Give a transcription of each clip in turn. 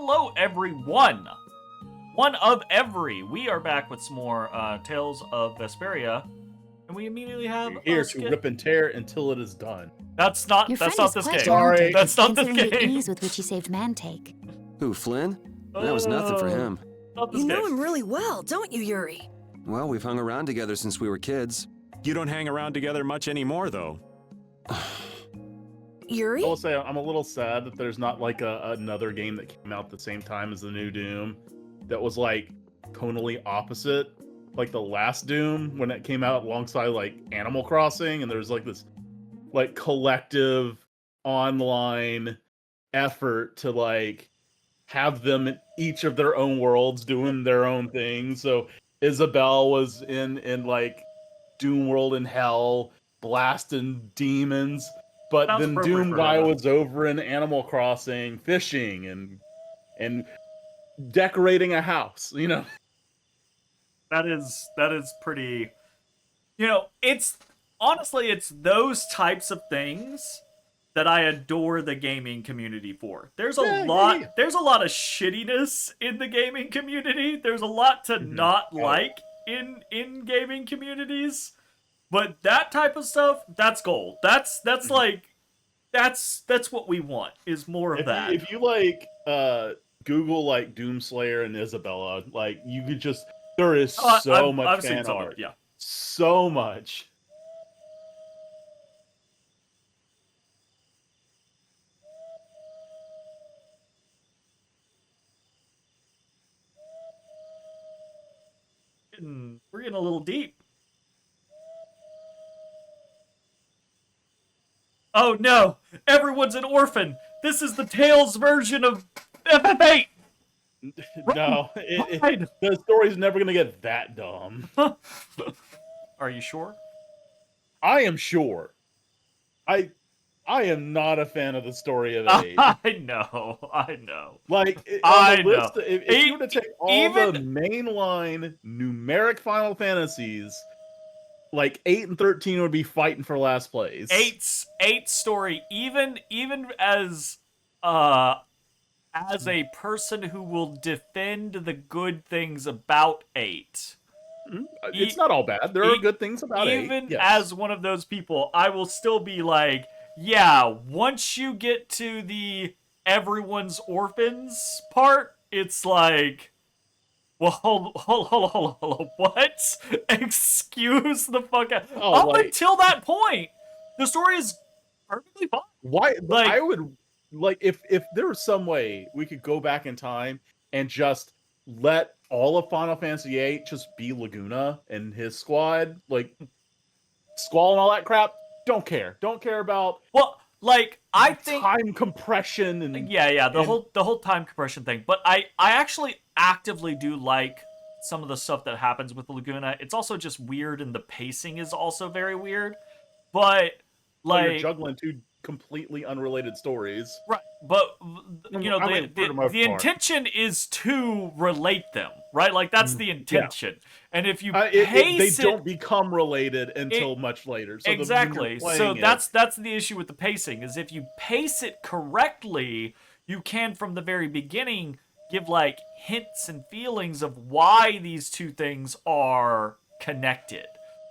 hello everyone! One of every. We are back with some more Tales of Vesperia, and we immediately have Here to rip and tear until it is done. That's not Your this friend is game. quite talented, That's not this considering the game. ease with which he saved Mantake. Who, Flynn? That was nothing for him. Not this You know game. him really well, don't you, Yuri? Well, we've hung around together since we were kids. You don't hang around together much anymore, though. Yuri? I will say I'm a little sad that there's not like another game that came out at the same time as the new Doom that was like tonally opposite, like the last Doom when it came out alongside like Animal Crossing, and there's like this like collective online effort to like have them in each of their own worlds doing their own thing. So Isabel was in like Doom World in Hell blasting demons, but Sounds then appropriate Doom for guy her. was over in Animal Crossing fishing and decorating a house, you know. That is pretty. You know, it's honestly it's those types of things that I adore the gaming community for. There's a lot there's a lot of shittiness in the gaming community. There's a lot to not like in gaming communities. But that type of stuff, that's gold. That's like that's what we want is more of that. If you like Google like Doomslayer and Isabella, like you could just there is so much I've fan seen some of art. it, yeah. So much. We're getting a little deep. Oh no! Everyone's an orphan! This is the Tales version of FF8! No, the story's never gonna get that dumb. Are you sure? I am sure. I am not a fan of the story of 8. I know. Like, I on the list, know. if you were to take all Even- the mainline numeric Final Fantasies, like 8 and 13 would be fighting for last place. Eight's story, even as a person who will defend the good things about 8. It's not all bad. There are good things about 8. Even yes. as one of those people, I will still be like, yeah, once you get to the everyone's orphans part, it's like, well, hold on, what? Excuse the fuck out. Up until that point, the story is perfectly fine. Why? Like- I would like if there was some way we could go back in time and just let all of Final Fantasy VIII just be Laguna and his squad, like Squall and all that crap. Don't care about Well, like I think time compression and the whole time compression thing. But I actually actively do like some of the stuff that happens with Laguna. It's also just weird, and the pacing is also very weird. But you're like juggling two completely unrelated stories. right, but you know I mean, for the most the part. intention is to relate them, right? Like that's the intention. And if you pace they don't become related until much later. So exactly. So that's the issue with the pacing is if you pace it correctly, you can from the very beginning give like hints and feelings of why these two things are connected.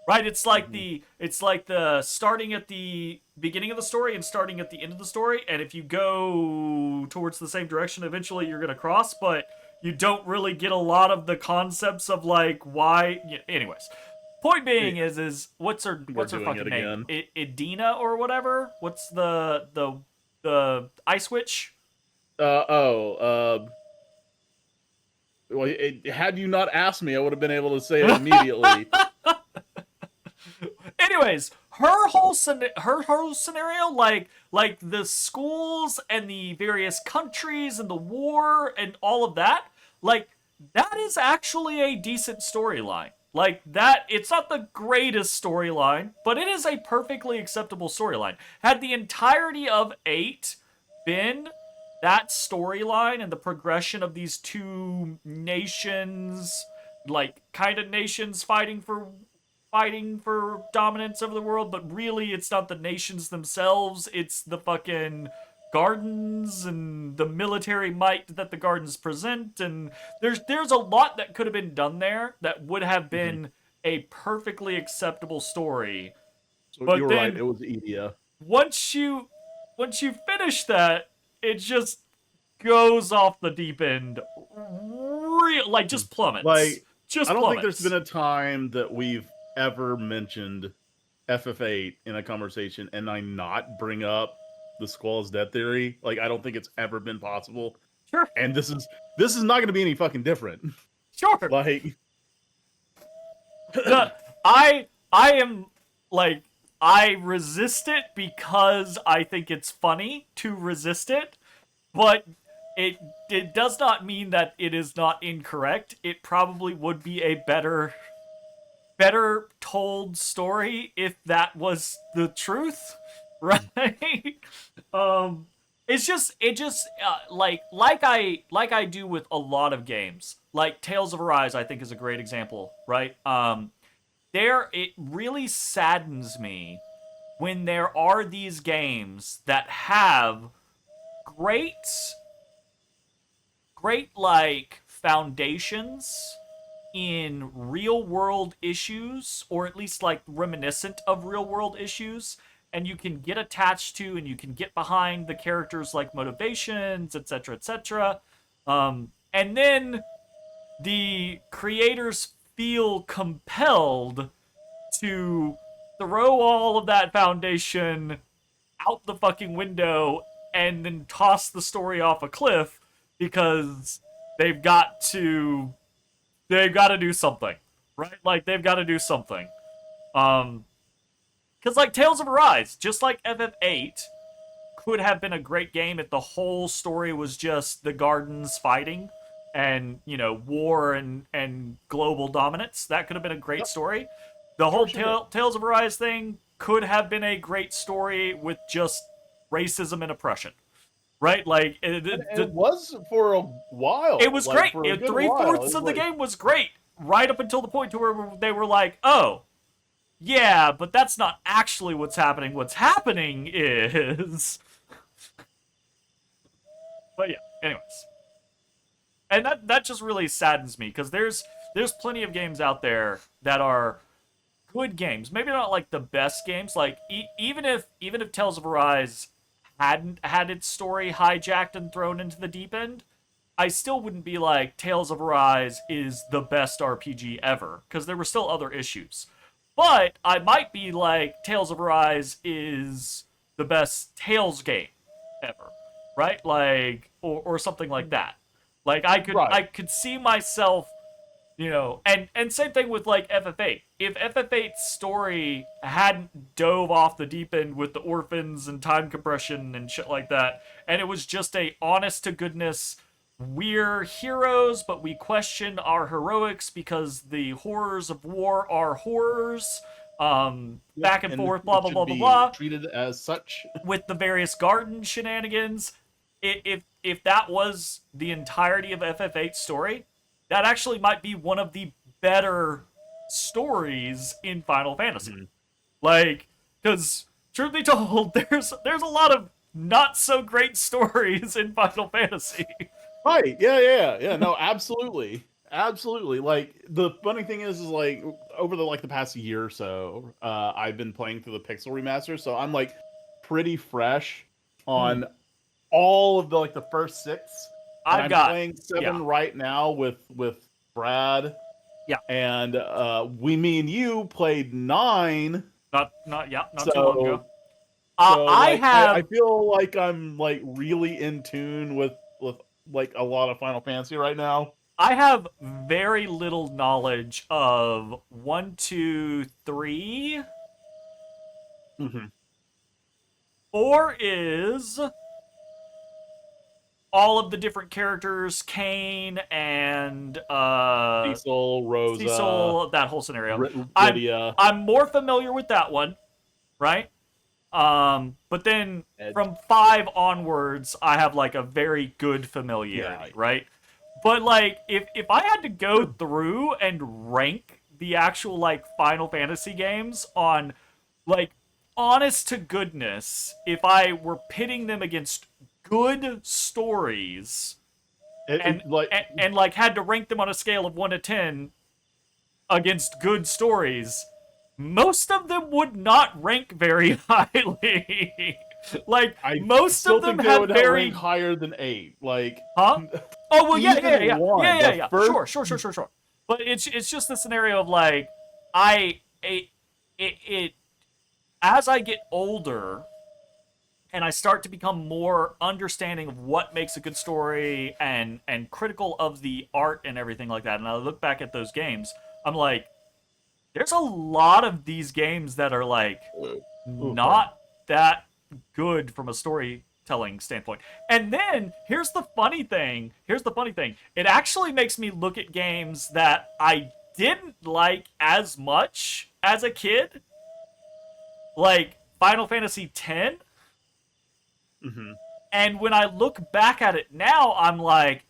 Right? It's like the starting at the beginning of the story and starting at the end of the story, and if you go towards the same direction, eventually you're gonna cross, but you don't really get a lot of the concepts of like why. Anyways, point being is what's her fucking name? Idina or whatever. What's the ice witch? Well, had you not asked me, I would have been able to say it immediately. Anyways, her whole scenario, like the schools and the various countries and the war and all of that, like that is actually a decent storyline. Like that, it's not the greatest storyline, but it is a perfectly acceptable storyline. Had the entirety of 8 been that storyline and the progression of these two nations, like kind of nations fighting for dominance over the world, but really it's not the nations themselves, it's the fucking gardens and the military might that the gardens present, and there's a lot that could have been done there that would have been a perfectly acceptable story. So But you're then right. It was Edia. once you finish that, it just goes off the deep end, like just plummets. Like, Just I don't think plummets. there's been a time that we've ever mentioned FF8 in a conversation and I not bring up the Squall's dead theory. Like, I don't think it's ever been possible. Sure. And this is not going to be any fucking different. Sure. Like, I am like, I resist it because I think it's funny to resist it, but it does not mean that it is not incorrect. It probably would be a better told story if that was the truth, right? It just like I do with a lot of games. Like Tales of Arise, I think is a great example, right? It really saddens me when there are these games that have great like foundations in real world issues, or at least like reminiscent of real world issues, and you can get attached to and you can get behind the characters like motivations, etc., etc. And then the creators feel compelled to throw all of that foundation out the fucking window and then toss the story off a cliff because they've got to do something, right? Like they've got to do something. Because like Tales of Arise, just like FF8, could have been a great game if the whole story was just the gardens fighting and, you know, war and global dominance. That could have been a great story. The whole Tales of Arise thing could have been a great story with just racism and oppression. Right? Like it was for a while. It was like, great. 3/4 of the game was great. Right up until the point to where they were like, oh, yeah, but that's not actually what's happening. What's happening is... But yeah, anyways. And that just really saddens me, because there's plenty of games out there that are good games. Maybe not like the best games. Like, even if Tales of Arise hadn't had its story hijacked and thrown into the deep end, I still wouldn't be like, Tales of Arise is the best RPG ever, because there were still other issues. But I might be like, Tales of Arise is the best Tales game ever, right? Like, or something like that. Like, I could see myself, you know, and same thing with like FF8. If FF8's story hadn't dove off the deep end with the orphans and time compression and shit like that, and it was just a honest to goodness, we're heroes, but we question our heroics because the horrors of war are horrors. Back and forth, blah blah blah blah blah. Treated as such with the various garden shenanigans. If that was the entirety of FF8's story, that actually might be one of the better stories in Final Fantasy. Mm-hmm. Like, because truth be told, there's a lot of not so great stories in Final Fantasy. Right? Yeah. No, absolutely. Like, the funny thing is like over the past year or so, I've been playing through the Pixel remaster, so I'm like pretty fresh on all of the first 6. I'm playing 7 right now with Brad. Yeah. And me and you played 9. Not too long ago. I feel like I'm like really in tune with like a lot of Final Fantasy right now. I have very little knowledge of 1, 2, 3. 4 is all of the different characters, Kane and Cecil, Rosa, that whole scenario. Lydia. I'm more familiar with that one, right? But then from 5 onwards, I have like a very good familiarity, right? But like, if I had to go through and rank the actual like Final Fantasy games on like honest to goodness, if I were pitting them against good stories and like had to rank them on a scale of 1 to 10 against good stories, most of them would not rank very highly. Like I most still of them think they have would very rank higher than 8. Like, huh? Oh well, yeah, Even one, the yeah. first- Sure. But it's just the scenario of like it as I get older and I start to become more understanding of what makes a good story and critical of the art and everything like that, and I look back at those games, I'm like, there's a lot of these games that are like not that good from a storytelling standpoint. And then here's the funny thing. It actually makes me look at games that I didn't like as much as a kid, like Final Fantasy X. And when I look back at it now, I'm like,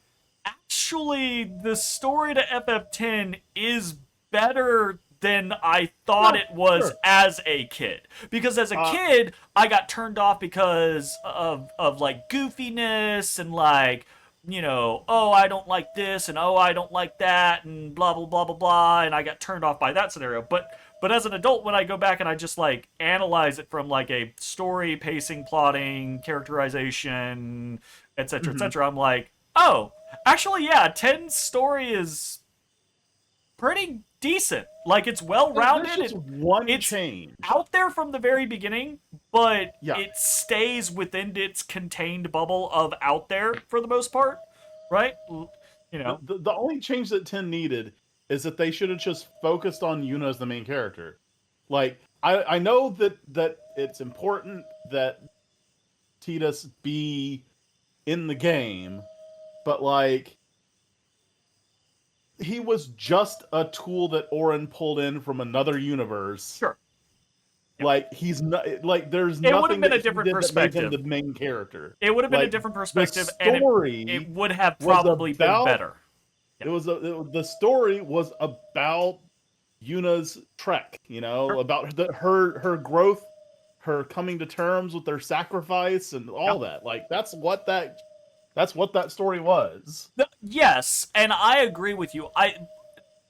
actually, the story to FF10 is better than I thought it was as a kid. Because as a kid, I got turned off because of like goofiness and like, you know, oh, I don't like this and oh, I don't like that and blah blah blah blah blah, and I got turned off by that scenario. But as an adult, when I go back and I just like analyze it from like a story, pacing, plotting, characterization, etc., etc., I'm like, oh, actually, yeah, 10's story is pretty decent. Like, it's well-rounded. There's just one change. Out there from the very beginning, but Yeah. it stays within its contained bubble of out there for the most part, right? You know, The only change that 10 needed is that they should have just focused on Yuna as the main character. Like, I know that it's important that Tidus be in the game, but like, he was just a tool that Orin pulled in from another universe. sure. Like, he's not like there's It would nothing have been a that he different did that made him perspective. the main character. It would have been a Like, different the perspective, and story it would have was probably been about- better. The story was about Yuna's trek, you know, Sure. about her growth, her coming to terms with their sacrifice and all that. Like, that's what that story was. Yes, and I agree with you.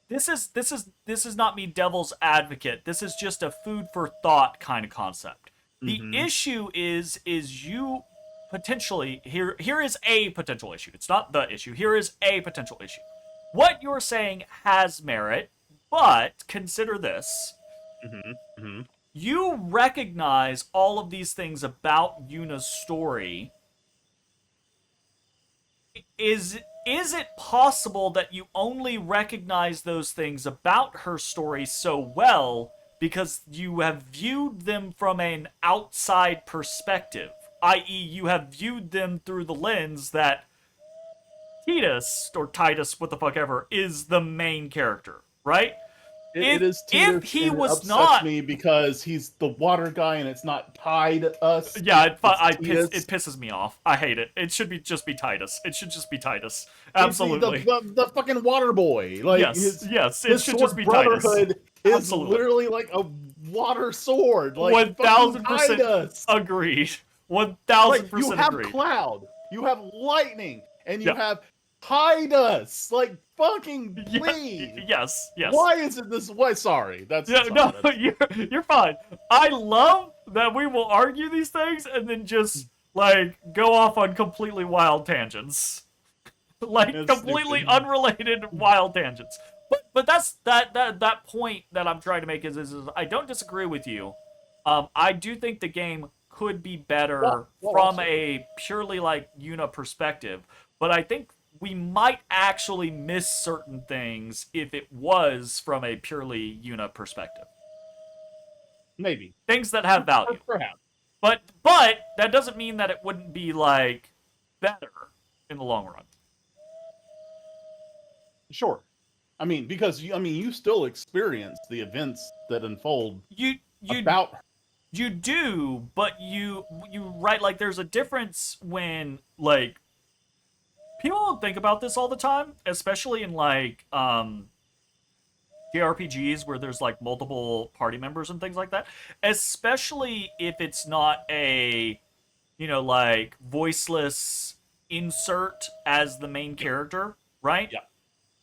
This is not me devil's advocate. This is just a food for thought kind of concept. The issue is you potentially here is a potential issue. It's not the issue. Here is a potential issue. What you're saying has merit, but consider this. You recognize all of these things about Yuna's story. Is it possible that you only recognize those things about her story so well because you have viewed them from an outside perspective? I.e., you have viewed them through the lens that Titus, or Titus, what the fuck ever, is the main character, right? It is if Tidus, he and it was upsets not me because he's the water guy and it's not tied us. Yeah, it Tidus. pisses me off. I hate it. It should just be Titus. It should just be Titus. He's Absolutely. the fucking water boy. Like, Yes, his it should sword just be Titus. brotherhood is Absolutely. literally like a water sword. Like, 1000% fucking Tidus. agreed. 1000% Like, you have agreed. cloud, you have lightning, and you Yeah. have Tidus. Like, fucking Yeah, please. yes. Why is it this way? Sorry, that's Yeah, sorry, no, that's- you're fine. I love that we will argue these things and then just like go off on completely wild tangents, like It's completely stupid. unrelated wild tangents. But that's that point that I'm trying to make is I don't disagree with you. I do think the game could be better Well, from also- a purely like Yuna perspective, but I think we might actually miss certain things if it was from a purely Yuna perspective. maybe. Things that have value. Perhaps. But that doesn't mean that it wouldn't be like better in the long run. Sure. I mean, because you still experience the events that unfold You about her. you do, but you right, like there's a difference when like people don't think about this all the time, especially in like JRPGs where there's like multiple party members and things like that, especially if it's not a, like voiceless insert as the main character, right? Yeah.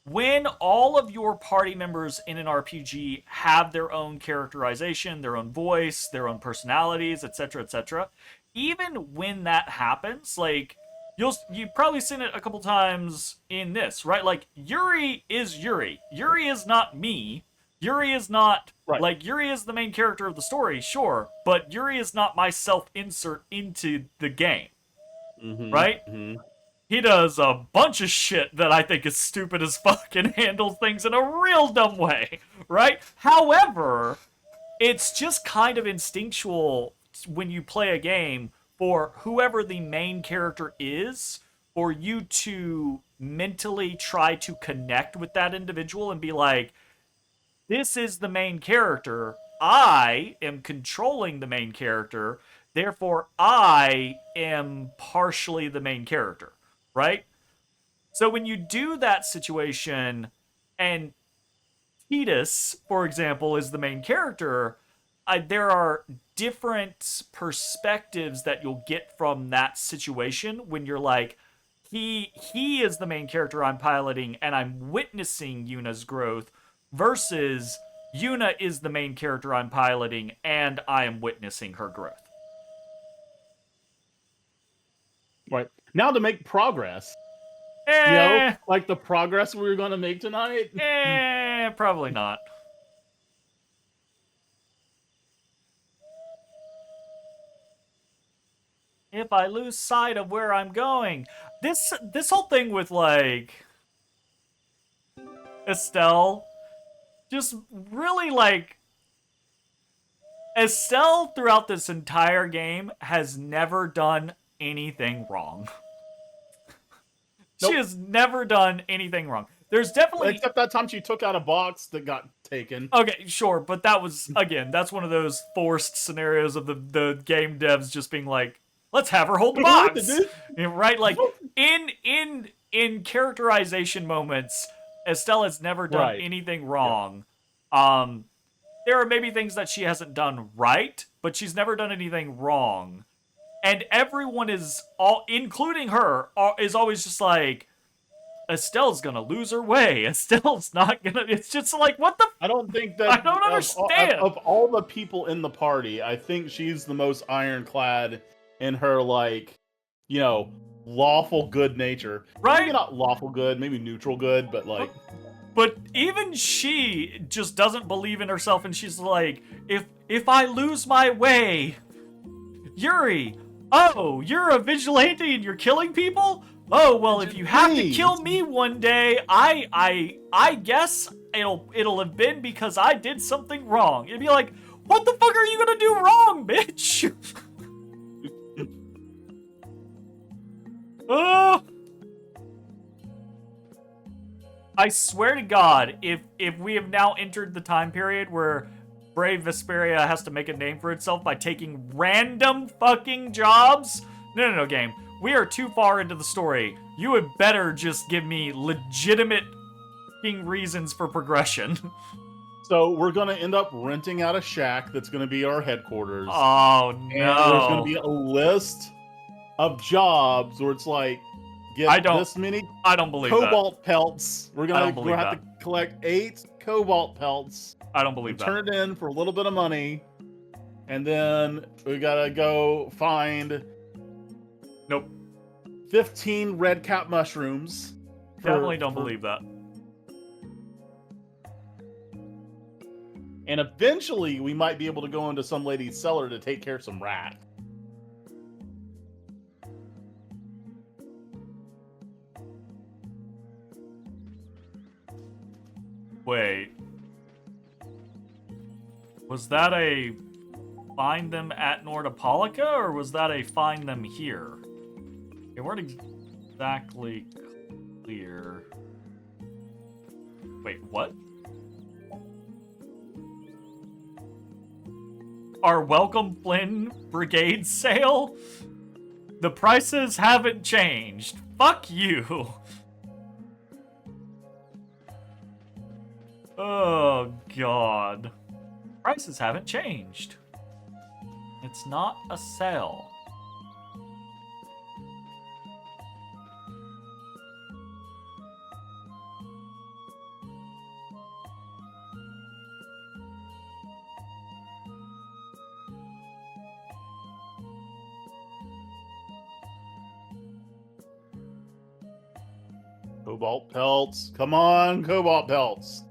When all of your party members in an RPG have their own characterization, their own voice, their own personalities, etc., etc., even when that happens, like you've probably seen it a couple times in this, right? Like Yuri is Yuri. Yuri is not me. Yuri is not Right. like Yuri is the main character of the story, sure, but Yuri is not my self-insert into the game, right? Mm-hmm. He does a bunch of shit that I think is stupid as fuck and handles things in a real dumb way, right? However, it's just kind of instinctual when you play a game for whoever the main character is, for you to mentally try to connect with that individual and be like, this is the main character. I am controlling the main character. Therefore, I am partially the main character, right? So when you do that situation, and Titus, for example, is the main character, there are different perspectives that you'll get from that situation when you're like, he is the main character I'm piloting, and I'm witnessing Yuna's growth, versus Yuna is the main character I'm piloting, and I am witnessing her growth. Right. Now to make progress. Like the progress we were going to make tonight. Probably not. If I lose sight of where I'm going, this whole thing with like Estelle, just really like Estelle throughout this entire game has never done anything wrong. Nope. She has never done anything wrong. There's definitely... Except that time she took out a box that got taken. Okay, sure, but that was, again, that's one of those forced scenarios of the game devs just being like, let's have her hold the box! Right? Like, in characterization moments, Estelle has never done anything wrong. Yeah. There are maybe things that she hasn't done right, but she's never done anything wrong. And everyone is, including her, is always just like, Estelle's gonna lose her way. Estelle's not gonna... It's just like, what the... I don't think that... I don't understand. Of all the people in the party, I think she's the most ironclad in her, like, lawful good nature. Right? Maybe not lawful good, maybe neutral good, but like... But even she just doesn't believe in herself, and she's like, if I lose my way... Yuri... Oh, you're a vigilante and you're killing people? Oh, well, if you have to kill me one day, I guess it'll have been because I did something wrong. It'd be like, what the fuck are you gonna do wrong, bitch? I swear to God, if we have now entered the time period where Brave Vesperia has to make a name for itself by taking random fucking jobs. No, game. We are too far into the story. You had better just give me legitimate fucking reasons for progression. So we're going to end up renting out a shack that's going to be our headquarters. Oh, no. And there's going to be a list of jobs where it's like, get this many I don't believe cobalt pelts. We're going to have that. to collect 8 cobalt pelts. I don't believe that. Turn it in for a little bit of money, and then we gotta go find 15 red cap mushrooms. Definitely don't believe that. And eventually, we might be able to go into some lady's cellar to take care of some rats. Wait. Was that a find them at Nordopolica, or was that a find them here? They weren't exactly clear. Wait, what? Our Welcome Flynn Brigade sale? The prices haven't changed. Fuck you. Oh, god. Prices haven't changed. It's not a sale. Cobalt pelts. Come on, cobalt pelts.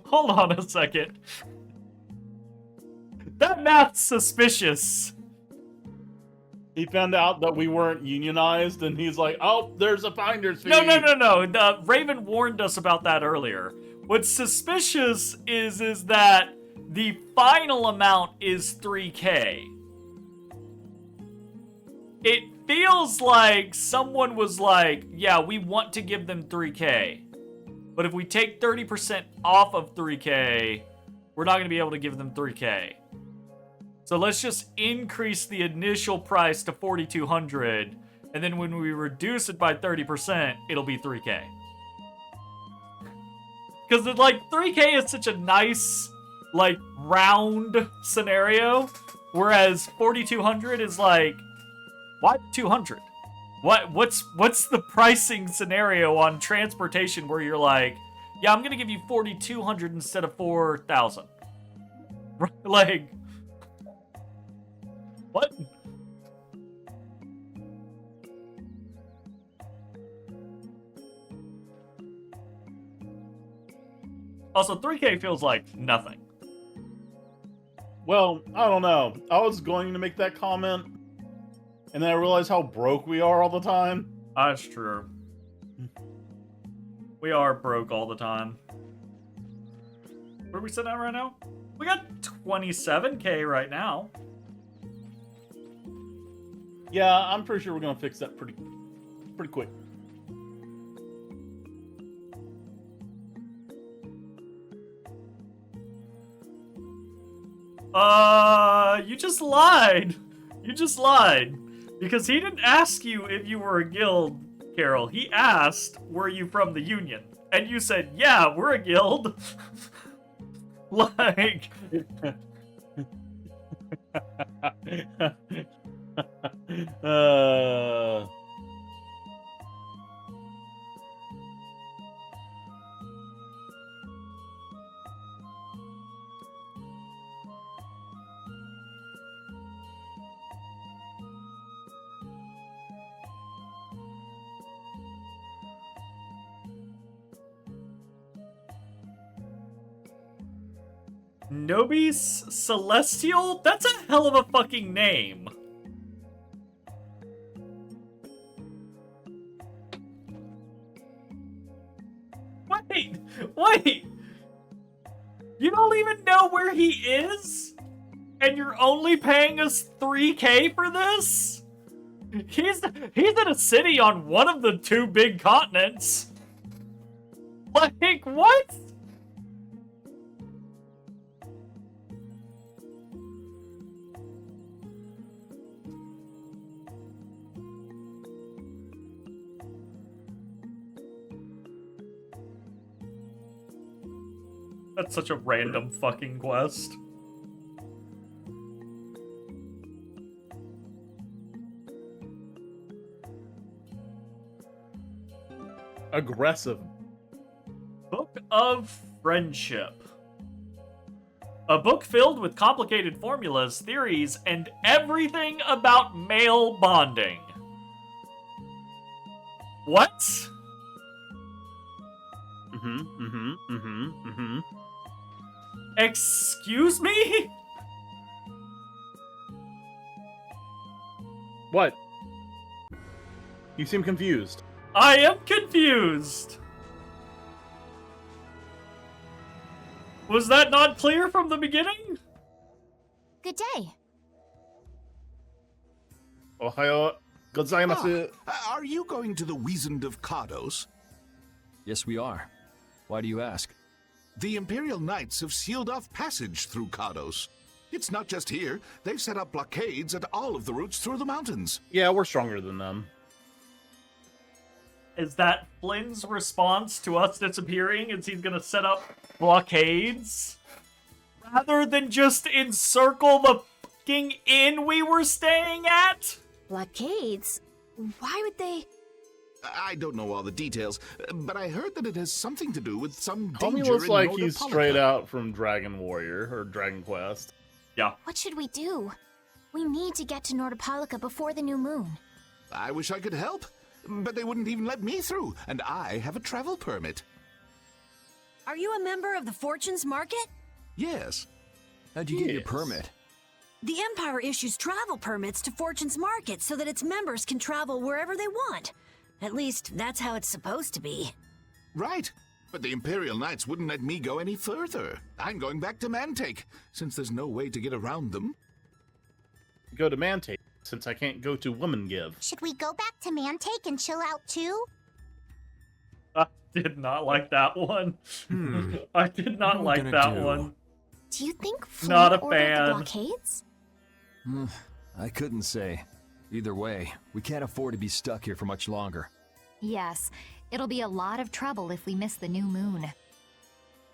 Hold on a second. That math's suspicious. He found out that we weren't unionized, and he's like, "Oh, there's a finder's fee." No. Raven warned us about that earlier. What's suspicious is that the final amount is 3K. It feels like someone was like, yeah, we want to give them 3K. But if we take 30% off of 3K, we're not going to be able to give them 3K. So let's just increase the initial price to 4,200, and then when we reduce it by 30%, it'll be 3K. Because like 3K is such a nice, like, round scenario, whereas 4,200 is like, why 200? What's the pricing scenario on transportation where you're like, yeah, I'm gonna give you 4,200 instead of 4,000? Like, what? Also, 3K feels like nothing. Well, I don't know. I was going to make that comment, and then I realized how broke we are all the time. That's true. We are broke all the time. Where are we sitting at right now? We got 27K right now. Yeah, I'm pretty sure we're gonna fix that pretty quick. You just lied. You just lied. Because he didn't ask you if you were a guild, Carol. He asked, were you from the Union? And you said, yeah, we're a guild. Like... Nobis Celestial? That's a hell of a fucking name. Wait! You don't even know where he is? And you're only paying us 3K for this? He's in a city on one of the two big continents. Like, what? That's such a random fucking quest. Aggressive. Book of Friendship. A book filled with complicated formulas, theories, and everything about male bonding. What? Excuse me? What? You seem confused. I am confused. Was that not clear from the beginning? Good day. Ohio Gozaimasu. Are you going to the Wizened of Cardos? Yes, we are. Why do you ask? The Imperial Knights have sealed off passage through Cardos. It's not just here. They've set up blockades at all of the routes through the mountains. Yeah, we're stronger than them. Is that Flynn's response to us disappearing? Is he's gonna set up blockades? Rather than just encircle the fucking inn we were staying at? Blockades? Why would they? I don't know all the details, but I heard that it has something to do with some Homie danger looks in like Norda he's Polica. straight out from Dragon Warrior or Dragon Quest. Yeah. What should we do? We need to get to Nordopolica before the new moon. I wish I could help, but they wouldn't even let me through, and I have a travel permit. Are you a member of the Fortunes Market? Yes. How'd you get your permit? The Empire issues travel permits to Fortunes Market so that its members can travel wherever they want. At least, that's how it's supposed to be. Right. But the Imperial Knights wouldn't let me go any further. I'm going back to Mantake, since there's no way to get around them. Go to Mantake, since I can't go to Womangive. Should we go back to Mantake and chill out too? I did not like that one. I did not What are like we gonna that do? one. Do you think Flynn Not a ordered fan. the blockades? I couldn't say. Either way, we can't afford to be stuck here for much longer. Yes, it'll be a lot of trouble if we miss the new moon.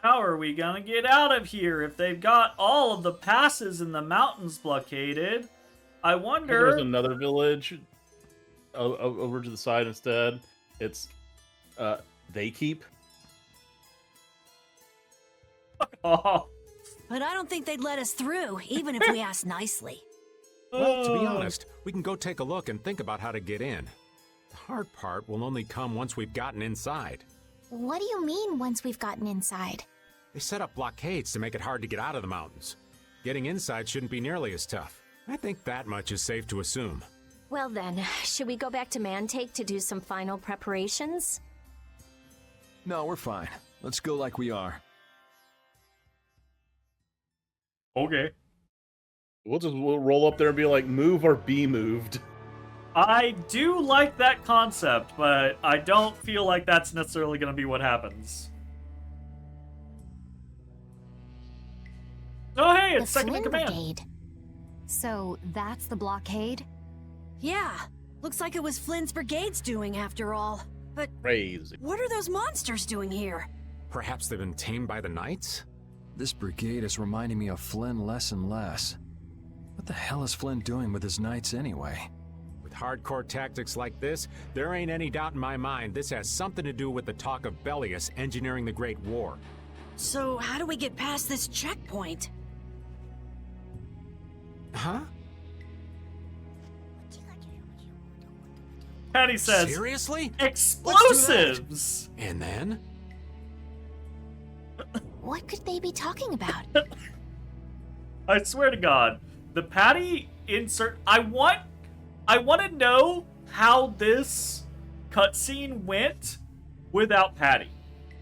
How are we gonna get out of here if they've got all of the passes in the mountains blockaded? I wonder. There's another village over to the side instead. It's They Keep. Oh. But I don't think they'd let us through, even if we asked nicely. Well, to be honest, we can go take a look and think about how to get in. The hard part will only come once we've gotten inside. What do you mean once we've gotten inside? They set up blockades to make it hard to get out of the mountains. Getting inside shouldn't be nearly as tough. I think that much is safe to assume. Well then, should we go back to Mantake to do some final preparations? No, we're fine. Let's go like we are. Okay. We'll roll up there and be like, move or be moved. I do like that concept, but I don't feel like that's necessarily going to be what happens. Oh, hey, it's the second in Flynn command. Brigade. So that's the blockade? Yeah, looks like it was Flynn's brigade's doing after all. But Crazy. what are those monsters doing here? Perhaps they've been tamed by the knights? This brigade is reminding me of Flynn less and less. What the hell is Flynn doing with his knights anyway? With hardcore tactics like this, there ain't any doubt in my mind this has something to do with the talk of Bellius engineering the Great War. So how do we get past this checkpoint? Huh? Patty says, Seriously? explosives! And then? What could they be talking about? I swear to God, the Patty insert. I want to know how this cutscene went without Patty.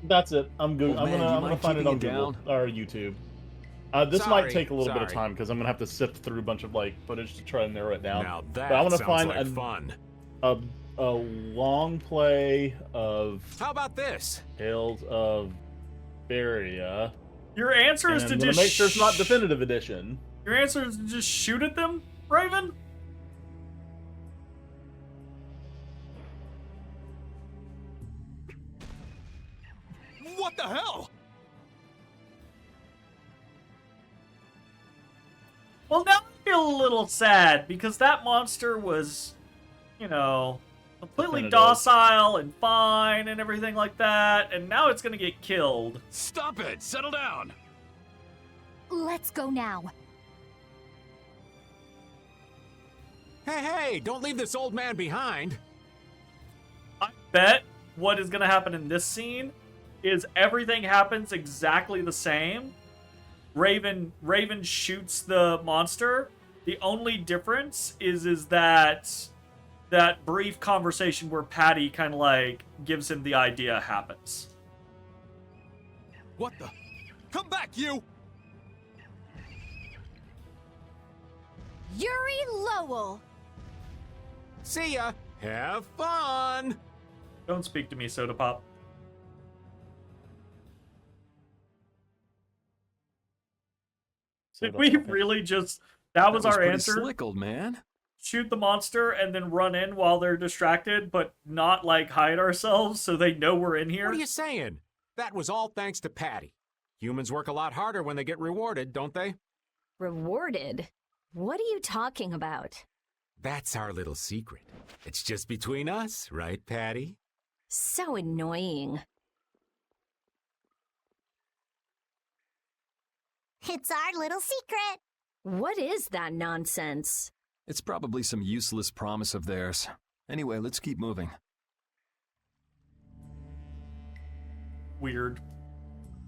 That's it. I'm good. Old I'm man, do you gonna mind find it keeping on it Google down? or YouTube. This Sorry, might take a little bit of sorry. time because I'm gonna have to sift through a bunch of like footage to try and narrow it down. Now But I that want to sounds find like fun. a long play of How about this? Tales of Vesperia. Your answer And is I'm to gonna just make sure it's not definitive edition. Your answer is to just shoot at them, Raven? What the hell? Well, now I feel a little sad because that monster was, you know, completely Definitive. docile and fine and everything like that, and now it's gonna get killed. Stop it! Settle down! Let's go now. Hey, don't leave this old man behind. I bet what is gonna happen in this scene is everything happens exactly the same. Raven shoots the monster. The only difference is that brief conversation where Patty kind of like gives him the idea happens. What the? Come back, you! Yuri Lowell! See ya. Have fun. Don't speak to me, Soda Pop. Did we really just... That was our pretty answer? Slick, old man. Shoot the monster and then run in while they're distracted, but not, like, hide ourselves so they know we're in here? What are you saying? That was all thanks to Patty. Humans work a lot harder when they get rewarded, don't they? Rewarded? What are you talking about? That's our little secret. It's just between us, right, Patty? So annoying. It's our little secret. What is that nonsense? It's probably some useless promise of theirs. Anyway, let's keep moving. Weird.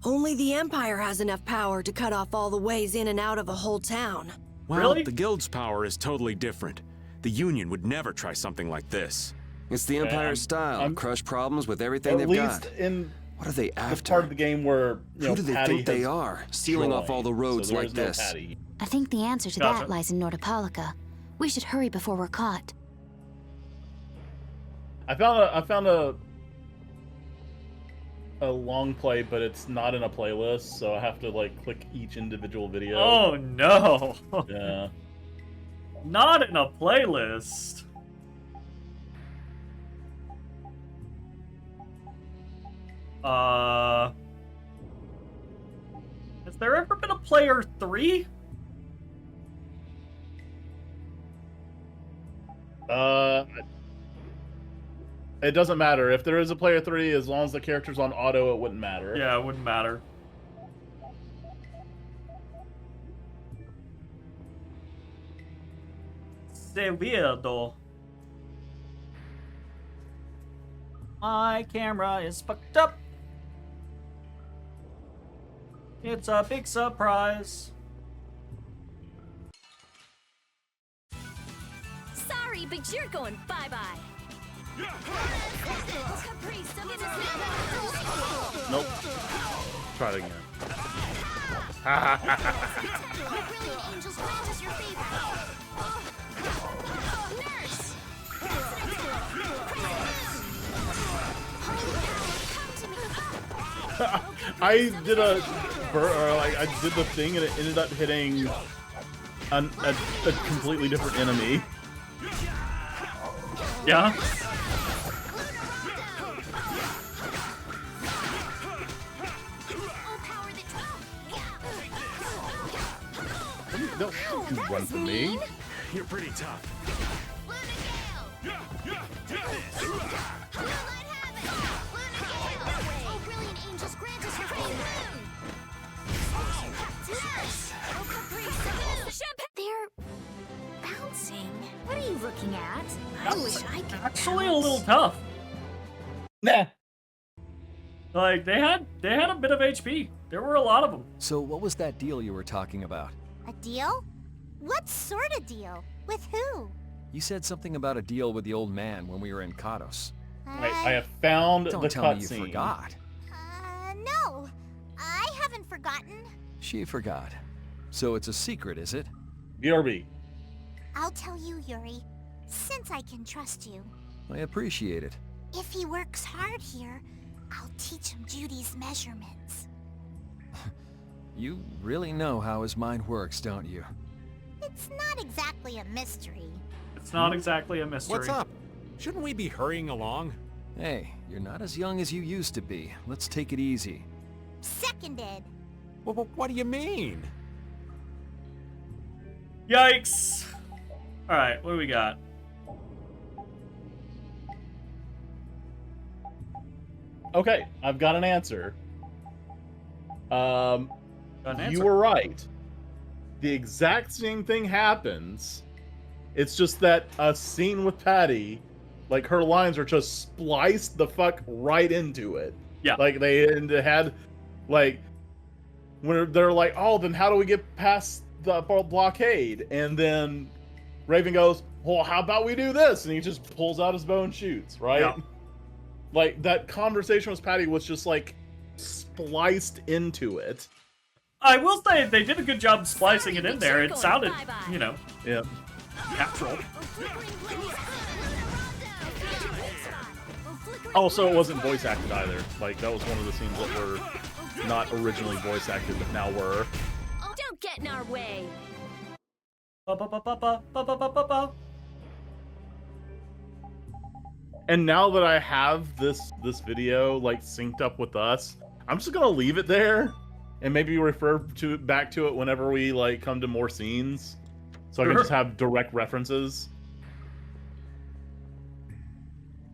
Only the Empire has enough power to cut off all the ways in and out of a whole town. Well, Really? the Guild's power is totally different. The Union would never try something like this. It's the Empire's style. Crush problems with everything At they've least got. in What are they the after? part of the game where Who do they Patty think they has are? Sealing off all the joined, roads so there like is no this. Patty. I think the answer to Gotcha. that lies in Nordopolica. We should hurry before we're caught. I found a long play, but it's not in a playlist, so I have to like click each individual video. Oh, no. Yeah. Not in a playlist. Has there ever been a player 3? It doesn't matter. If there is a player 3, as long as the character's on auto, it wouldn't matter. Yeah, it wouldn't matter. Se weirdo. My camera is fucked up. It's a big surprise. Sorry, but you're going bye-bye. Nope. Try it again. I did I did the thing and it ended up hitting a completely different enemy. Yeah. Don't you run from me. You're pretty tough. They're bouncing. What are you looking at? I wish I could. Actually, a little tough. Nah. Like they had a bit of HP. There were a lot of them. So what was that deal you were talking about? A deal? What sort of deal? With who? You said something about a deal with the old man when we were in Kados. I have found Don't the tell me you cutscene. forgot. No. I haven't forgotten. She forgot. So it's a secret, is it? BRB. I'll tell you, Yuri, since I can trust you. I appreciate it. If he works hard here, I'll teach him Judy's measurements. You really know how his mind works, don't you? It's not exactly a mystery. It's not exactly a mystery. What's up? Shouldn't we be hurrying along? Hey, you're not as young as you used to be. Let's take it easy. Seconded. What do you mean? Yikes! Alright, what do we got? Okay, I've got an answer. An answer. You were right. The exact same thing happens. It's just that a scene with Patty, like her lines are just spliced the fuck right into it. Yeah. Like they had, like, when they're like, oh, then how do we get past the blockade? And then Raven goes, well, how about we do this? And he just pulls out his bow and shoots, right? Yeah. Like that conversation with Patty was just like spliced into it. I will say they did a good job splicing it in there. It sounded, you know, Yeah. natural. Also, it wasn't voice acted either. Like, that was one of the scenes that were not originally voice acted, but now were. Oh, don't get in our way. And now that I have this video like synced up with us, I'm just gonna leave it there and maybe refer back to it whenever we like come to more scenes, so I can just have direct references.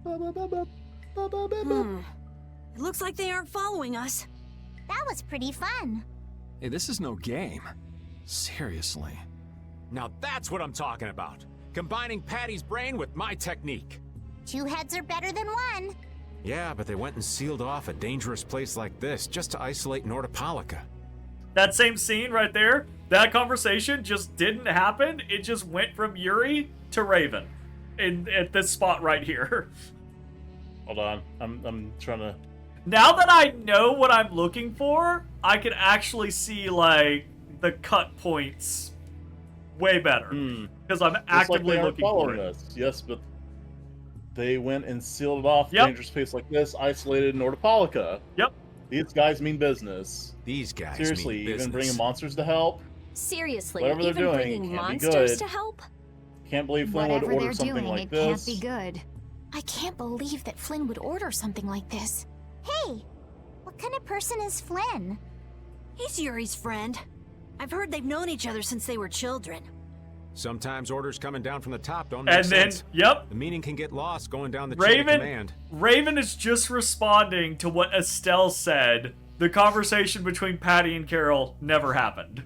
It looks like they aren't following us. That was pretty fun. Hey, this is no game. Seriously. Now that's what I'm talking about. Combining Patty's brain with my technique. 2 heads are better than 1. Yeah, but they went and sealed off a dangerous place like this just to isolate Nordopolica. That same scene right there, that conversation just didn't happen. It just went from Yuri to Raven at this spot right here. Hold on. I'm trying to... Now that I know what I'm looking for, I can actually see, like, the cut points way better. Because I'm actively looking for it. Us. Yes, but they went and sealed it off a dangerous place like this, isolated Nordopolica. Yep. These guys mean business. These guys seriously, mean business. Even bringing monsters to help. Seriously, whatever they're even doing bringing can't monsters be good. to help? Can't believe Flynn would order something like this. Can't be good. I can't believe that Flynn would order something like this. Hey, what kind of person is Flynn? He's Yuri's friend. I've heard they've known each other since they were children. Sometimes orders coming down from the top don't make sense. Yep. The meaning can get lost going down the chain of command. Raven is just responding to what Estelle said. The conversation between Patty and Carol never happened.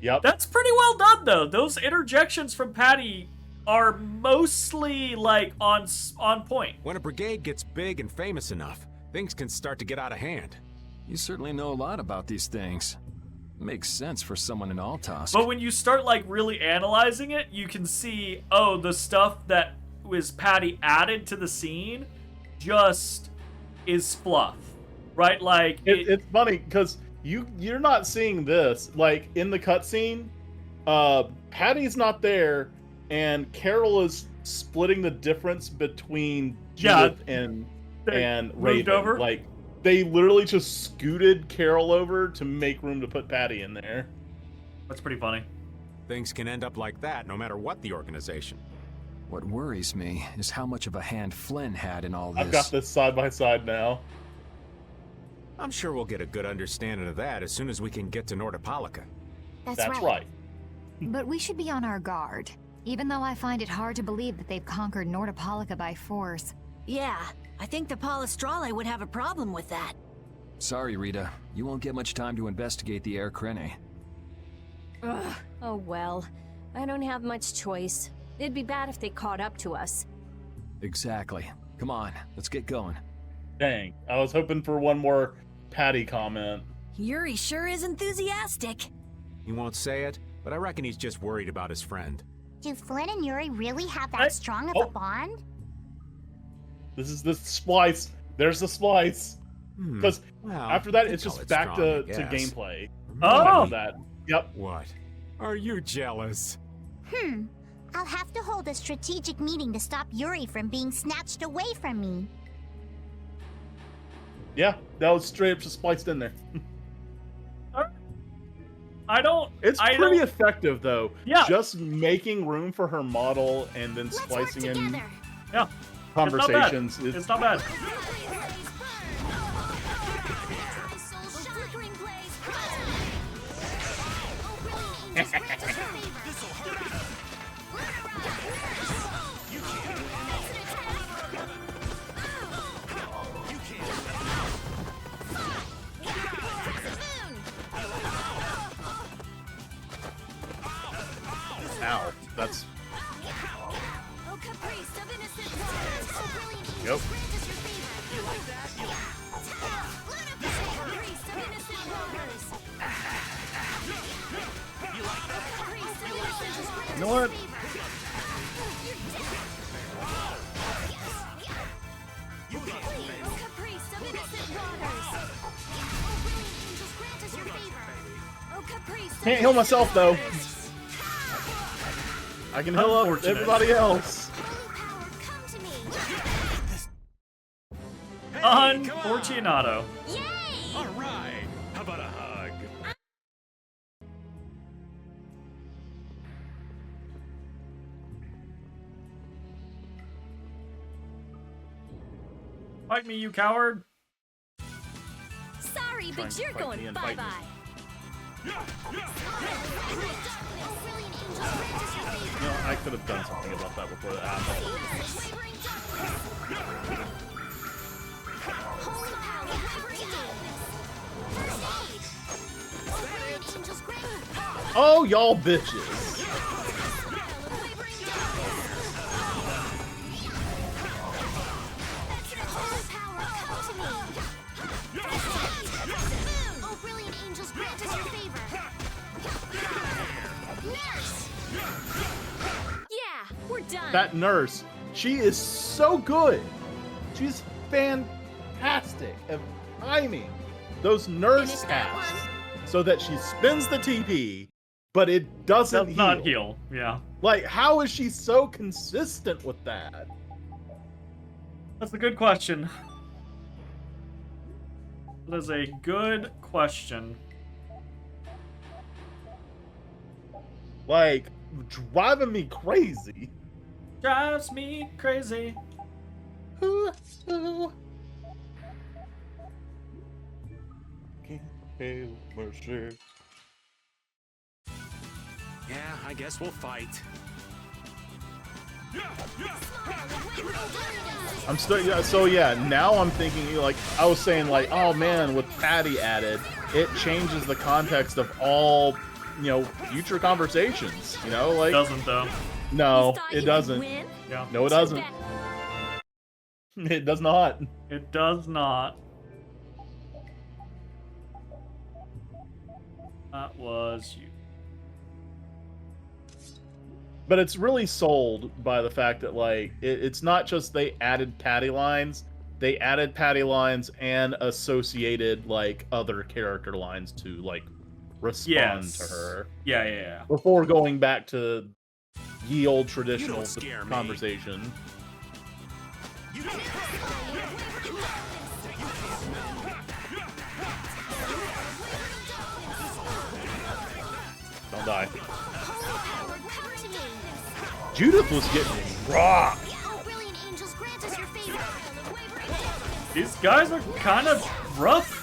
Yep. That's pretty well done, though. Those interjections from Patty are mostly, like, on point. When a brigade gets big and famous enough, things can start to get out of hand. You certainly know a lot about these things. Makes sense for someone in Altos. But when you start, like, really analyzing it, you can see, oh, the stuff that was Patty added to the scene just is fluff, right? Like, it's funny because you're not seeing this. Like, in the cutscene, Patty's not there, and Carol is splitting the difference between Judith and Raven. Over. Like, they literally just scooted Carol over to make room to put Patty in there. That's pretty funny. Things can end up like that no matter what the organization. What worries me is how much of a hand Flynn had in all this. I've got this side by side now. I'm sure we'll get a good understanding of that as soon as we can get to Nordopolica. That's right. But we should be on our guard, even though I find it hard to believe that they've conquered Nordopolica by force. Yeah, I think the Palestrale would have a problem with that. Sorry, Rita. You won't get much time to investigate the Air Krene. Ugh, oh well. I don't have much choice. It'd be bad if they caught up to us. Exactly. Come on, let's get going. Dang, I was hoping for one more Patty comment. Yuri sure is enthusiastic. He won't say it, but I reckon he's just worried about his friend. Do Flynn and Yuri really have that strong of a bond? This is the splice. There's the splice. Because after that, it's just back to gameplay. Oh! That. Yep. What? Are you jealous? I'll have to hold a strategic meeting to stop Yuri from being snatched away from me. Yeah, that was straight up just spliced in there. It's pretty effective, though. Yeah. Just making room for her model and then splicing in conversations. It's not bad. Ow, that's... Yep. You know what? Can't heal myself though. I can heal up everybody else. Unfortunato. All right. How about a hug? Fight me, you coward. Sorry, but you're going bye-bye. You know, I could have done something about that before that happened. Oh, y'all bitches. Yeah, we're done. That nurse, she is so good. She's fantastic at timing those nurse taps so that she spins the TP, but it doesn't Does not heal. Yeah. Like, how is she so consistent with that? That's a good question. That is a good question. Like, driving me crazy. Drives me crazy. Yeah, I guess we'll fight. I'm still, yeah, so yeah, now I'm thinking, like, I was saying, like, oh man, with Patty added, it changes the context of all, you know, future conversations, you know, like... Doesn't, though. No, it doesn't. Yeah. No, it doesn't. It does not. It does not. That was you. But it's really sold by the fact that, like, it's not just they added Patty lines, they added Patty lines and associated, like, other character lines to, like, respond to her. Yeah, yeah, yeah. Before going back to ye old traditional You don't scare me. conversation. Don't die. Judith was getting rocked. These guys are kind of rough.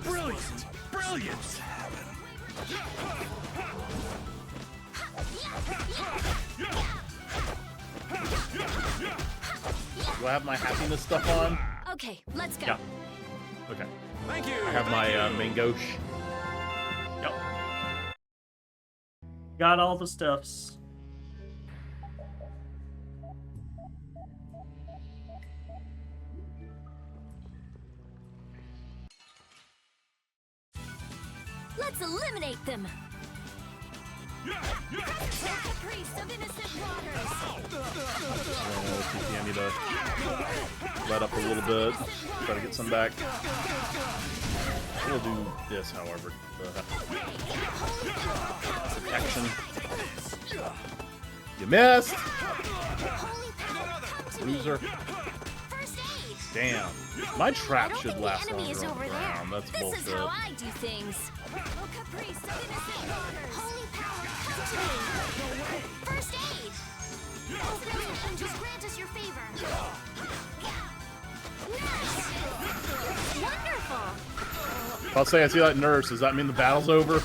Brilliant! Brilliant! Do I have my happiness stuff on? Okay, let's go. Yeah. Okay. Thank you! I have my mangosh. Yep. Got all the stuffs. Let's eliminate them. Priest of innocent waters. I need to let up a little bit. Try to get some back. We'll do this, however. Protection. You missed! Loser. Damn. My trap should last longer on the ground. That's bullshit. This is how I do things. Caprice of innocent waters. Holy power, come to me. First aid. Brilliant angels, grant us your favor. Nurse. Wonderful. If I'll say I see that nurse, does that mean the battle's over?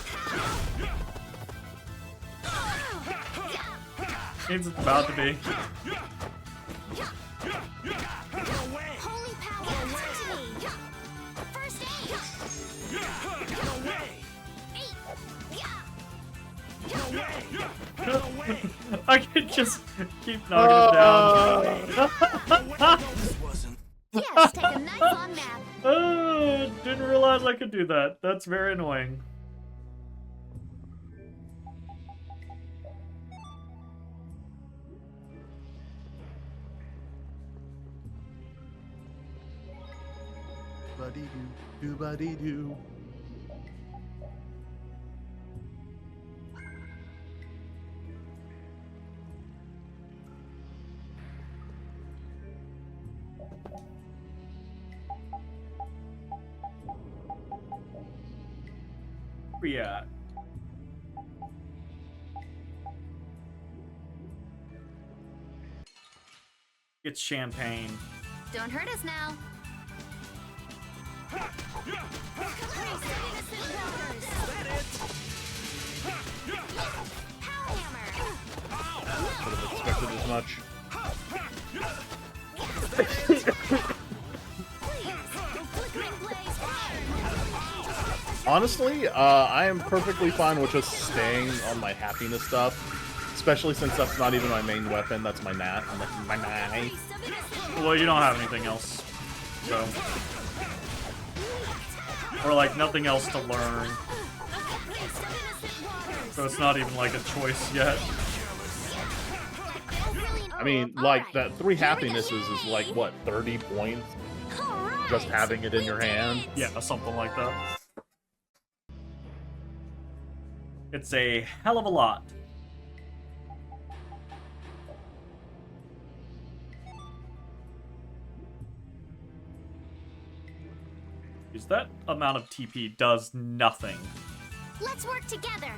Means it's about to be. Holy power, come to me. First aid. I could just keep knocking it down. Yes, take a nice long nap. Didn't realize I could do that. That's very annoying. Ba-dee-doo, doo-ba-dee-doo. Where we at? It's champagne. Don't hurt us now. Could have expected as much. Honestly, I am perfectly fine with just staying on my happiness stuff, especially since that's not even my main weapon. That's my knife. Well, you don't have anything else, so or like nothing else to learn. So it's not even like a choice yet. I mean, like, that 3 happinesses is like, what, 30 points? Just having it in your hand? Yeah, something like that. It's a hell of a lot. Is that amount of TP does nothing. Let's work together.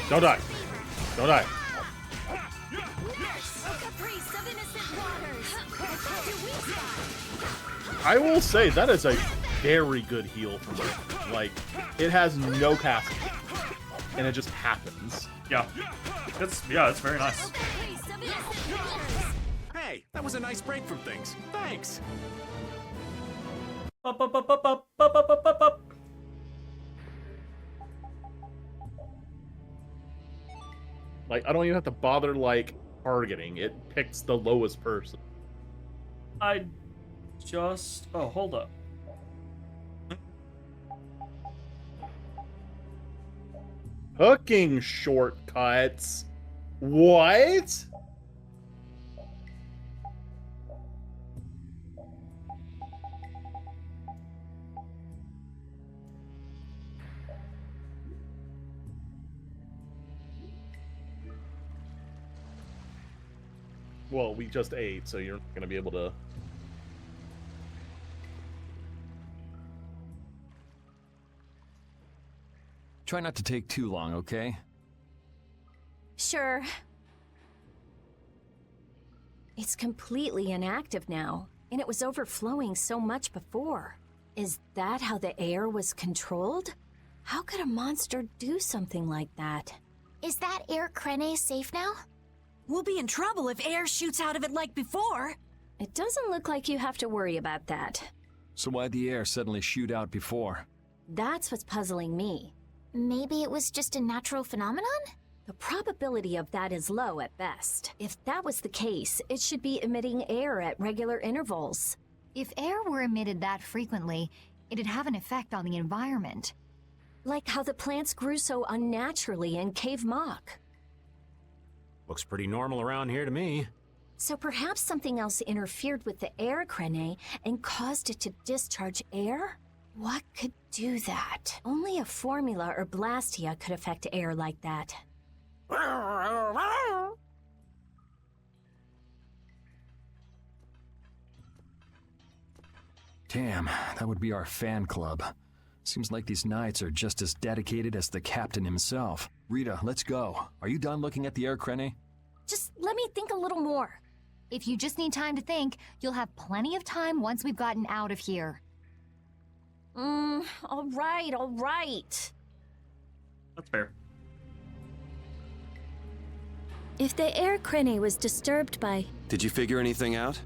Don't die. Don't die. I will say, that is a very good heal from me. Like, it has no casting. And it just happens. Yeah. It's very nice. Hey, that was a nice break from things. Thanks. Up, up, up, up, up, up, up, up, up, up. Like, I don't even have to bother, like, targeting. It picks the lowest person. I just... Oh, hold up. Hooking shortcuts? What? Well, we just ate, so you're not going to be able to... Try not to take too long, okay? Sure. It's completely inactive now, and it was overflowing so much before. Is that how the air was controlled? How could a monster do something like that? Is that air Krene safe now? We'll be in trouble if air shoots out of it like before. It doesn't look like you have to worry about that. So why'd the air suddenly shoot out before? That's what's puzzling me. Maybe it was just a natural phenomenon? The probability of that is low at best. If that was the case, it should be emitting air at regular intervals. If air were emitted that frequently, it'd have an effect on the environment. Like how the plants grew so unnaturally in Cave Mock. Looks pretty normal around here to me. So perhaps something else interfered with the air Krene and caused it to discharge air? What could do that? Only a formula or Blastia could affect air like that. Damn, that would be our fan club. Seems like these knights are just as dedicated as the captain himself. Rita, let's go. Are you done looking at the air Krene? Just let me think a little more. If you just need time to think, you'll have plenty of time once we've gotten out of here. All right. That's fair. If the air Krene was disturbed by... Did you figure anything out?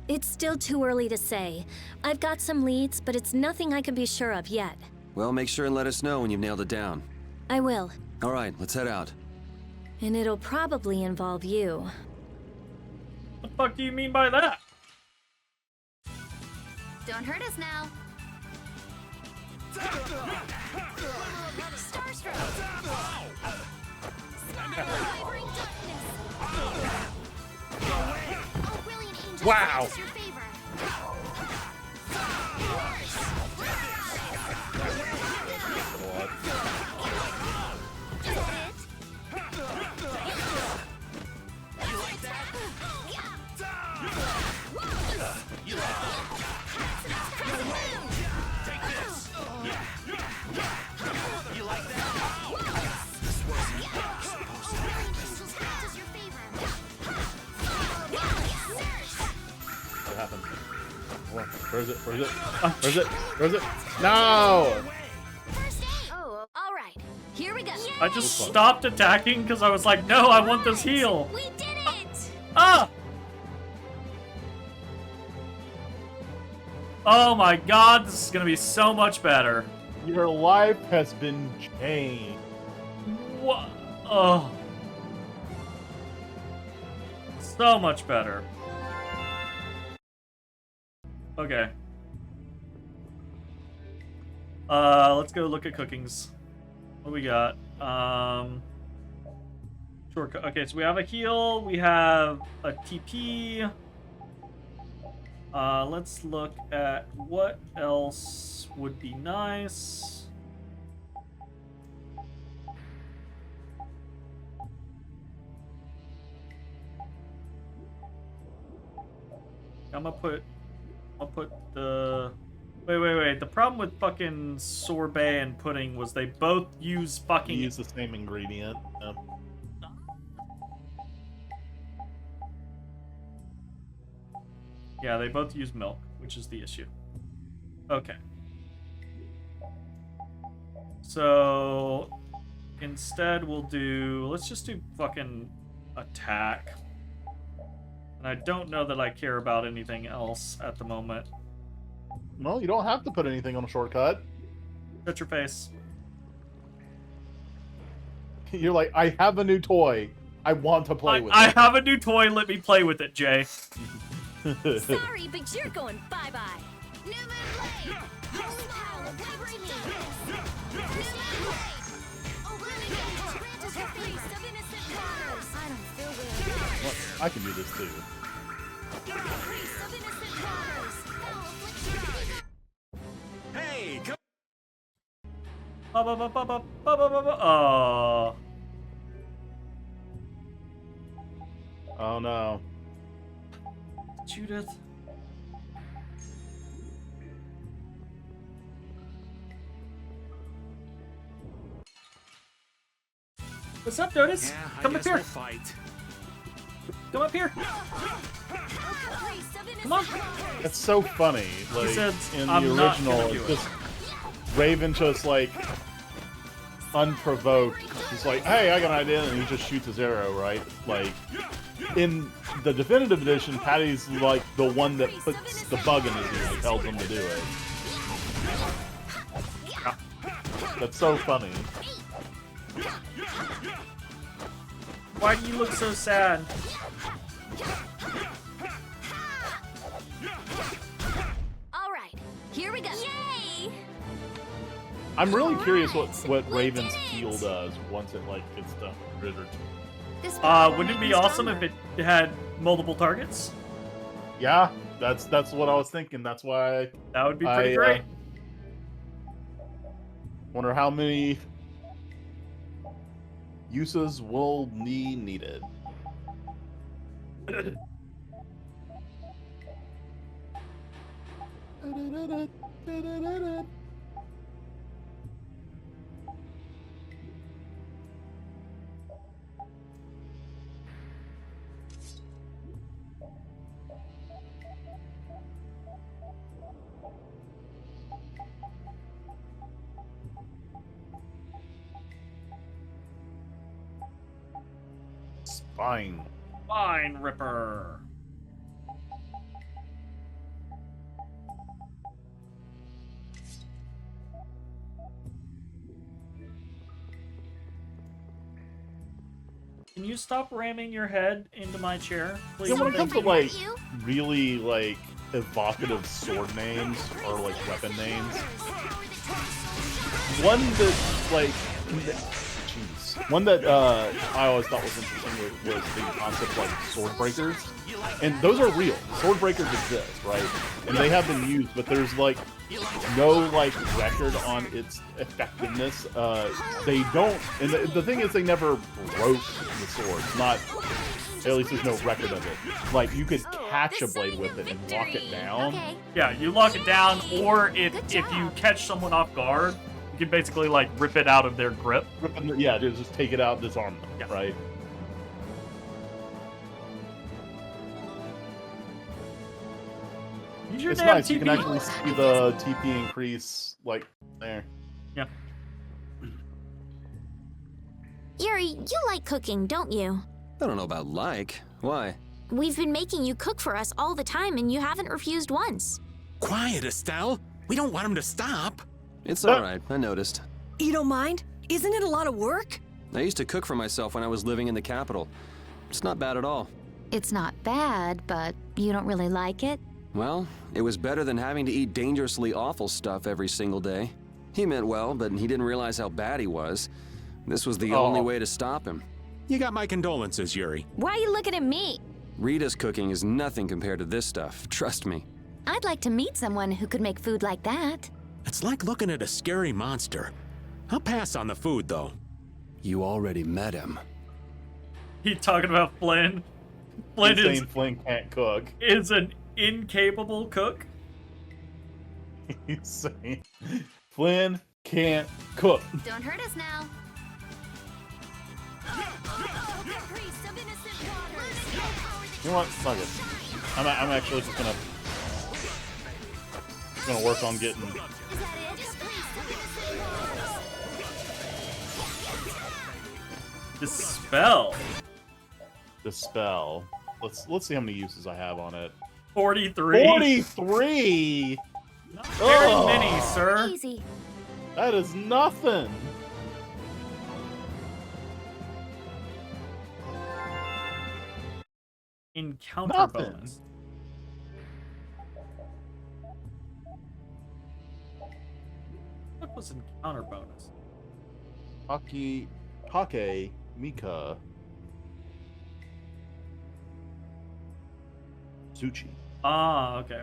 It's still too early to say. I've got some leads, but it's nothing I can be sure of yet. Well, make sure and let us know when you've nailed it down. I will. All right, let's head out. And it'll probably involve you. What the fuck do you mean by that? Don't hurt us now. Wow! Where is it? Where is it? Where is it? Where is it? No! Oh, all right. Here we go. I just stopped attacking because I was like, no, I want this heal. We did it! Ah! Oh my god, this is gonna be so much better. Your life has been changed. What? Oh. So much better. Okay. Let's go look at cookings. What do we got? Shortcut. Okay, so we have a heal, we have a TP. Let's look at what else would be nice. I'll put the... Wait. The problem with fucking sorbet and pudding was they both use fucking... You use the same ingredient. Yeah. Yeah, they both use milk, which is the issue. Okay. So instead we'll do... Let's just do fucking attack. And I don't know that I care about anything else at the moment. No, you don't have to put anything on a shortcut. Shut your face. You're like, I have a new toy. I want to play with it. I have a new toy. Let me play with it, Jay. Sorry, but you're going bye-bye. New moon blade! Holy power, liberate me! New moon blade! Illuminate! Grant us your feast of innocent waters! I don't feel well. Well, I can do this too. Priest of innocent waters! Foul affliction! Hey, come Oh. Oh no. Judith. What's up, Dotus? Yeah, I Come up guess here. we'll fight. Come up here. Come on. It's so funny. Like said, in "I'm the not original, gonna do it's just Raven just like unprovoked. He's like, "Hey, I got an idea," and he just shoots his arrow, right? Like in the definitive edition, Patty's like the one that puts the bug in his ear and tells him to do it. That's so funny. Why do you look so sad? All right, here we go. Yay! I'm really curious what Raven's heal does once it like gets to 100 or 2. Wouldn't it be awesome if it had multiple targets? Yeah, that's what I was thinking. That's why That would be pretty great. Wonder how many uses will be needed. Spine. Spine Ripper. Can you stop ramming your head into my chair, please? Yeah, when it comes to like really like evocative sword names or like weapon names, one that like one that I always thought was interesting was the concept of like sword breakers, and those are real. Sword breakers exist, right? And they have been used, but there's like no like record on its effectiveness. They don't, and the thing is, they never broke the sword. Not, at least there's no record of it. Like you could catch a blade with it and lock it down. Okay. Yeah, you lock it down, or if you catch someone off guard, you can basically like rip it out of their grip. Yeah, just take it out, disarm them, Yeah. right? You Use your It's damn nice. You can TP. actually see the TP increase, like, there. Yeah. Yuri, you like cooking, don't you? I don't know about like. Why? We've been making you cook for us all the time, and you haven't refused once. Quiet, Estelle. We don't want him to stop. It's alright, I noticed. You don't mind? Isn't it a lot of work? I used to cook for myself when I was living in the capital. It's not bad at all. It's not bad, but you don't really like it? Well, it was better than having to eat dangerously awful stuff every single day. He meant well, but he didn't realize how bad he was. This was the only way to stop him. You got my condolences, Yuri. Why are you looking at me? Rita's cooking is nothing compared to this stuff, trust me. I'd like to meet someone who could make food like that. It's like looking at a scary monster. I'll pass on the food, though. You already met him. He talking about Flynn. Flynn He's saying Flynn can't cook. is an incapable cook. He's saying Flynn can't cook. Don't hurt us now. You know what? Fuck it. I'm actually just gonna work on getting. Dispel. Dispel. Let's see how many uses I have on it. 43. 43. Very many, sir. Easy. That is nothing. Encounter Nothing. bonus. What was encounter bonus? Hake, Mika, Zuchi. Ah, okay.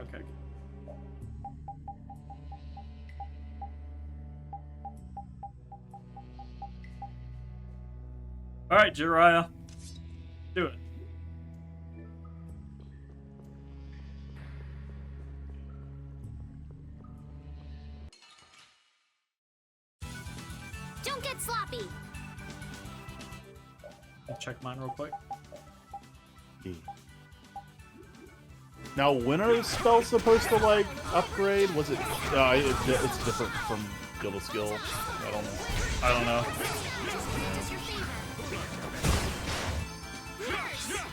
All right, Jiraiya, do it. Don't get sloppy. I'll check mine real quick. Now, when are spells supposed to like upgrade? Was it? It's different from skill to skill. I don't know.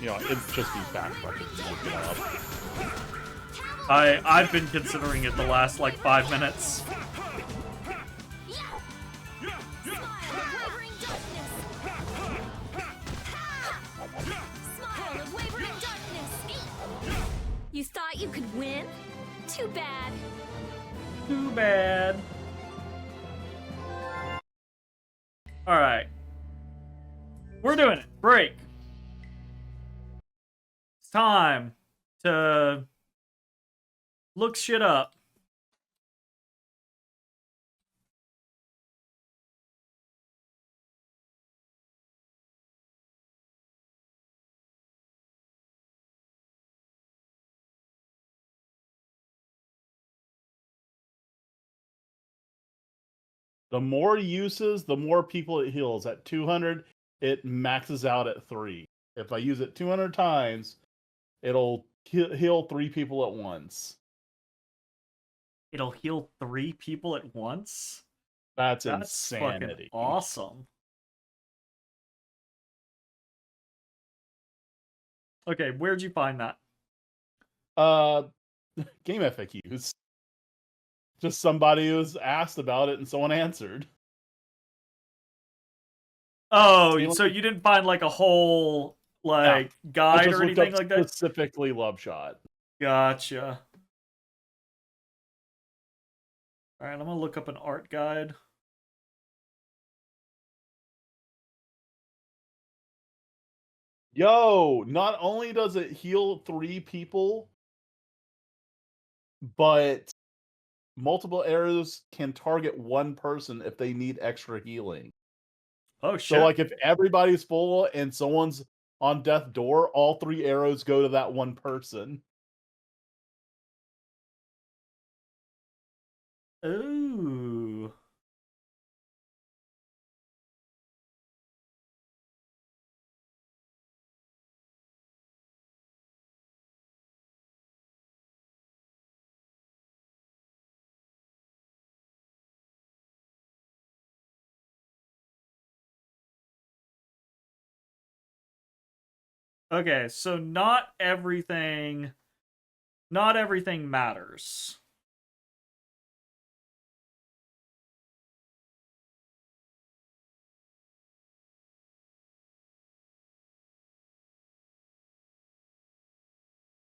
You know, it'd just be fact checking. Look it up. I've been considering it the last like 5 minutes. You thought you could win? Too bad. Too bad. All right. We're doing it. Break. It's time to look shit up. The more uses, the more people it heals. At 200, it maxes out at 3. If I use it 200 times, it'll heal 3 people at once. It'll heal 3 people at once? That's Fucking insanity. awesome. Okay, where'd you find that? Game FAQs. Just somebody who's asked about it and someone answered. Oh, so you didn't find like a whole like guide or anything like that? Specifically Love Shot. Gotcha. All right, I'm gonna look up an art guide. Yo, not only does it heal 3 people, but multiple arrows can target one person if they need extra healing. Oh shit. So like if everybody's full and someone's on death door, all 3 arrows go to that one person. Ooh. Okay, so not everything matters.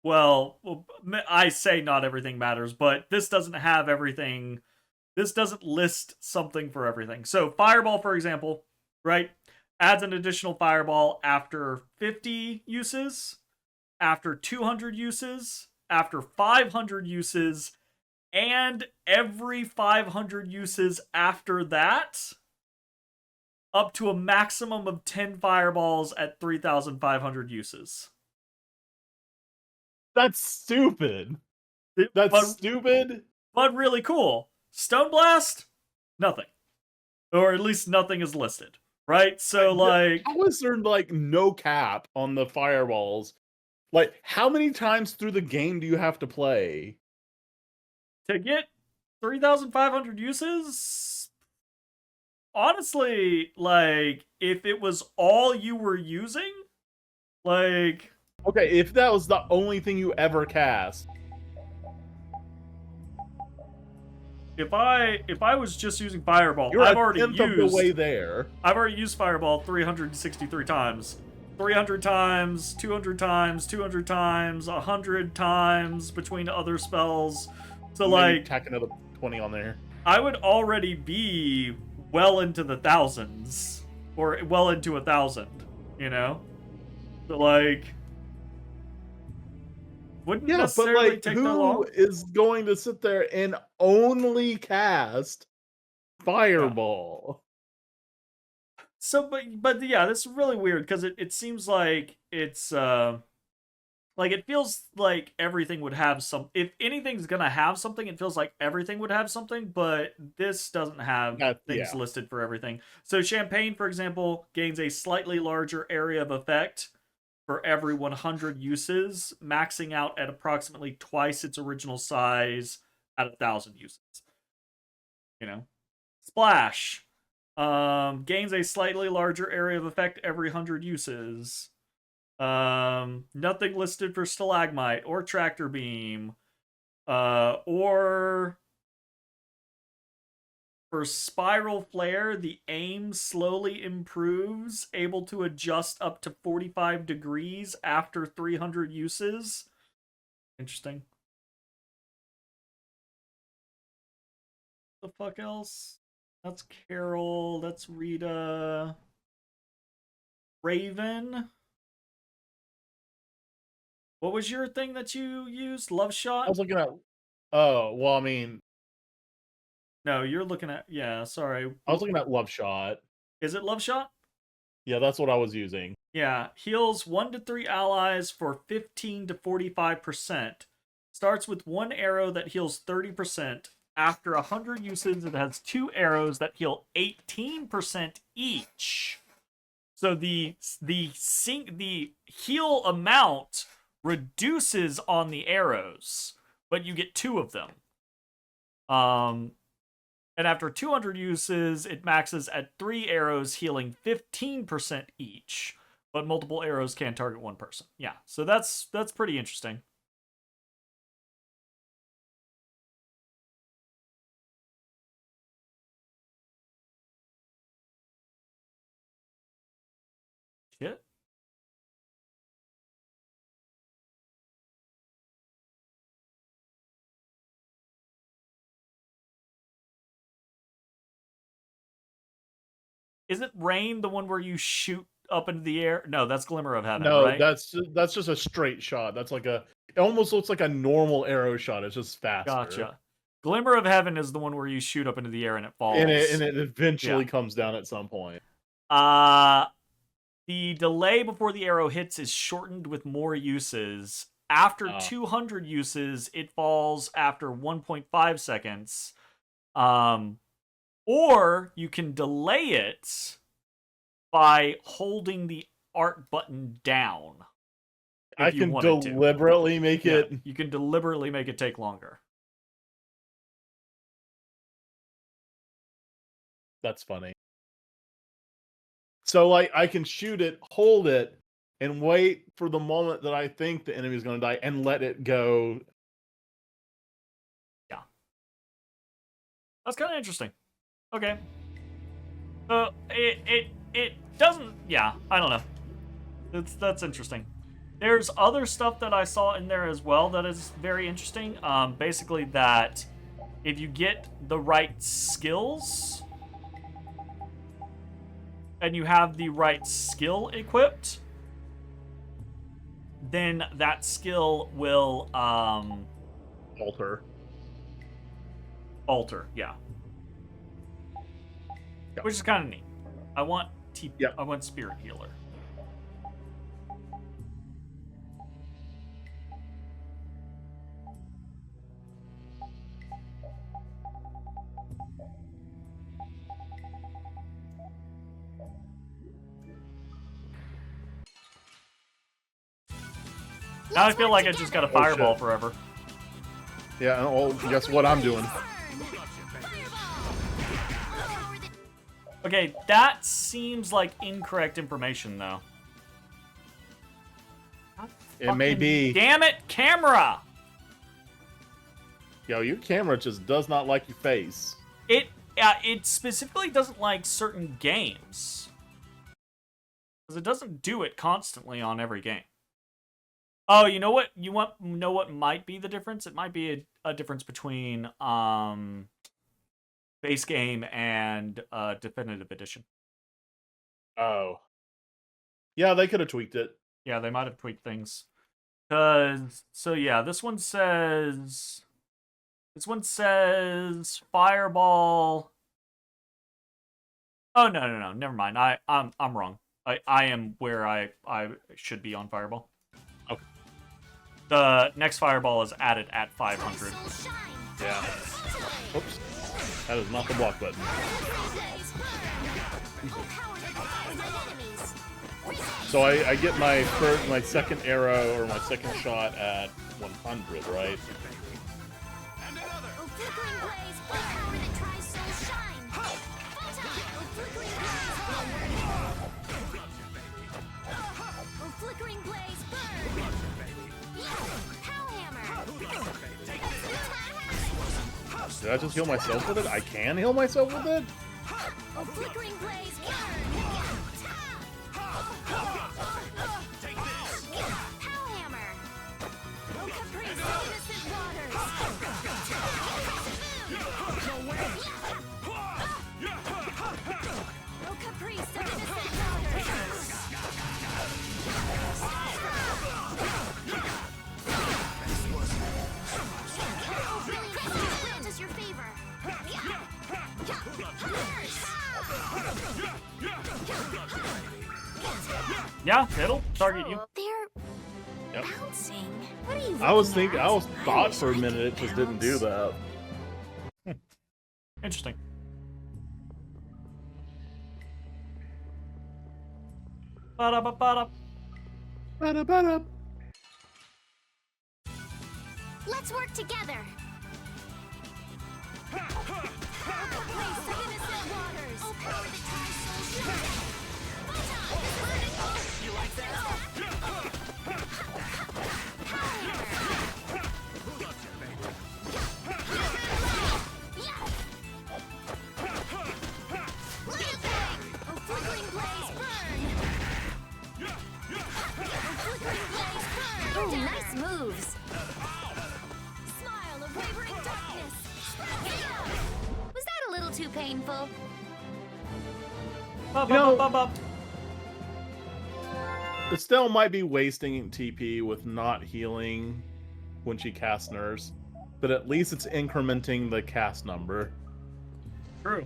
Well, I say not everything matters, but this doesn't have everything. This doesn't list something for everything. So Fireball, for example, right, adds an additional Fireball after 50 uses, after 200 uses, after 500 uses, and every 500 uses after that, up to a maximum of 10 Fireballs at 3,500 uses. That's stupid. That's stupid. But really cool. Stone Blast? Nothing. Or at least nothing is listed. Right? So, like... How is there, like, no cap on the fireballs? Like, how many times through the game do you have to play? To get 3,500 uses? Honestly, like, if it was all you were using, like... Okay, if that was the only thing you ever cast. If I was just using Fireball, You're I've already of the way there. I've already used Fireball 363 times. 300 times, 200 times, 200 times, 100 times between other spells. So maybe like tack another 20 on there. I would already be well into the thousands, or well into 1,000, you know? So like wouldn't necessarily take that long. Who is going to sit there and only cast Fireball? Yeah. So, but yeah, this is really weird because it seems like it's like it feels like everything would have some. If anything's gonna have something, it feels like everything would have something. But this doesn't have things listed for everything. So, Champagne, for example, gains a slightly larger area of effect for every 100 uses, maxing out at approximately twice its original size at 1,000 uses. You know, Splash gains a slightly larger area of effect every 100 uses. Nothing listed for Stalagmite or Tractor Beam, or for Spiral Flare, the aim slowly improves, able to adjust up to 45 degrees after 300 uses. Interesting. The fuck else? That's Carol. That's Rita. Raven. What was your thing that you used? Love Shot? I was looking at... Oh, well, I mean... No, you're looking at... Yeah, sorry. I was looking at Love Shot. Is it Love Shot? Yeah, that's what I was using. Yeah, heals 1 to 3 allies for 15 to 45%. Starts with 1 arrow that heals 30%. After 100 uses, it has 2 arrows that heal 18% each. So the heal amount reduces on the arrows, but you get 2 of them. And after 200 uses, it maxes at 3 arrows, healing 15% each. But multiple arrows can target one person. Yeah, so that's pretty interesting. Shit. Isn't Rain the one where you shoot up into the air? No, that's Glimmer of Heaven, no, right? that's just a straight shot. That's like a... It almost looks like a normal arrow shot. It's just faster. Gotcha. Glimmer of Heaven is the one where you shoot up into the air and it falls. And it eventually comes down at some point. The delay before the arrow hits is shortened with more uses. After 200 uses, it falls after 1.5 seconds. Or you can delay it by holding the art button down. I can deliberately make it... You can deliberately make it take longer. That's funny. So, like, I can shoot it, hold it, and wait for the moment that I think the enemy's going to die and let it go. Yeah. That's kind of interesting. Okay. It doesn't, yeah, I don't know. That's interesting. There's other stuff that I saw in there as well that is very interesting. Basically that if you get the right skills and you have the right skill equipped, then that skill will alter, yeah. Yep. Which is kind of neat. I want Yep. I want Spirit Healer. Now I feel like I just got a fireball shit. forever. Yeah, well, guess what I'm doing? Okay, that seems like incorrect information, though. It may be. Damn it, camera! Yo, your camera just does not like your face. It specifically doesn't like certain games. Because it doesn't do it constantly on every game. Oh, you know what? Know what might be the difference? It might be a difference between base game and definitive edition. Oh. Yeah, they could have tweaked it. Yeah, they might have tweaked things. So yeah, this one says fireball. Oh no, never mind. I'm wrong. I am where I should be on fireball. Okay. The next fireball is added at 500. Yeah. Oops. That is not the block button. So I get my second arrow or my second shot at 100, right? Did I just heal myself with it? I can heal myself with it? Yeah, it'll target you. They're bouncing. What are you I was looking at? thought for a minute it just didn't do that. Interesting. Ba-da-ba-ba-da. Ba-da-ba-da. Let's work together. You like that? Oh, nice moves. Smile of wavering darkness. Was that a little too painful? Estelle might be wasting TP with not healing when she casts Nurse, but at least it's incrementing the cast number. True.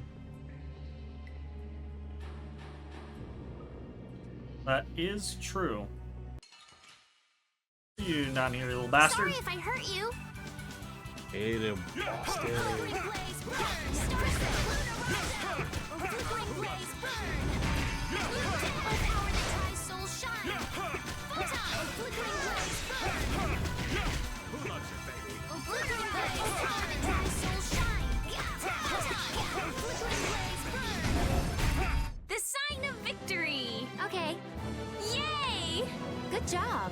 That is true. You not here, little bastard. Sorry if I hurt you. Hey, them bastard. The sign of victory. Okay. Yay! Good job.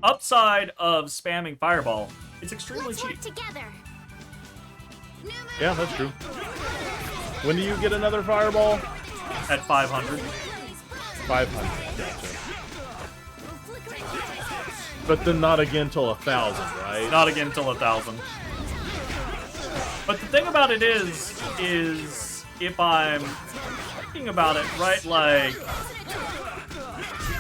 Upside of spamming Fireball, it's extremely Let's cheap. work together. Yeah, that's true. When do you get another fireball? At 500. 500. Gotcha. But then not again till 1,000, right? Not again till 1,000. But the thing about it is if I'm thinking about it, right, like,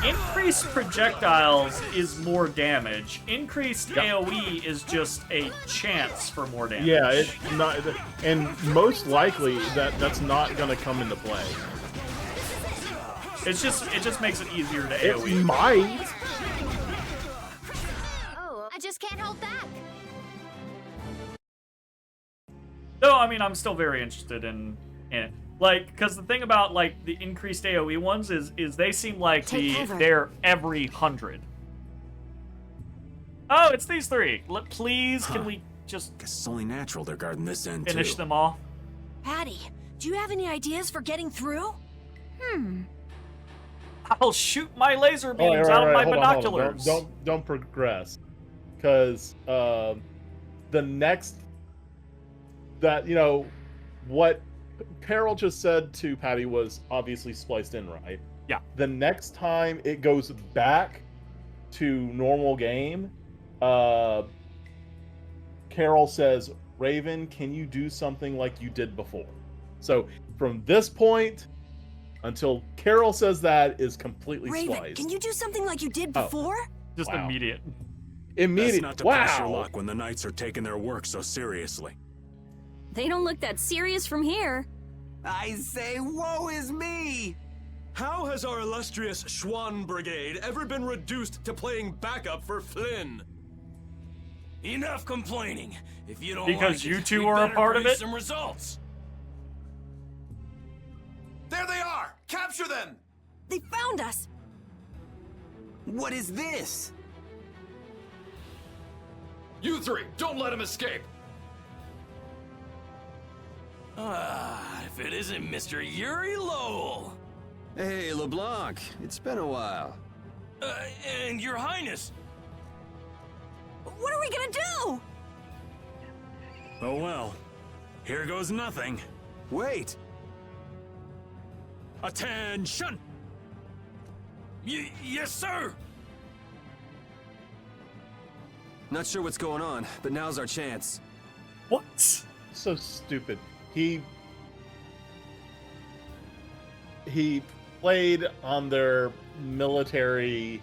increased projectiles is more damage. Increased AoE is just a chance for more damage. Yeah, it's not, and most likely that's not gonna come into play. It just makes it easier to It AoE. might. Oh, I just can't hold back. No, I mean, I'm still very interested in it. Like, because the thing about, like, the increased AoE ones is they seem like they're every 100. Oh, it's these three. Please, can we just Guess it's only natural they're guarding this end, finish too. them all? Patty, do you have any ideas for getting through? I'll shoot my laser Oh, beams out of my hold on, binoculars. Don't progress, because the next that what Carol just said to Patty was obviously spliced in, right? Yeah. The next time it goes back to normal game, Carol says, "Raven, can you do something like you did before?" So from this point until Carol says that is completely Raven, spliced. can you do something like you did before? Just Wow. immediate. Immediate. That's not to Wow. pass your luck when the knights are taking their work so seriously. They don't look that serious from here. I say, woe is me! How has our illustrious Schwann Brigade ever been reduced to playing backup for Flynn? Enough complaining. If you don't Because like you it, two we are a better part of produce it? some results. There they are! Capture them! They found us! What is this? You three, don't let him escape! If it isn't Mr. Yuri Lowell. Hey, LeBlanc, it's been a while. And Your Highness. What are we gonna do? Oh well. Here goes nothing. Wait! Attention! Yes, sir! Not sure what's going on, but now's our chance. What? So stupid. He played on their military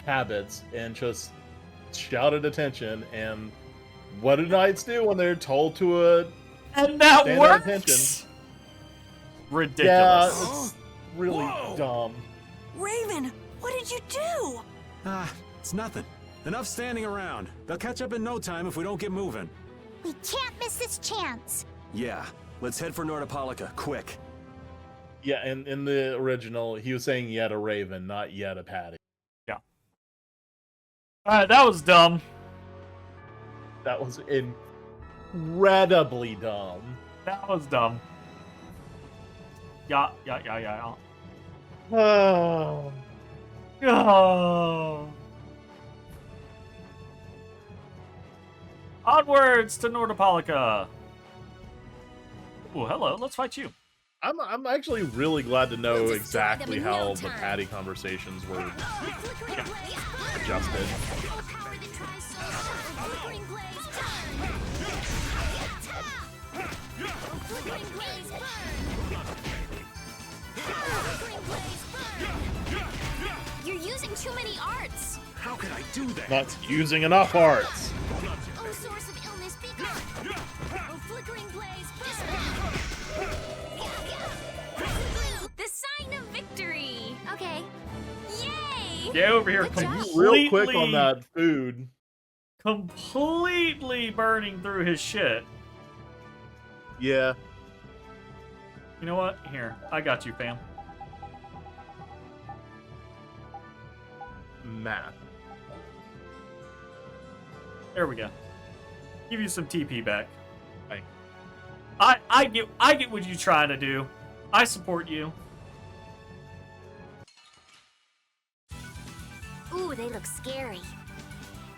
habits and just shouted attention. And what do knights do when they're told to And that stand at works? attention? Ridiculous. Yeah, it's really dumb. Raven, what did you do? It's nothing. Enough standing around. They'll catch up in no time if we don't get moving. We can't miss this chance. Yeah, let's head for Nordopolica, quick. Yeah, and in the original, he was saying yet a raven, not yet a Patty. Yeah. Alright, that was dumb. That was incredibly dumb. That was dumb. Yeah. Oh. Oh. Onwards to Nordopolica. Oh, hello. Let's fight you. I'm actually really glad to know exactly how the Patty conversations were adjusted. You're using too many arts. How could I do that? Not using enough arts. Oh, source of illness, be gone. Oh, flickering blaze, dispel. The sign of victory. Okay. Yay! Get over here. Real quick on that food. Completely burning through his shit. Yeah. You know what? Here, I got you, fam. Math. There we go. Give you some TP back. Thanks. I get what you're trying to do. I support you. Ooh, they look scary.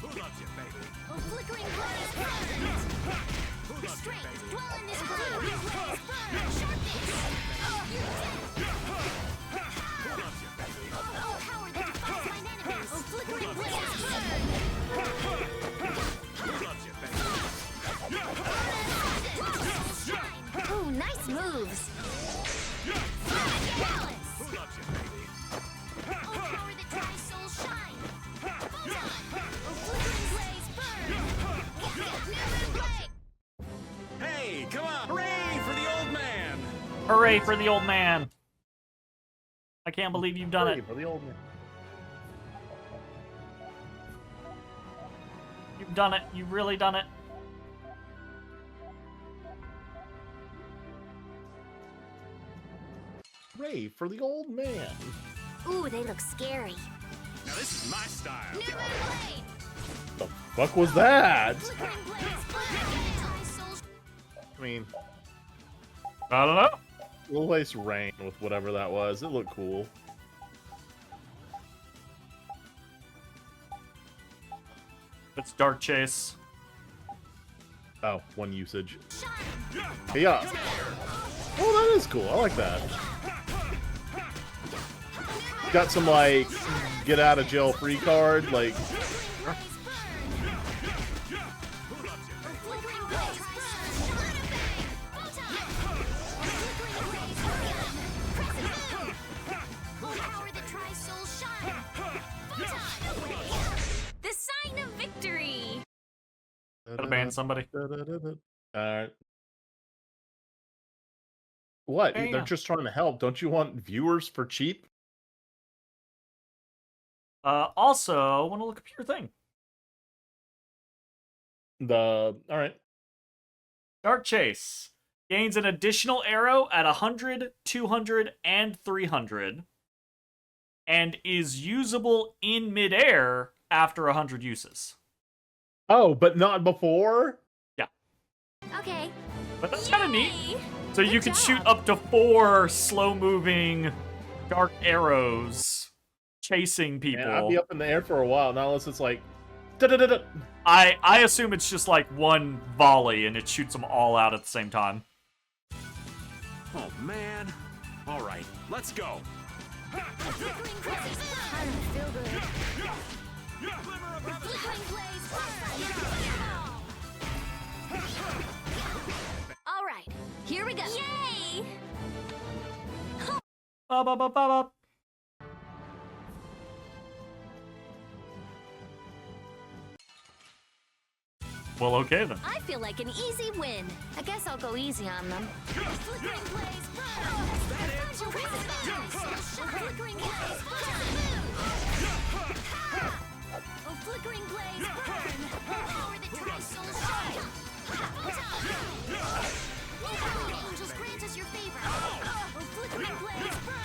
Who loves you, baby? Oh, flickering blaze burn! Strength, dwell in this flame. Blaze burn! Sharpness! Oh, you're dead! Who loves you, baby? Oh, power that defies mine enemies! Oh, flickering blaze burn! Who loves you, baby? Ooh, nice moves! Balance! Who loves you, baby? Oh, power that tries souls shine! Photon! Oh, flickering blaze burn! New blade! Hey, come on! Hooray for the old man! Hooray for the old man! I can't believe you've done it. For the old man. You've done it. You've really done it. Hooray for the old man. Ooh, they look scary. Now this is my style. New blade! The fuck was that? Flickering blaze burn! Tries souls I mean, I don't know. we'll place rain with whatever that was. It looked cool. It's Dark Chase. Oh, one usage. shine! Yeah. Oh, that is cool. I like that. Got some, like, get out of jail free card. Like, Flickering blaze burn! Photon! Oh, power that tries souls shine! Photon! The sign of victory! Gotta ban somebody. Alright. What? Hey, They're yeah. just trying to help. Don't you want viewers for cheap? Also, want to look up your thing. Alright. Dark Chase gains an additional arrow at 100, 200, and 300, and is usable in midair after 100 uses. Oh, but not before? Yeah. Okay. But that's kind of neat. Yay! So you Good can shoot job. up to 4 slow-moving dark arrows chasing people. Yeah, I'd be up in the air for a while, not unless it's like... da-da-da-da. I assume it's just like one volley and it shoots them all out at the same time. Oh man. All right, let's go. Flickering blaze burn! I don't feel good. Flickering blaze burn! All right, here we go. Yay! Ba ba ba ba ba. Well, okay then. I feel like an easy win. I guess I'll go easy on them. Flickering blaze burn! Flickering blaze burn! Oh, flickering blaze burn! Power that tries souls shine! Power angels grant us your favor! Oh, flickering blaze burn!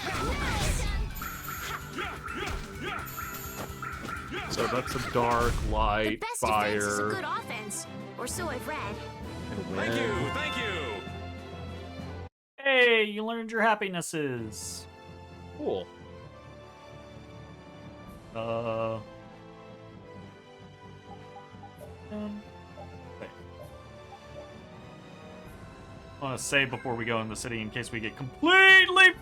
So that's a dark, The light, best defense is a fire. good offense, or so I've read. and Thank you, wind. thank you. Hey, you learned your happinesses. Cool. Wait. I want to save before we go in the city in case we get completely.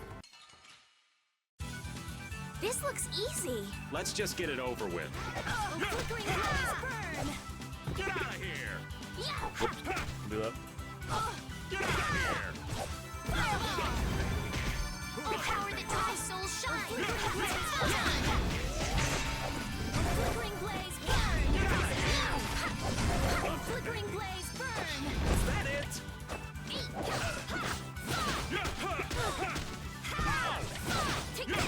This looks easy. Let's just get it over with. Oh, flickering blaze burn! Get out of here. Yeah! Do that. Get out of here. Oh, power that tries souls shine! Flickering blaze burn! Oh, flickering blaze burn! Is that it? Take this!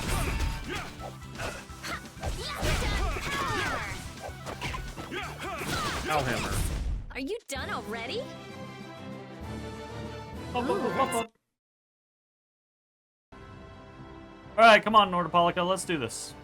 Ow hammer. Are you done already? Alright, come on, Nordopolica, let's do this.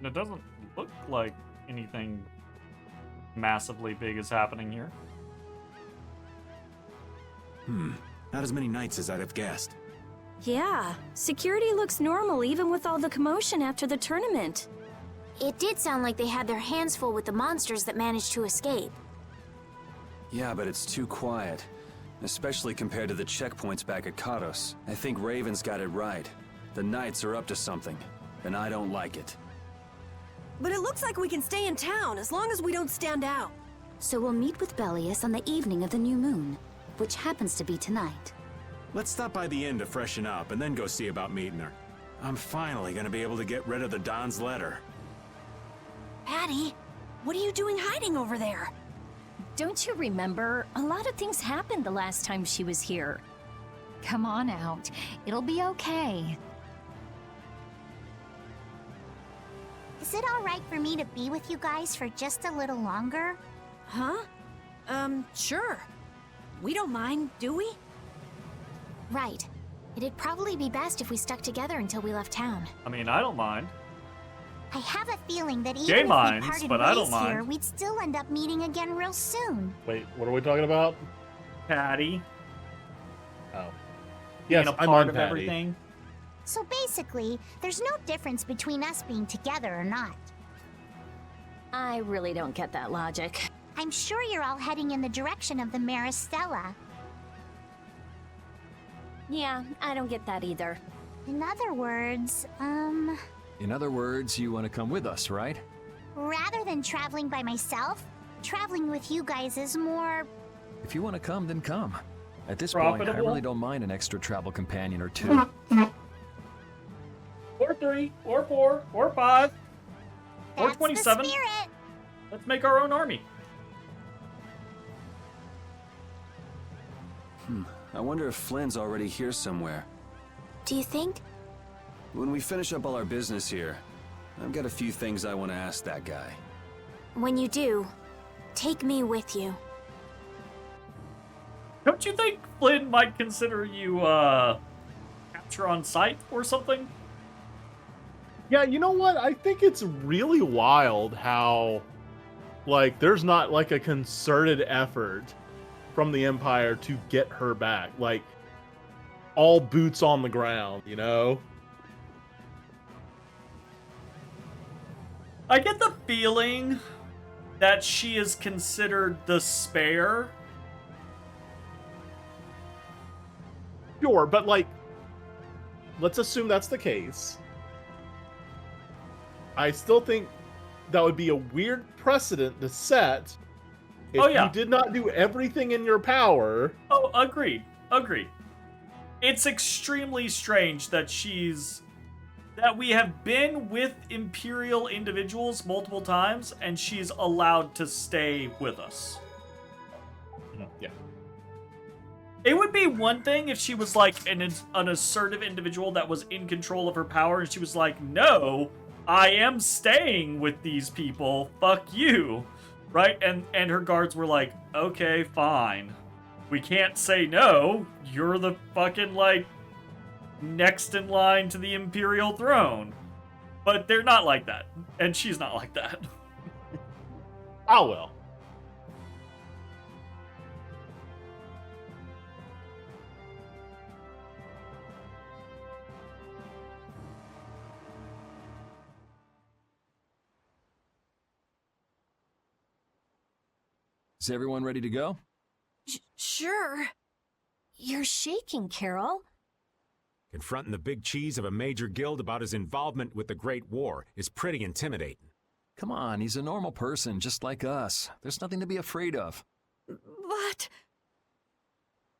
mean, it doesn't look like anything massively big is happening here. Not as many knights as I'd have guessed. Yeah, security looks normal even with all the commotion after the tournament. It did sound like they had their hands full with the monsters that managed to escape. Yeah, but it's too quiet. Especially compared to the checkpoints back at Kados. I think Raven's got it right. The Knights are up to something, and I don't like it. But it looks like we can stay in town as long as we don't stand out. So we'll meet with Belius on the evening of the new moon, which happens to be tonight. Let's stop by the inn to freshen up and then go see about meeting her. I'm finally gonna be able to get rid of the Don's letter. Patty, what are you doing hiding over there? Don't you remember? A lot of things happened the last time she was here. Come on out. It'll be okay. Is it all right for me to be with you guys for just a little longer? Huh? Sure. We don't mind, do we? Right. It'd probably be best if we stuck together until we left town. I mean, I don't mind. I have a feeling that even Jay if minds, we parted but I don't ways mind. here, we'd still end up meeting again real soon. Wait, what are we talking about? Patty. Oh. Being Yes, a I'm part on of Patty. everything. So basically, there's no difference between us being together or not. I really don't get that logic. I'm sure you're all heading in the direction of the Maristella. Yeah, I don't get that either. In other words, In other words, you want to come with us, right? rather than traveling by myself, traveling with you guys is more... If you want to come, then come. At this point, I Profitable? really don't mind an extra travel companion or two. Or 3, or 4, or 5, or That's 27. the spirit. Let's make our own army. I wonder if Flynn's already here somewhere. Do you think? When we finish up all our business here, I've got a few things I want to ask that guy. When you do, take me with you. Don't you think Flynn might consider you, capture on sight or something? Yeah, you know what? I think it's really wild how, like, there's not, like, a concerted effort from the Empire to get her back. Like, all boots on the ground, you know? I get the feeling that she is considered the spare. Sure, but, like, let's assume that's the case. I still think that would be a weird precedent to set if you did not do everything in your power. Oh, agreed. Agreed. It's extremely strange that that we have been with Imperial individuals multiple times, and she's allowed to stay with us. Yeah. It would be one thing if she was like an assertive individual that was in control of her power, and she was like, no, I am staying with these people, fuck you, right? And her guards were like, okay, fine. We can't say no, you're the fucking, like, next in line to the Imperial throne. But they're not like that, and she's not like that. Oh well. Is everyone ready to go? Sure. You're shaking, Carol. Confronting the big cheese of a major guild about his involvement with the Great War is pretty intimidating. Come on, he's a normal person, just like us. There's nothing to be afraid of. But...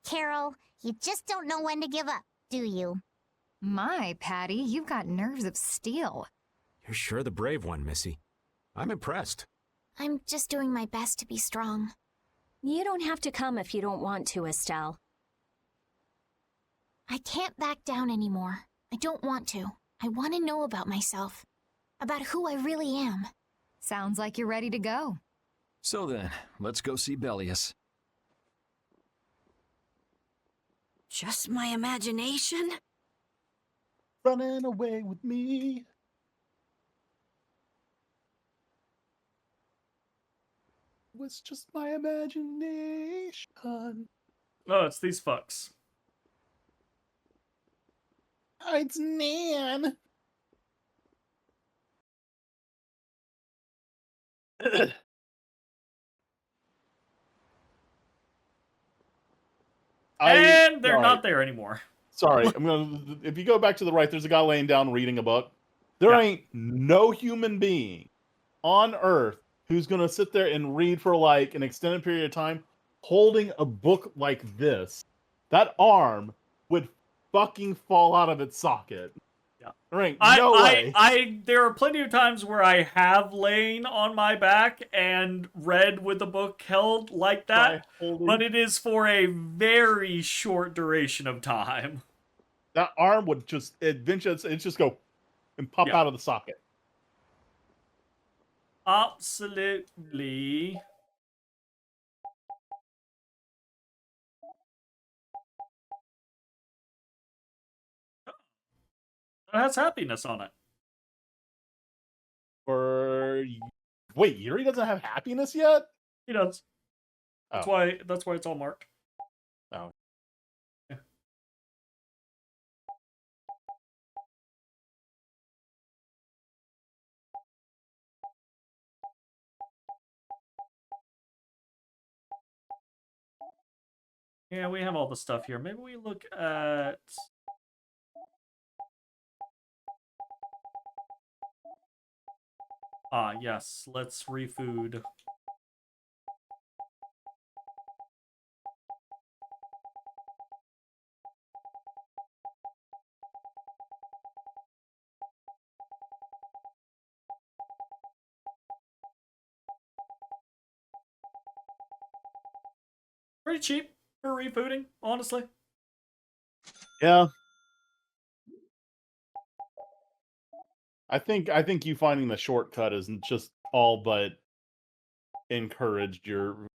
Carol, you just don't know when to give up, do you? My, Patty, you've got nerves of steel. You're sure the brave one, Missy. I'm impressed. I'm just doing my best to be strong. You don't have to come if you don't want to, Estelle. I can't back down anymore. I don't want to. I want to know about myself. About who I really am. Sounds like you're ready to go. So then, let's go see Belius. Just my imagination? Running away with me. was just my imagination. Oh, it's these fucks. It's Nan. And they're all right. not there anymore. Sorry, if you go back to the right, there's a guy laying down reading a book. There ain't no human being on Earth who's gonna sit there and read for like an extended period of time holding a book like this. That arm would fucking fall out of its socket. Yeah. There ain't no way. There are plenty of times where I have lain on my back and read with the book held like that, but it is for a very short duration of time. That arm would just just go and pop out of the socket. Absolutely. It has happiness on it. Wait, Yuri doesn't have happiness yet? He does. That's why it's all marked. Oh. Yeah. Yeah, we have all the stuff here. Maybe we look at... Ah, yes. Let's refood. Pretty cheap for refooding, honestly. Yeah. I think you finding the shortcut is just all but encouraged your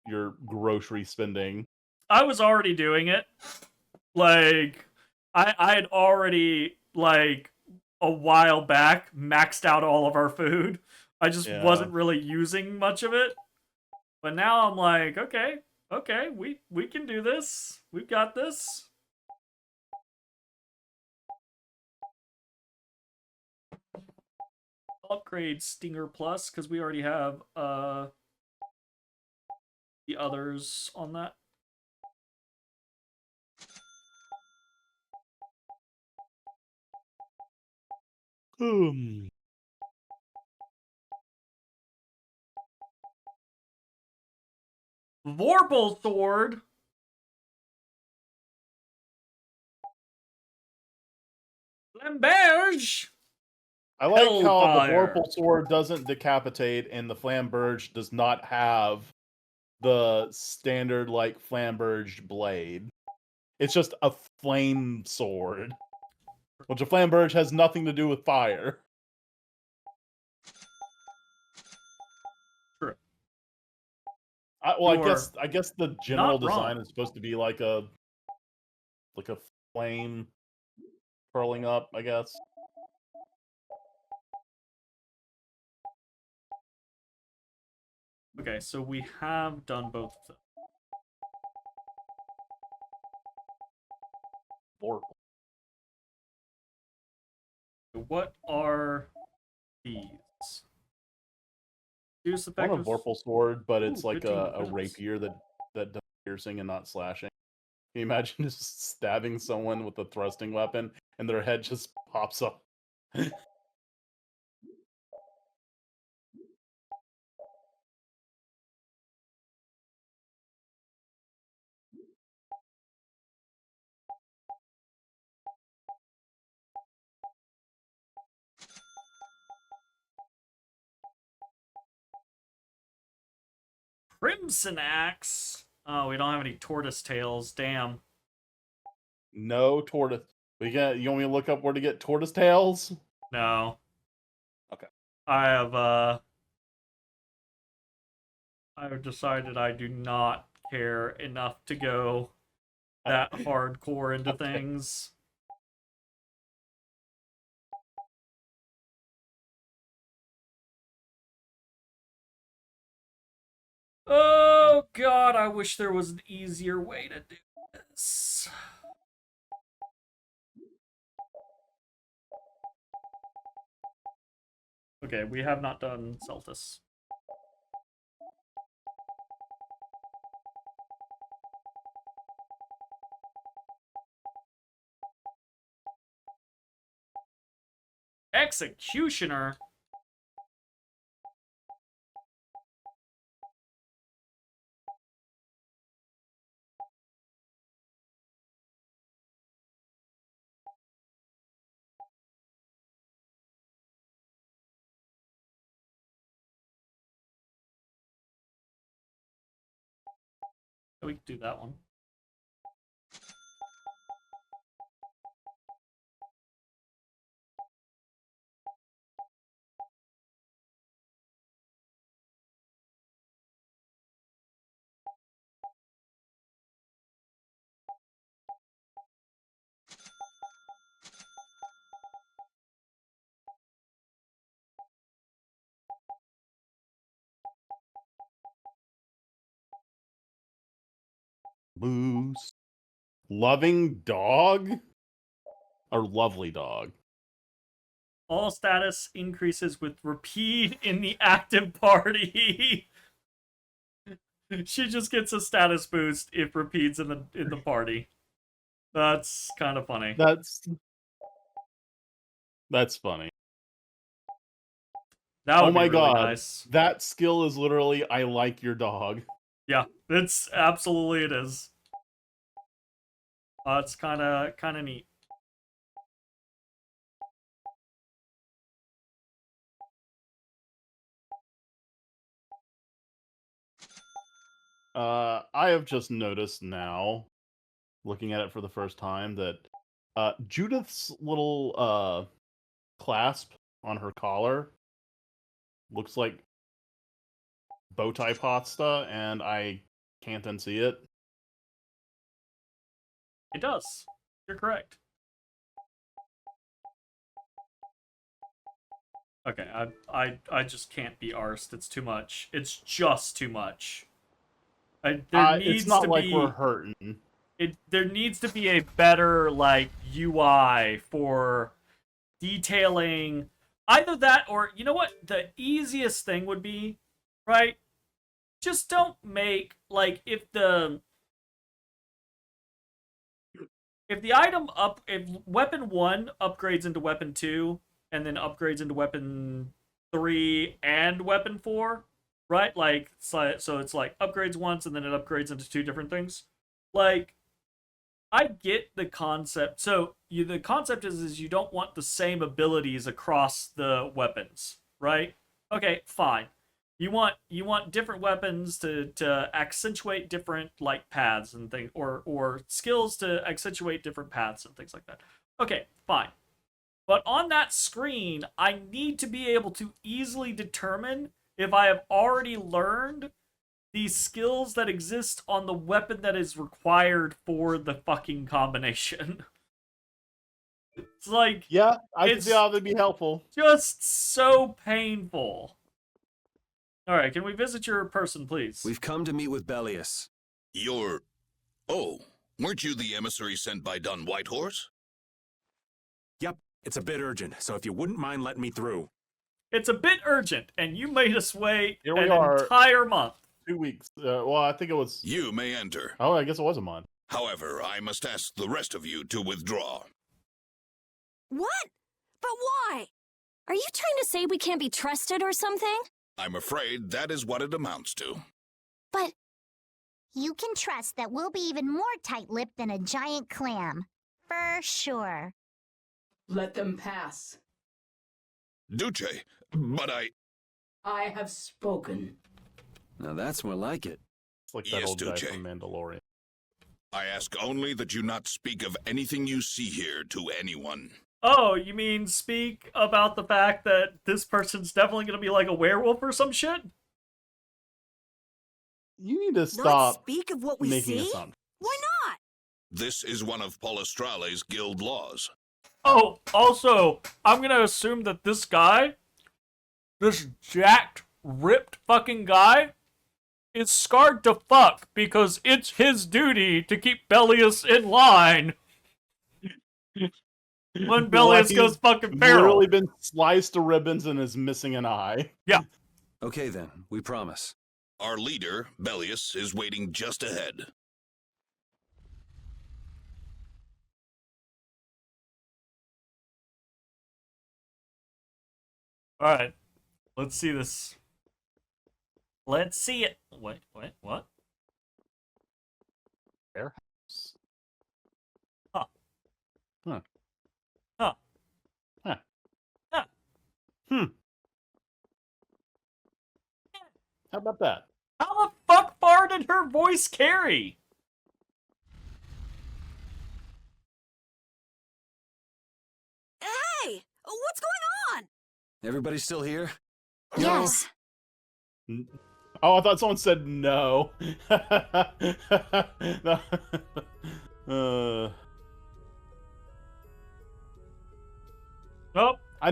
grocery spending. I was already doing it. Like, I had already, like, a while back maxed out all of our food. I just wasn't really using much of it. But now I'm like, okay, we can do this. We've got this. Upgrade Stinger Plus, because we already have the others on that. Vorpal Sword. Flamberge. I like how the Hellfire. Vorpal Sword doesn't decapitate and the Flamberge does not have the standard like Flamberge blade. It's just a flame sword. Which a Flamberge has nothing to do with fire. True. I guess the general not wrong. design is supposed to be like a flame curling up, I guess. Okay, so we have done both of them. What are these? Use I want a effective... Vorpal Sword, but it's Ooh, like 15 a minutes. rapier that does piercing and not slashing. Can you imagine just stabbing someone with a thrusting weapon and their head just pops up? Crimson Axe. Oh, we don't have any tortoise tails. Damn. No tortoise. You want me to look up where to get tortoise tails? No. Okay. I've decided I do not care enough to go that hardcore into things. God, I wish there was an easier way to do this. Okay, we have not done Celtis. Executioner? We can do that one. Boost. Loving dog? Or lovely dog? All status increases with repeat in the active party. She just gets a status boost if repeats in the party. That's kind of funny. That's funny. That would oh my be really god. nice. That skill is literally I like your dog. Yeah, it's absolutely it is. It's kind of neat. I have just noticed now, looking at it for the first time, that Judith's little clasp on her collar looks like bow tie pasta, and I can't unsee it. It does. You're correct. Okay, I just can't be arsed. It's too much. It's just too much. It's not like we're hurting. There needs to be a better like UI for detailing either that or you know what the easiest thing would be, right? Just don't make like if the item if weapon 1 upgrades into weapon 2 and then upgrades into weapon 3 and weapon 4, right? Like so it's like upgrades once and then it upgrades into 2 different things. Like I get the concept. So the concept is you don't want the same abilities across the weapons, right? Okay, fine. You want different weapons to accentuate different like paths and things, or skills to accentuate different paths and things like that. Okay, fine. But on that screen, I need to be able to easily determine if I have already learned these skills that exist on the weapon that is required for the fucking combination. It's like... Yeah, I can see how that'd be helpful. Just so painful. Alright, can we visit your person, please? We've come to meet with Bellius. You're... Oh, weren't you the emissary sent by Don Whitehorse? Yep, it's a bit urgent, so if you wouldn't mind letting me through. It's a bit urgent, and you made us wait Here we an are. entire month. 2 weeks. Well, I think it was... You may enter. Oh, I guess it was a month. However, I must ask the rest of you to withdraw. What? But why? Are you trying to say we can't be trusted or something? I'm afraid that is what it amounts to. But you can trust that we'll be even more tight-lipped than a giant clam. For sure. Let them pass. Duce, but I have spoken. Now that's more like it. It's like that Yes, old guy Duce. from Mandalorian. I ask only that you not speak of anything you see here to anyone. Oh, you mean speak about the fact that this person's definitely going to be like a werewolf or some shit? You need to Not stop speak of what we making see? assumptions. Why not? This is one of Polestrale's guild laws. Oh, also, I'm going to assume that this guy, this jacked, ripped fucking guy, is scarred to fuck because it's his duty to keep Bellius in line. When Bellius Like, goes he's fucking feral. literally been sliced to ribbons and is missing an eye. Yeah. Okay then, we promise. Our leader, Bellius, is waiting just ahead. Alright. Let's see this. Let's see it. What? Warehouse. Huh. Huh. Huh. Huh. Huh. How about that? How the fuck far did her voice carry? Hey! What's going on? Everybody still here? Yes. Oh, I thought someone said no. Nope. I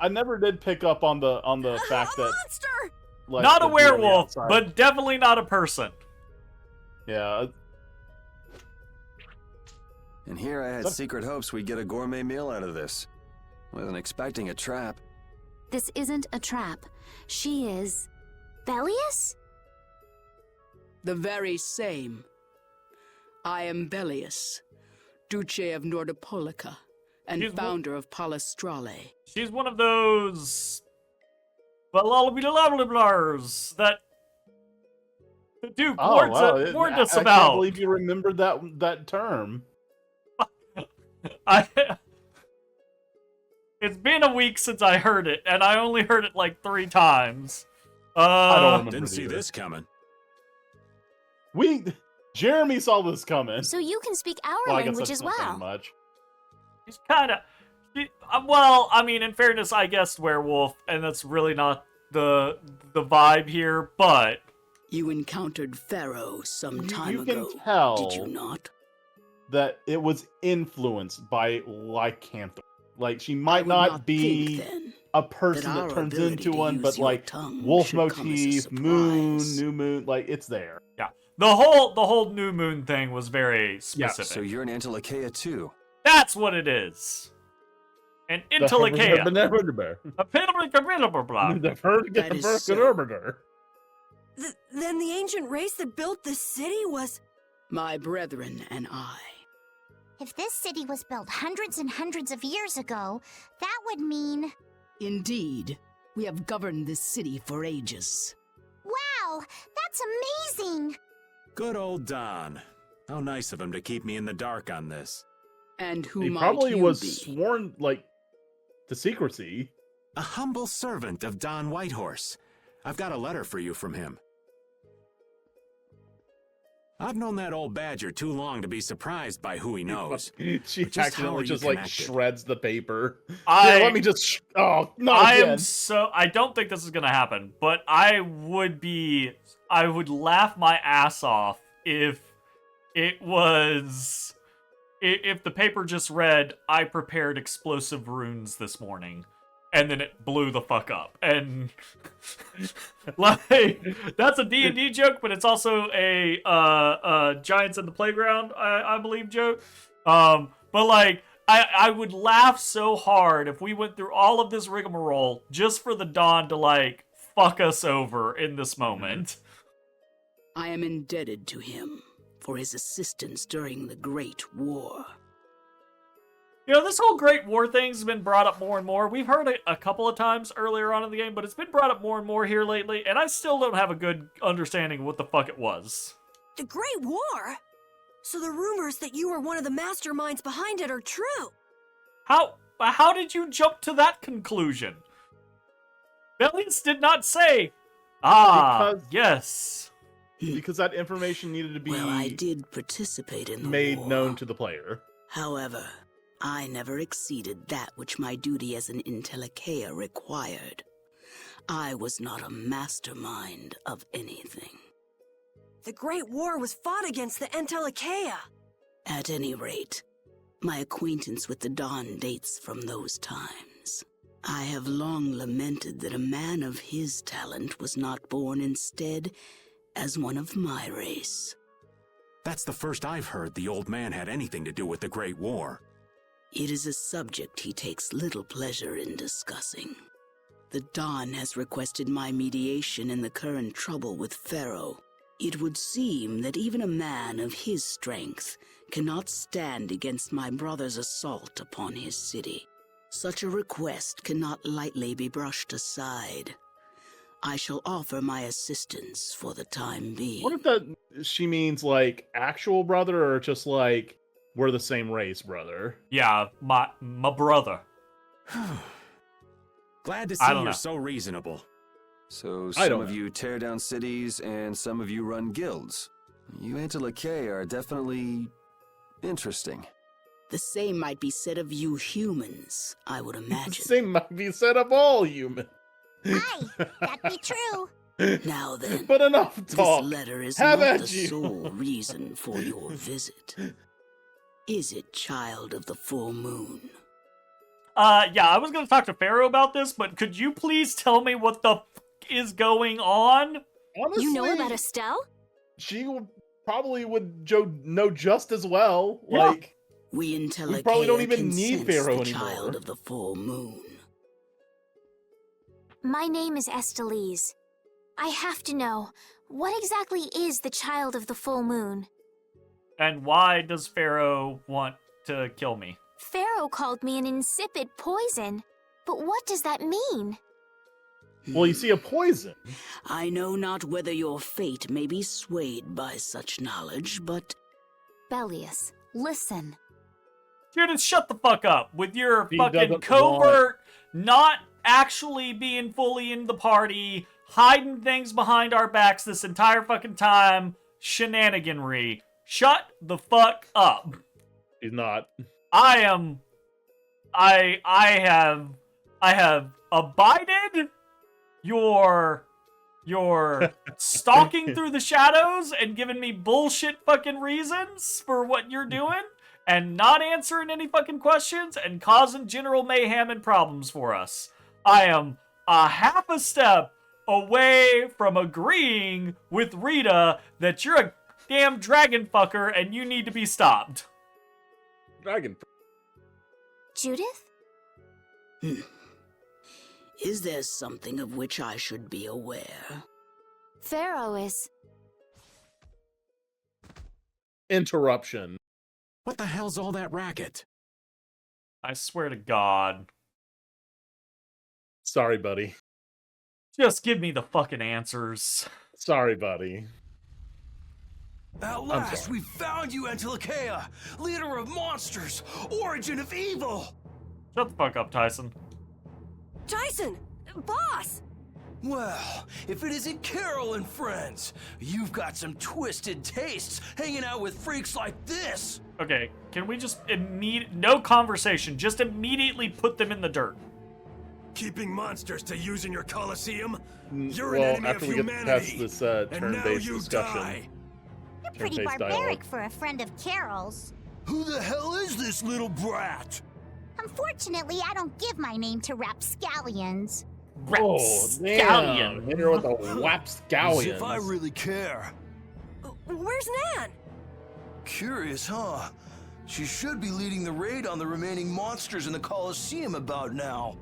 never did pick up on the fact that Monster! like, Not a it'd be on the werewolf, outside. but definitely not a person. Yeah. And here I had secret hopes we'd get a gourmet meal out of this. Wasn't expecting a trap. This isn't a trap. She is... Bellius? The very same. I am Bellius, Duce of Nordopolica, and founder of Palestrale. She's one of those... Blars that the Duke warned us I about. can't believe you remembered that term. It's been a week since I heard it, and I only heard it like 3 times. I don't remember. Didn't see this coming. Jeremy saw this coming. So you can speak our Well, I guess language that's as not saying well. much. He's kind of... Well, I mean, in fairness, I guessed werewolf, and that's really not the vibe here, but... You encountered Pharaoh some time You ago, can tell did you not? that it was influenced by lycanthropy. Like, she might not be a person that turns into one, but like wolf motif, moon, new moon, like it's there. Yeah. The whole new moon thing was very specific. So you're an Antilochea too. That's what it is. An Intellichea. Then the ancient race that built this city was... My brethren and I. If this city was built hundreds and hundreds of years ago, that would mean... Indeed, we have governed this city for ages. Wow, that's amazing! Good old Don. How nice of him to keep me in the dark on this. And who He might probably you was be? sworn, like, to secrecy. A humble servant of Don Whitehorse. I've got a letter for you from him. I've known that old badger too long to be surprised by who he knows. She But just how accidentally are just you like connected? shreds the paper. I- Here, let me just. Oh, not I again. am so... I don't think this is going to happen, but I would laugh my ass off if it was... If the paper just read, I prepared explosive runes this morning, and then it blew the fuck up. And, like, that's a D&D joke, but it's also a Giants in the Playground, I believe, joke. But, like, I would laugh so hard if we went through all of this rigmarole just for the Dawn to, like, fuck us over in this moment. I am indebted to him for his assistance during the Great War. You know, this whole Great War thing's been brought up more and more. We've heard it a couple of times earlier on in the game, but it's been brought up more and more here lately, and I still don't have a good understanding of what the fuck it was. The Great War? So the rumors that you were one of the masterminds behind it are true? How did you jump to that conclusion? Bellius did not say, yes. Because that information needed to be Well, I did participate in the made war. known to the player. However, I never exceeded that which my duty as an Intellichea required. I was not a mastermind of anything. The Great War was fought against the Antilochea. At any rate, my acquaintance with the Dawn dates from those times. I have long lamented that a man of his talent was not born instead as one of my race. That's the first I've heard the old man had anything to do with the Great War. It is a subject he takes little pleasure in discussing. The Don has requested my mediation in the current trouble with Pharaoh. It would seem that even a man of his strength cannot stand against my brother's assault upon his city. Such a request cannot lightly be brushed aside. I shall offer my assistance for the time being. What if that she means like actual brother or just like we're the same race, brother? Yeah, my brother. Glad to see you're so reasonable. So I some don't of know. you tear down cities and some of you run guilds. You Antilochae are definitely interesting. The same might be said of you humans, I would The imagine. same might be said of all humans. Aye, that be true. Now then, But enough talk. this letter is Have not at the you. sole reason for your visit. Is it, child of the full moon? Yeah, I was gonna talk to Pharaoh about this, but could you please tell me what the is going on? Honestly, You know about Estelle? she probably would know just as well. Yeah. Like We we probably don't Intellicaea even can need sense Pharaoh the anymore. child of the full moon. My name is Estelise. I have to know, what exactly is the child of the full moon? And why does Pharaoh want to kill me? Pharaoh called me an insipid poison. But what does that mean? Well, you see, a poison. I know not whether your fate may be swayed by such knowledge, but Bellius, listen. Judith, shut the fuck up with your He fucking doesn't covert, not actually being fully in the party, hiding things behind our backs this entire fucking time, shenaniganry. Shut the fuck up. He's not. I have abided your stalking through the shadows and giving me bullshit fucking reasons for what you're doing and not answering any fucking questions and causing general mayhem and problems for us. I am a half a step away from agreeing with Rita that you're a damn dragon fucker and you need to be stopped. Dragon. Judith? is there something of which I should be aware? Pharaoh is... Interruption. What the hell's all that racket? I swear to God. Sorry, buddy. Just give me the fucking answers. Sorry, buddy. At last, we found you, Antilochaea, leader of monsters, origin of evil! Shut the fuck up, Tyson. Tyson! Boss! Well, if it isn't Carol and friends, you've got some twisted tastes hanging out with freaks like this! Okay, can we just no conversation, just immediately put them in the dirt. Keeping monsters to use in your coliseum? You're Well, an enemy of after we get humanity. past this and now turn-based you discussion. die. You're pretty Turn-based barbaric dialogue. for a friend of Carol's. Who the hell is this little brat? Unfortunately, I don't give my name to rapscallions. Oh, damn. Hit her with a As whapscallion. if I really care. Where's Nan? Curious, huh? She should be leading the raid on the remaining monsters in the Colosseum about now.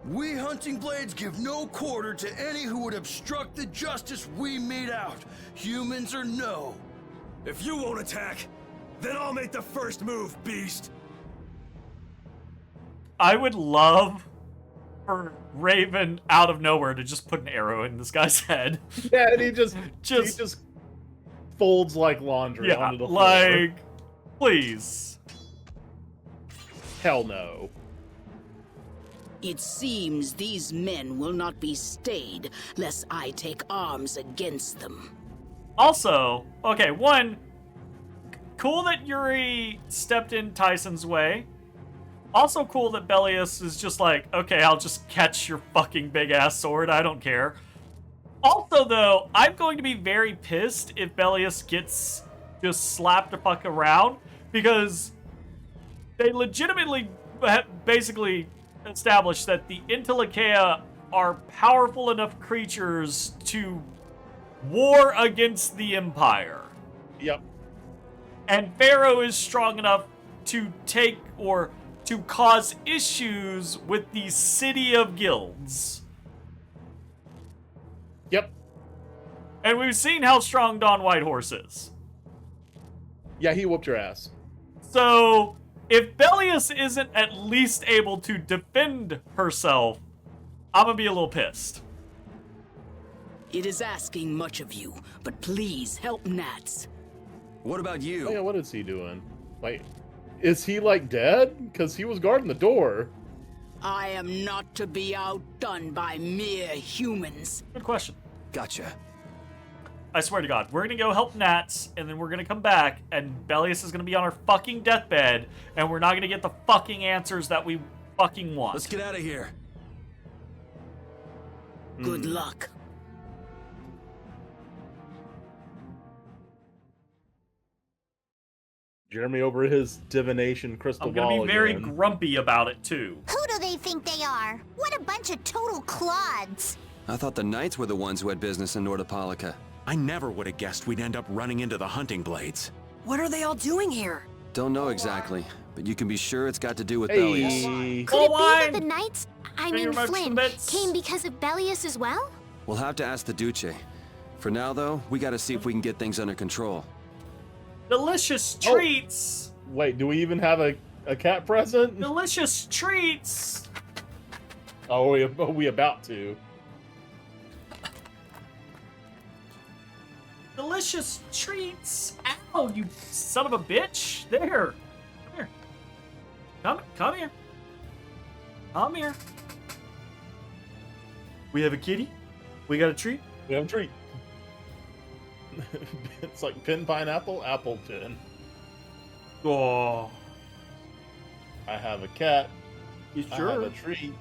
We hunting blades give no quarter to any who would obstruct the justice we mete out, humans or no. If you won't attack, then I'll make the first move, beast. I would love for Raven out of nowhere to just put an arrow in this guy's head. Yeah, and he just folds like laundry Yeah, onto the floor. like, please. Hell no. It seems these men will not be stayed, lest I take arms against them. Also, okay, one, cool that Yuri stepped in Tyson's way. Also cool that Bellius is just like, okay, I'll just catch your fucking big-ass sword, I don't care. Also, though, I'm going to be very pissed if Bellius gets just slapped the fuck around, because they legitimately basically established that the Intellichaea are powerful enough creatures to war against the Empire. Yep. And Pharaoh is strong enough to take or to cause issues with the City of Guilds. Yep. And we've seen how strong Dawn Whitehorse is. Yeah, he whooped your ass. So, if Bellius isn't at least able to defend herself, I'm gonna be a little pissed. It is asking much of you, but please help Nats. What about you? Oh, yeah, what is he doing? Wait, is he like dead? Because he was guarding the door. I am not to be outdone by mere humans. Good question. Gotcha. I swear to God, we're gonna go help Nats, and then we're gonna come back, and Bellius is gonna be on our fucking deathbed, and we're not gonna get the fucking answers that we fucking want. Let's get out of here. Good luck. Jeremy over his divination crystal I'm ball gonna be very again. grumpy about it, too. Who do they think they are? What a bunch of total clods. I thought the knights were the ones who had business in Nordopolica. I never would have guessed we'd end up running into the hunting blades. What are they all doing here? Don't know exactly, but you can be sure it's got to do with Hey. Bellius. Could it be that the knights, I Finger mean marks Flynn, the bits. came because of Bellius as well? We'll have to ask the Duce. For now, though, we gotta see if we can get things under control. Delicious treats! Wait, do we even have a cat present? Delicious treats! Oh, are we about to? Delicious treats! Ow, you son of a bitch! There! Come here. Come here. Come here. We have a kitty? We got a treat? We have a treat. It's like pin pineapple, apple pin. Oh. I have a cat. You I sure? have a treat.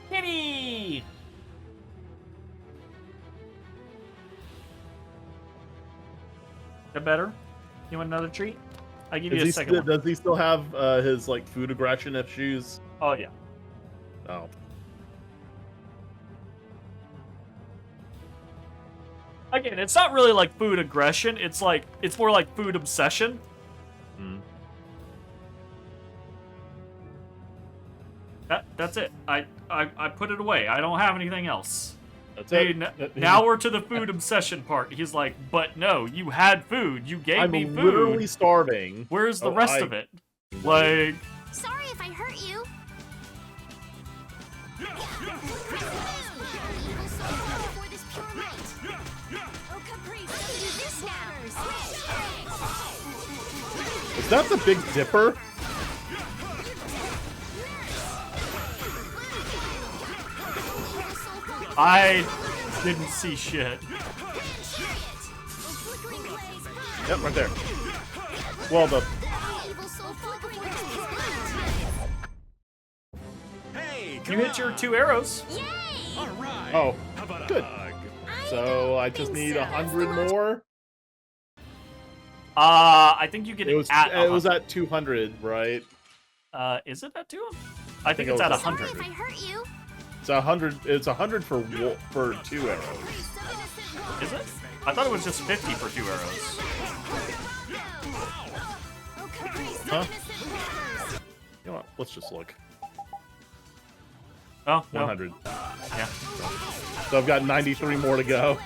Kitty! That better? You want another treat? I'll give you a second one. Does he still have his like food aggression issues? Oh, yeah. Oh. Again, it's not really like food aggression. It's more like food obsession. That's it. I put it away. I don't have anything else. That's Hey, it. now we're to the food obsession part. He's like, but no, you had food. You gave me I'm food. literally starving. Where's the rest of it? Like, Sorry if I hurt you. Is that the Big Dipper? I didn't see shit. Yep, right there. Well, the You hit your 2 arrows. oh, good. So I just need 100 more. I think you get It was at it was 100. at 200, right? Is it at 200? I think it it's at was 100. Sorry if I hurt you. It's 100. It's 100 for 2 arrows. Is it? I thought it was just 50 for 2 arrows. Huh? You know what? Let's just look. Oh, no. 100. Yeah. So I've got 93 more to go.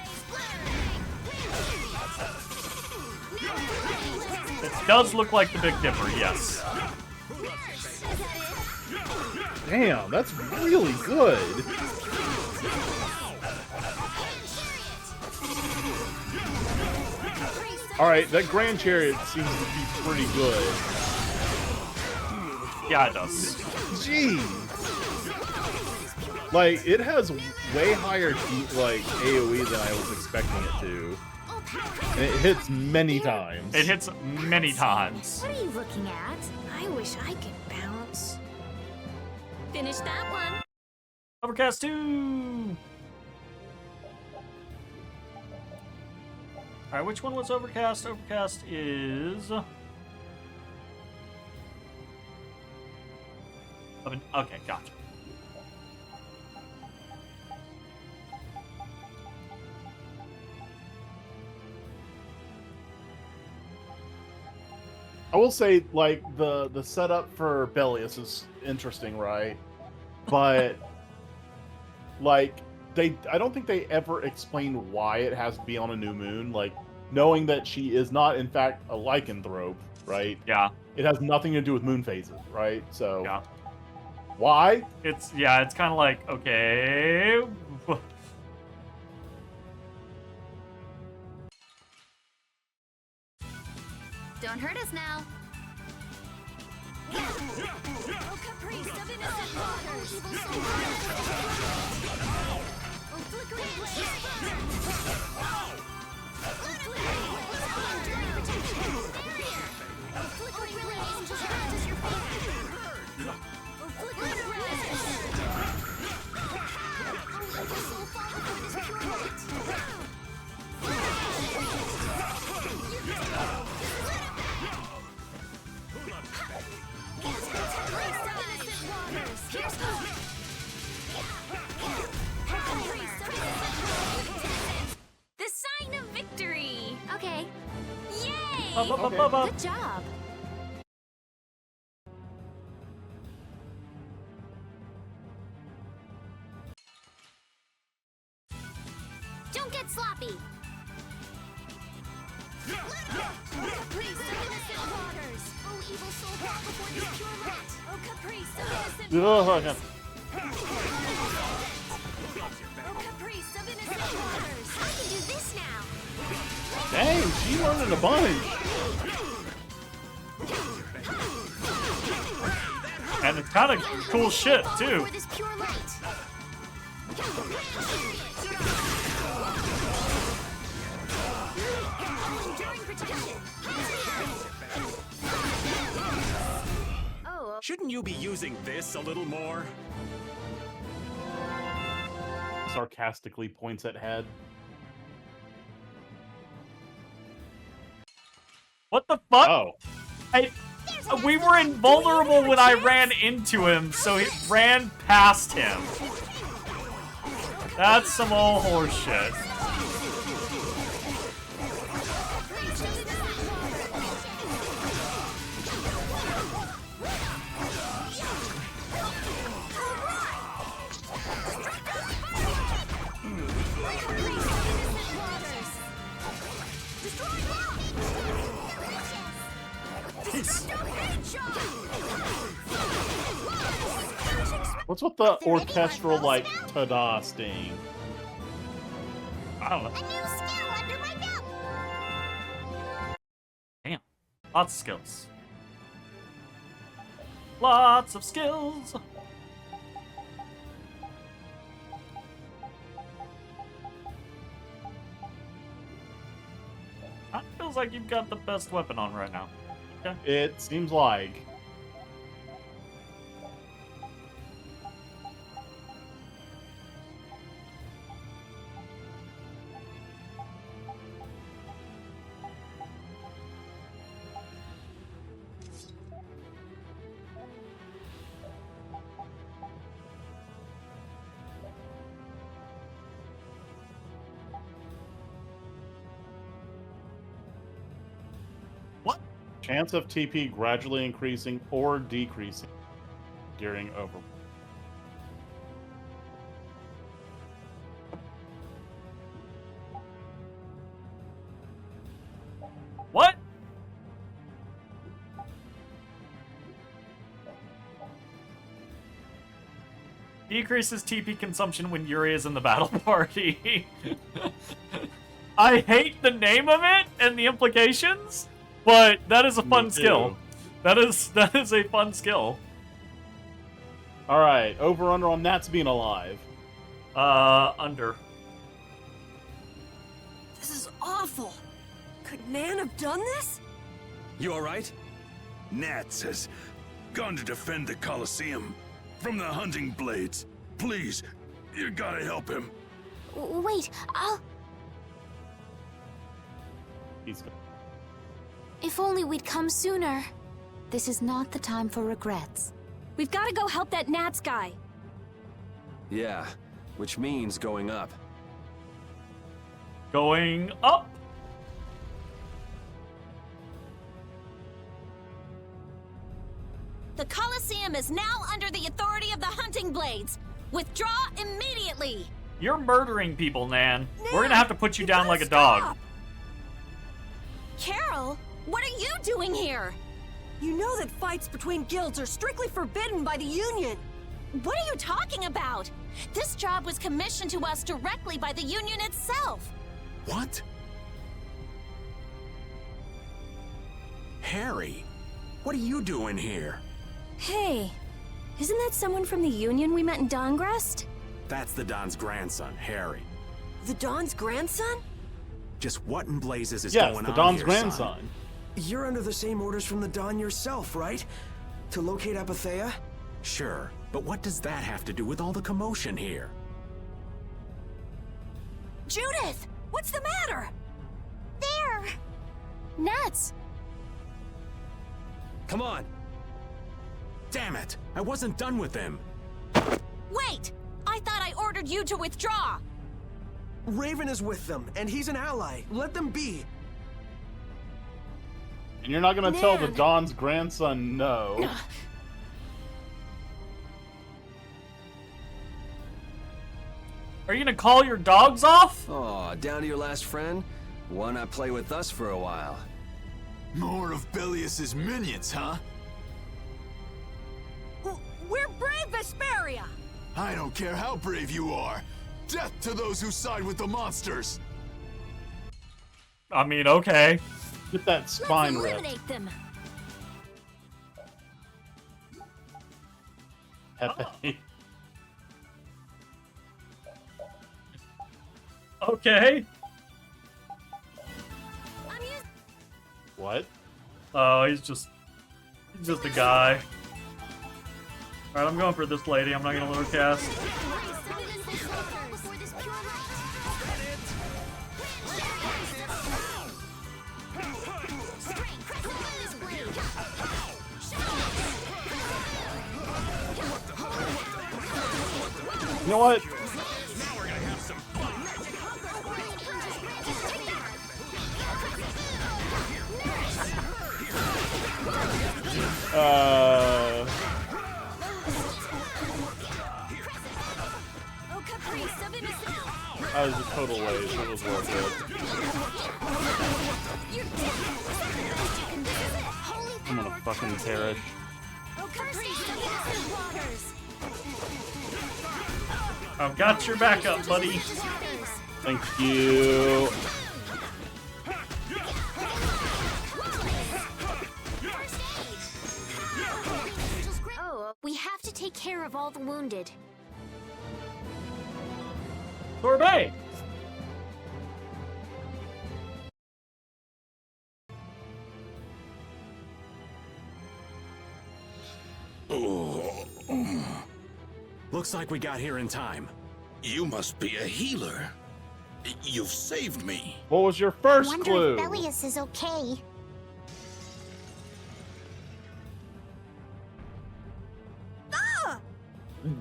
It does look like the Big Dipper, yes. Damn, that's really good. Alright, that Grand Chariot seems to be pretty good. Yeah, it does. Jeez. Like, it has way higher AoE than I was expecting it to. And it hits many times. It hits many times. What are you looking at? I wish I could bounce. Finish that one. Overcast 2! Alright, which one was Overcast? Overcast is... Okay, gotcha. I will say, like, the setup for Bellius is interesting, right? But like I don't think they ever explain why it has to be on a new moon. Like, knowing that she is not, in fact, a lycanthrope, right? Yeah. It has nothing to do with moon phases, right? So, yeah. Why? It's kind of like, okay. Don't hurt us now. Oh, caprice of innocent waters. Evil soul. Oh, flickering blaze. Oh, flickering blaze. Barrier. Oh, flickering blaze. Just practice your fate. Oh, flickering blaze. Oh, evil soul, fall before this pure light. The sign of victory. Okay. Yay! Okay. Good job. Don't get sloppy. Caprice of innocent waters. Oh, evil soul, fall before this pure light. Oh, caprice of innocent waters. Oh, caprice of innocent waters. I can do this now. Dang, she learned a bunch. And it's kind of cool shit, too. This pure light. Shouldn't you be using this a little more? Sarcastically points at head. What the fuck? Oh. We were invulnerable when I ran into him, so he ran past him. That's some old horse shit. What's with the orchestral, like, ta-da sting? I don't know. A new skill under my belt. Damn. Lots of skills. Lots of skills. It feels like you've got the best weapon on right now. Okay. It seems like. Chance of TP gradually increasing or decreasing during over. What? Decreases TP consumption when Yuri is in the battle party. I hate the name of it and the implications. But that is a fun skill. That is a fun skill. All right, over under on Nats being alive. Under. This is awful. Could Nan have done this? You all right? Nats has gone to defend the Colosseum from the hunting blades. Please, you gotta help him. Wait, I'll... He's gone. If only we'd come sooner. This is not the time for regrets. We've got to go help that Nats guy. Yeah, which means going up. Going up. Coliseum is now under the authority of the Hunting Blades. Withdraw immediately. You're murdering people, Nan. We're gonna have to put you down like a dog. Carol, what are you doing here? You know that fights between guilds are strictly forbidden by the Union. What are you talking about? This job was commissioned to us directly by the Union itself. What? Harry, what are you doing here? Hey, isn't that someone from the Union we met in Dongrest? That's the Don's grandson, Harry. The Don's grandson? Just what in blazes is Yes, going the on Don's here, grandson. son? You're under the same orders from the Don yourself, right? To locate Apathea? Sure, but what does that have to do with all the commotion here? Judith! What's the matter? There! Nuts! Come on. Damn it! I wasn't done with them. Wait! I thought I ordered you to withdraw. Raven is with them, and he's an ally. Let them be. And you're not gonna tell the Nan. Don's grandson no. Are you gonna call your dogs off? Aw, down to your last friend? Why not play with us for a while? More of Belius's minions, huh? We're brave Vesperia! I don't care how brave you are. Death to those who side with the monsters. I mean, okay. Get that spine ripped. Eliminate them. Pepe. Okay. What? Oh, he's just a guy. Alright, I'm going for this lady. I'm not gonna let her cast. You know what? That was a total waste. It was worth it. I'm gonna fucking perish. I've got your backup, buddy. Thank you. Oh, we have to take care of all the wounded. Sorbet! Looks like we got here in time. You must be a healer. You've saved me. What was your first Wonder clue? if Belius is okay.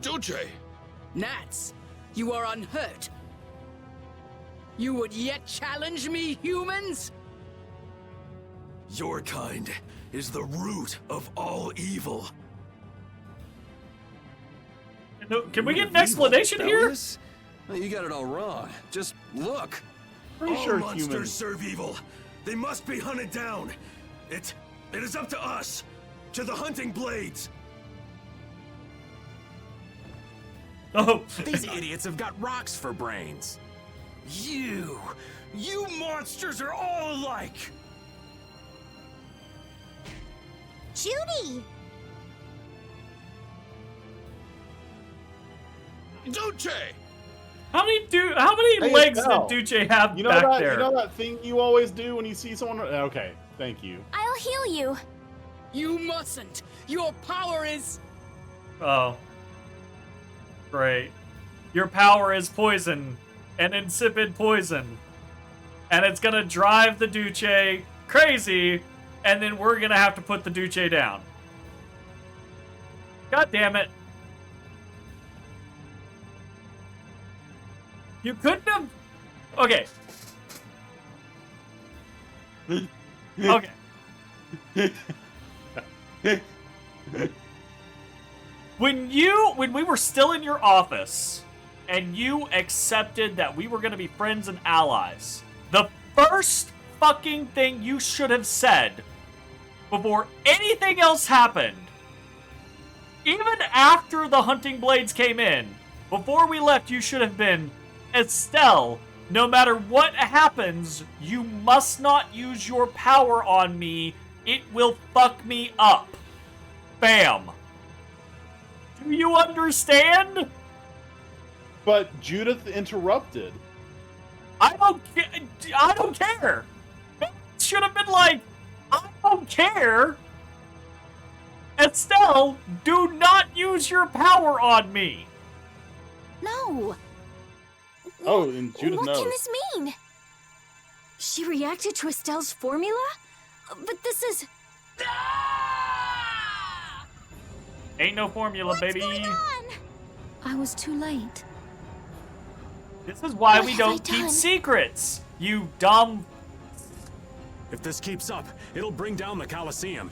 Duce! Nats, you are unhurt. You would yet challenge me, humans? Your kind is the root of all evil. Can we get an explanation here? Belius? Well, you got it all wrong. Just look. Pretty all sure monsters humans serve evil. They must be hunted down. It is up to us, to the Hunting Blades. Oh, These idiots have got rocks for brains. You monsters are all alike. Judy! Duce! How many Hey, legs Estelle, did Duce have you know back that, there? You know that thing you always do when you see someone? Okay, thank you. I'll heal you. You mustn't. Your power is... Oh. Great. Your power is poison. An insipid poison. And it's gonna drive the Duce crazy, and then we're gonna have to put the Duce down. God damn it. You couldn't have... Okay. Okay. when we were still in your office and you accepted that we were going to be friends and allies, the first fucking thing you should have said before anything else happened, even after the hunting blades came in, before we left, you should have been, Estelle, no matter what happens, you must not use your power on me. It will fuck me up. Bam. Do you understand? But Judith interrupted. I don't care. It should have been like, I don't care. Estelle, do not use your power on me. No. Oh, and Judith What knows. can this mean? She reacted to Estelle's formula? But this is... Ain't no formula, baby. I was too late. This is why What we have don't I keep done? secrets, you dumb... If this keeps up, it'll bring down the Colosseum.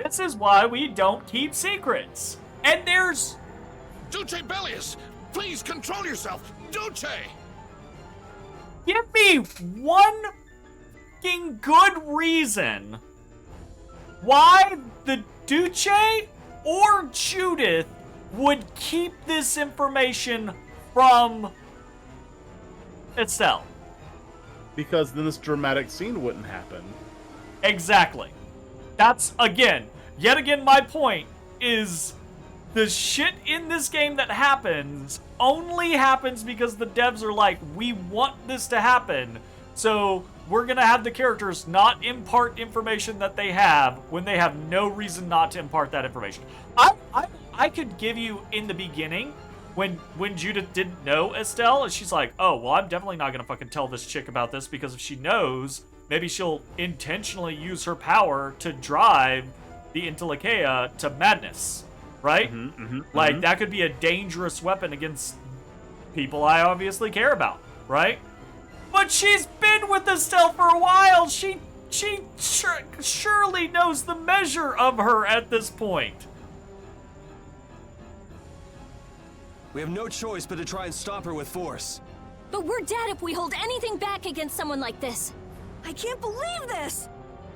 This is why we don't keep secrets. And there's... Duce Bellius, please control yourself. Duce! Give me one fucking good reason why the Duce or Judith would keep this information from Estelle. Because then this dramatic scene wouldn't happen. Exactly. That's, yet again, my point is the shit in this game that happens only happens because the devs are like, we want this to happen, so we're gonna have the characters not impart information that they have when they have no reason not to impart that information. I could give you in the beginning, when Judith didn't know Estelle, and she's like, oh, well, I'm definitely not gonna fucking tell this chick about this, because if she knows, maybe she'll intentionally use her power to drive the Intellekea to madness, right? That could be a dangerous weapon against people I obviously care about, right? But she's been with Estelle for a while. She surely knows the measure of her at this point. We have no choice but to try and stop her with force. But we're dead if we hold anything back against someone like this. I can't believe this!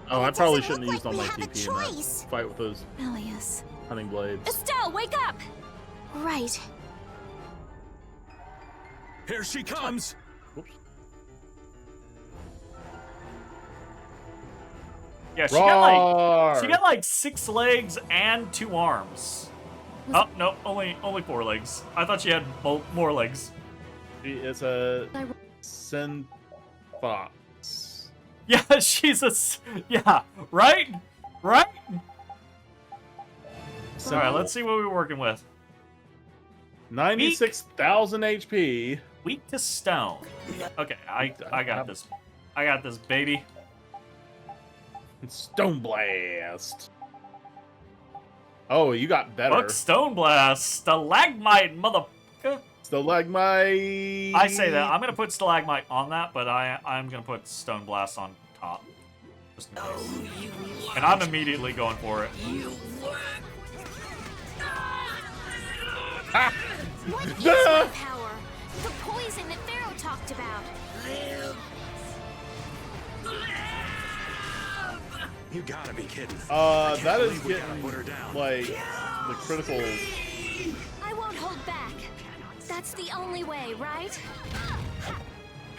Oh, I probably shouldn't have look used all like my we have a TP in that choice. fight with those Bellius. hunting blades. Estelle, wake up! Right. Here she comes! Whoops. Yeah, Roar! she got like 6 legs and 2 arms. Oh, no, only 4 legs. I thought she had more legs. It's a Sin Fox. Yeah, she's yeah, right? Right? Alright, let's see what we're working with. 96,000 HP. Weak to stone. Okay, I got this. I got this, baby. Stone Blast. Oh, you got better. Fuck Stone Blast. Stalagmite, motherfucker. Stalagmite. I say that. I'm going to put Stalagmite on that, but I'm going to put Stone Blast on top. Just in case. And I'm immediately going for it. What is my power? The poison that Pharaoh talked about. You gotta be kidding. That is believe we gotta getting, put her down. like, the critical... I won't hold back. That's the only way, right?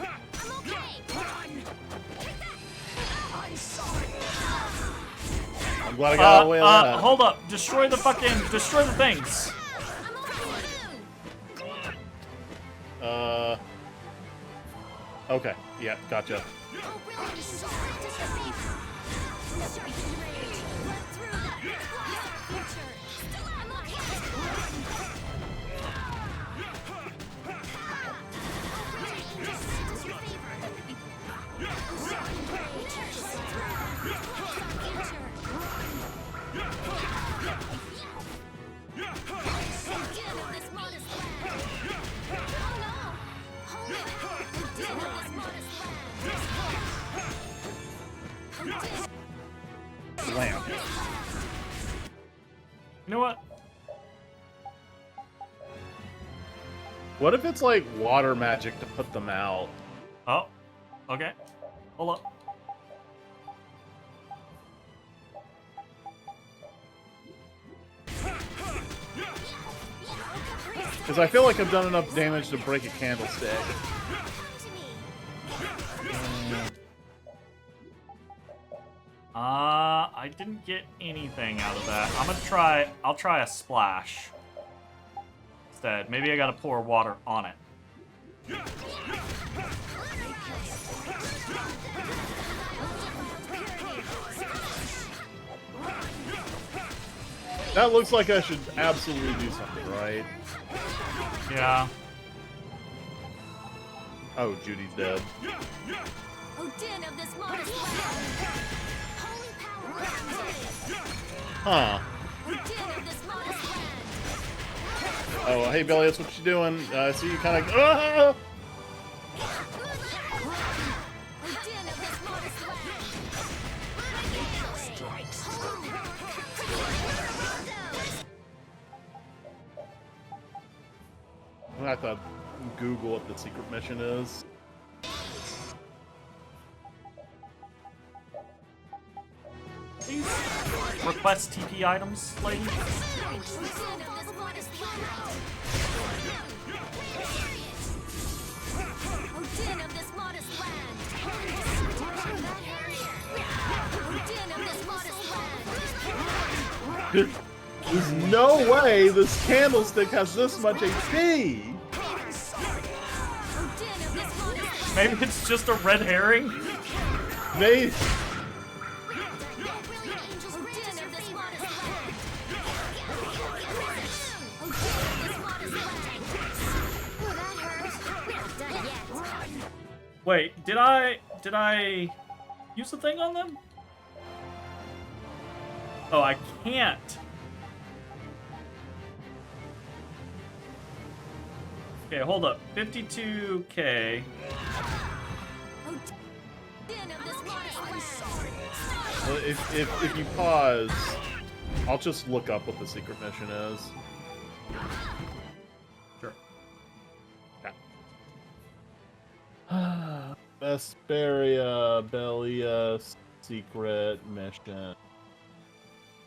I'm okay. I'm sorry. I'm glad I got away with that. Hold up. Destroy the things. Okay. Yeah, gotcha. Slam. You know what? What if it's like water magic to put them out? Oh, okay. Hold up. Because I feel like I've done enough damage to break a candlestick. I didn't get anything out of that. I'll try a splash instead. Maybe I gotta pour water on it. That looks like I should absolutely do something, right? Yeah. Oh, Judy's dead. Huh. Oh, hey, Billy, that's what you doing. I see you kind of... I have to Google what the secret mission is. Please request TP items, lady. There's no way this candlestick has this much HP! Maybe it's just a red herring? Maybe... Wait, did I use the thing on them? Oh, I can't. Okay, hold up. 52K. Well, if you pause, I'll just look up what the secret mission is. Sure. Vesperia, Belia, secret mission.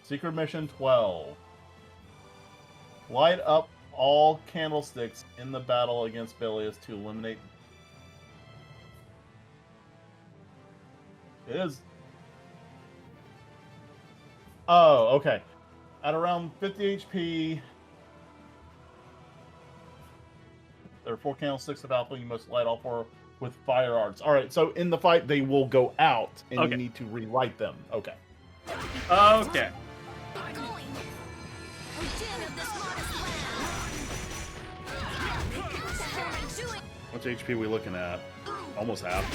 Secret mission 12. Light up all candlesticks in the battle against Belius to eliminate. It is. Oh, okay. At around 50 HP, there are 4 candlesticks of alpha. You must light all 4 with fire arts. All right, so in the fight, they will go out, and you need to relight them. Okay. Okay. What's HP we looking at? Almost half.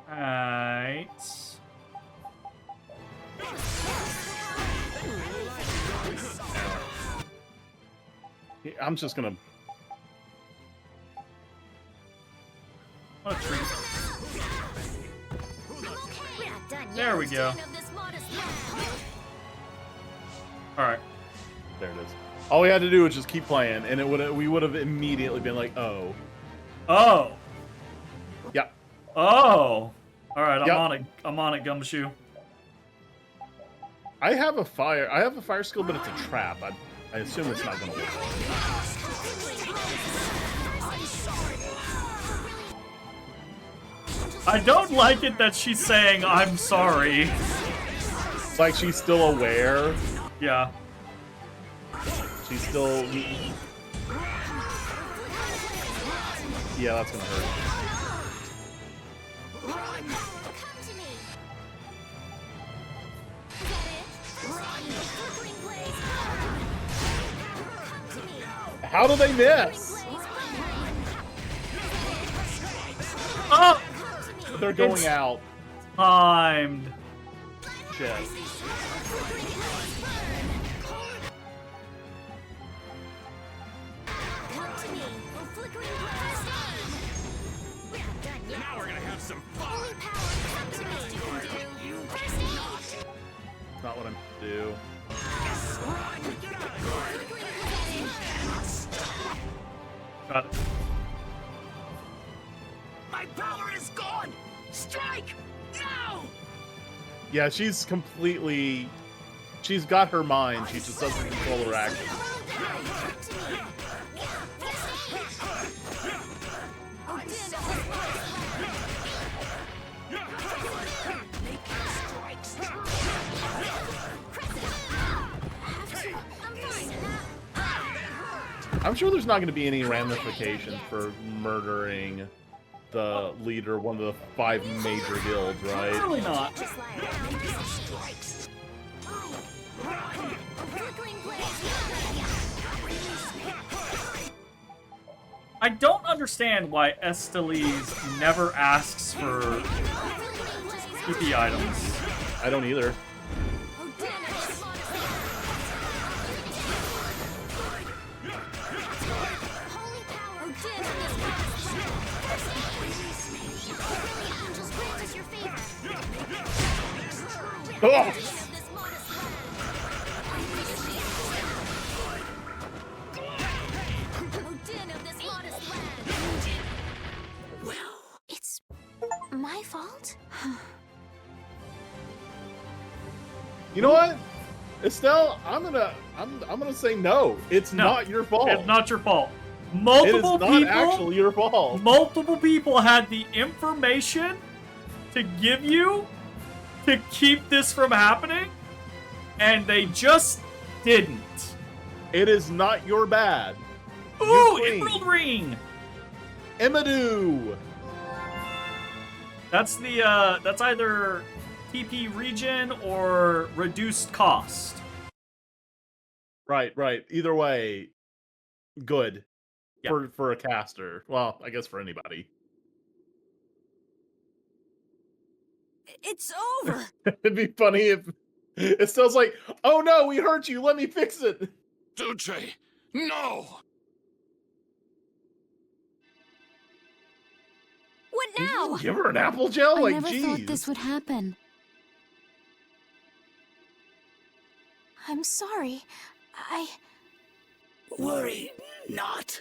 Alright. I'm just gonna... What a treat. There we go. Alright. There it is. All we had to do was just keep playing, and we would have immediately been like, oh. Oh! Yeah. Oh! Alright, I'm on it, Gumshoe. I have a fire skill, but it's a trap. I assume it's not gonna work. I don't like it that she's saying, I'm sorry. Like she's still aware. Yeah. She's still... Yeah, that's gonna hurt. How do they miss? Oh! They're going out. Timed. Shit. Now we're gonna have some fun. Not what I'm to do. Got it. My power is gone! Strike! Now! Yeah, she's completely... She's got her mind, she just doesn't control her actions. I'm sure there's not going to be any ramifications for murdering the leader, one of the 5 major guilds, right? Probably not. I don't understand why Esteliz never asks for PP items. I don't either. Oh! Well, it's my fault? You know what? Estelle, I'm gonna say no. It's not your fault. It's not your fault. Multiple it is not people actually your fault. Multiple people had the information to give you to keep this from happening, and they just didn't. It is not your bad. Ooh, Emerald Ring! Emadou! That's the that's either TP regen or reduced cost. Right. Either way, good. Yep. For a caster. Well, I guess for anybody. It's over. It'd be funny if Estelle's like, oh no, we hurt you, let me fix it. Duce, no! What now? Give her an apple gel? I Like, never geez. thought this would happen. I'm sorry. Worry not.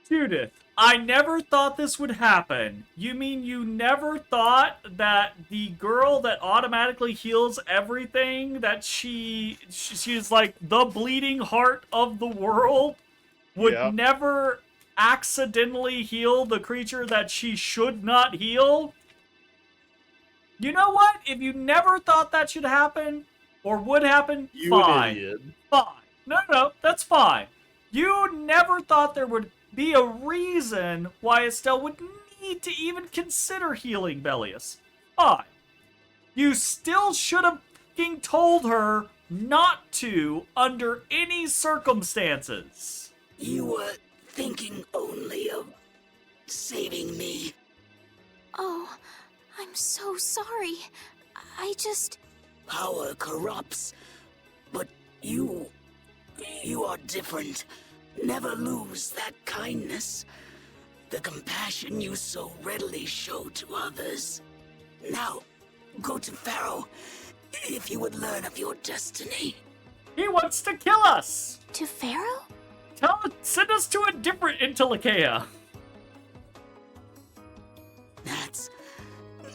Judith, I never thought this would happen. You mean you never thought that the girl that automatically heals everything, that she's like the bleeding heart of the world, would never accidentally heal the creature that she should not heal? You know what? If you never thought that should happen, or would happen, You fine. an idiot. Fine. No, that's fine. You never thought there would be a reason why Estelle would need to even consider healing Bellius. Fine. You still should have fucking told her not to under any circumstances. You were thinking only of saving me. Oh, I'm so sorry. I just... Power corrupts, but you are different. Never lose that kindness, the compassion you so readily show to others. Now, go to Pharaoh, if you would learn of your destiny. He wants to kill us! To Pharaoh? Send us to a different Intellicaea.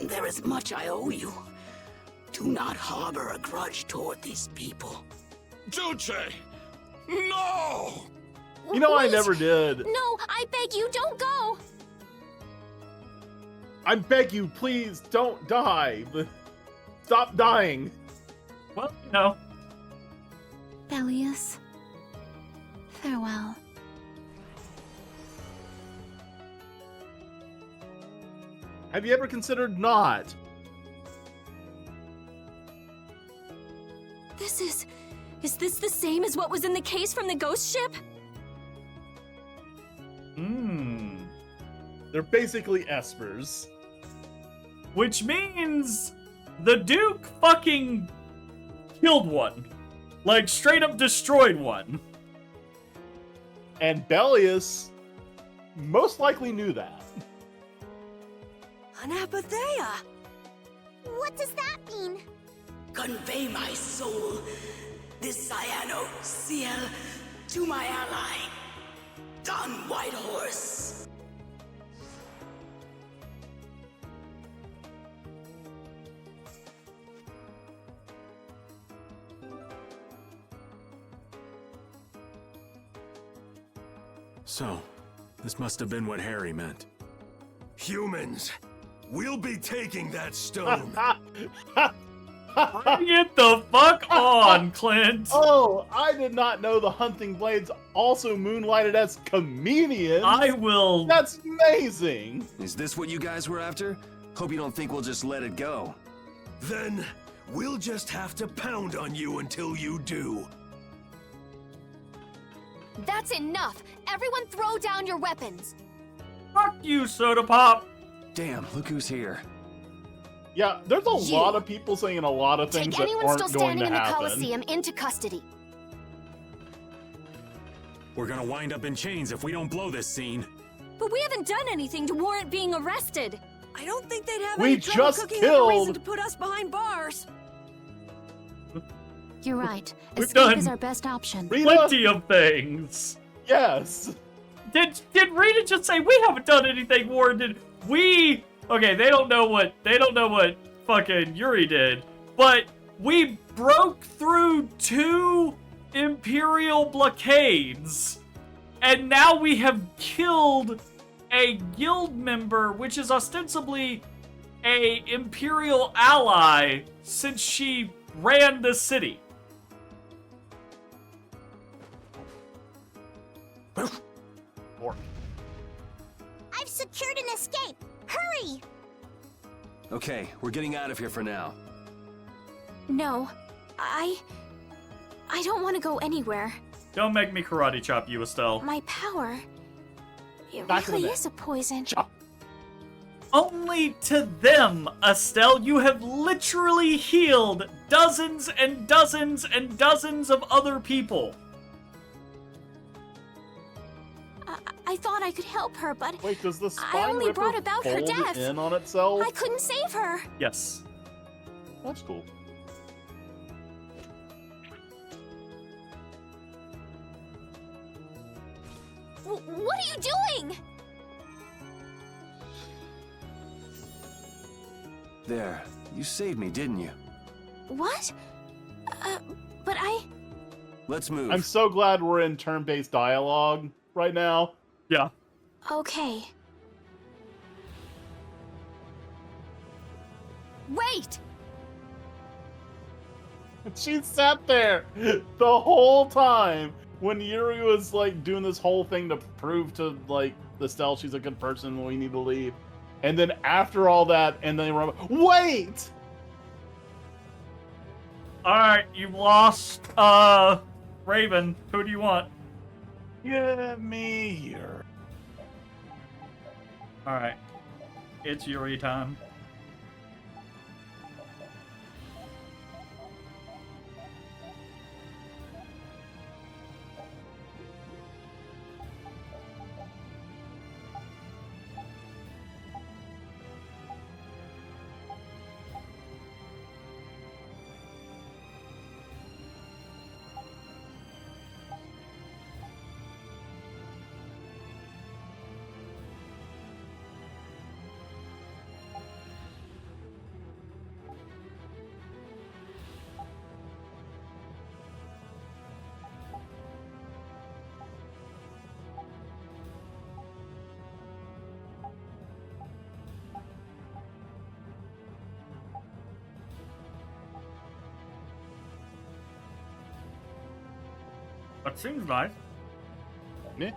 There is much I owe you. Do not harbor a grudge toward these people. Duce! No! You know, I Wait. never did. No, I beg you, don't go! I beg you, please, don't die. Stop dying. Well, no. Bellius, farewell. Have you ever considered not? Is this the same as what was in the case from the ghost ship? They're basically espers. Which means the Duke fucking killed one. Like, straight up destroyed one. And Bellius most likely knew that. Anapathea! What does that mean? Convey my soul, this cyano seal, to my ally, Don Whitehorse. So, this must have been what Harry meant. Humans, we'll be taking that stone. Bring it the fuck on, Clint. Oh, I did not know the Hunting Blades also moonlighted as comedians. I will. That's amazing. Is this what you guys were after? Hope you don't think we'll just let it go. Then we'll just have to pound on you until you do. That's enough! Everyone throw down your weapons! Fuck you, Soda Pop! Damn, look who's here. Yeah, there's a lot of people saying a lot of things Take that anyone aren't still going standing to in the happen. Colosseum into custody. We're gonna wind up in chains if we don't blow this scene. But we haven't done anything to warrant being arrested. I don't think they'd have We any trouble just cooking up a reason killed- to put us behind bars. You're right. We've Escape done is our best option. plenty of things. Yes. Did Rita just say we haven't done anything warranted? Okay, they don't know what fucking Yuri did, but we broke through 2 Imperial blockades, and now we have killed a guild member, which is ostensibly a Imperial ally, since she ran the city. I've secured an escape. Hurry! Okay, we're getting out of here for now. No, I don't want to go anywhere. Don't make me karate chop you, Estelle. My power, it Back of the really neck. is a poison. Only to them, Estelle. You have literally healed dozens and dozens and dozens of other people. I thought I could help her, but Wait, does the I spine only ripper brought about her fold death. in on itself? I couldn't save her. Yes. That's cool. What are you doing? There, you saved me, didn't you? What? But I... Let's move. I'm so glad we're in turn-based dialogue right now. Yeah. Okay. Wait! She sat there the whole time when Yuri was like doing this whole thing to prove to like Estelle she's a good person when we need to leave. And then after all that, and then wait! Alright, you've lost, Raven. Who do you want? Give me here. Alright. It's Yuri time. That seems nice. Yeah.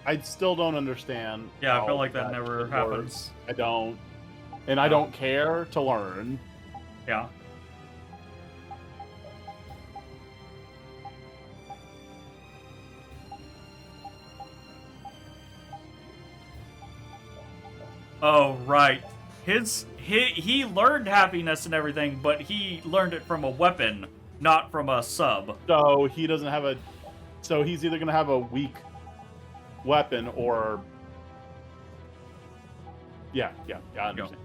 I still don't understand. Yeah, I how feel like that never shit happens. works. I don't. And I don't care to learn. Yeah. Oh, right. His he learned happiness and everything, but he learned it from a weapon, not from a sub. So he doesn't have a. So he's either gonna have a weak weapon or. Yeah, I understand.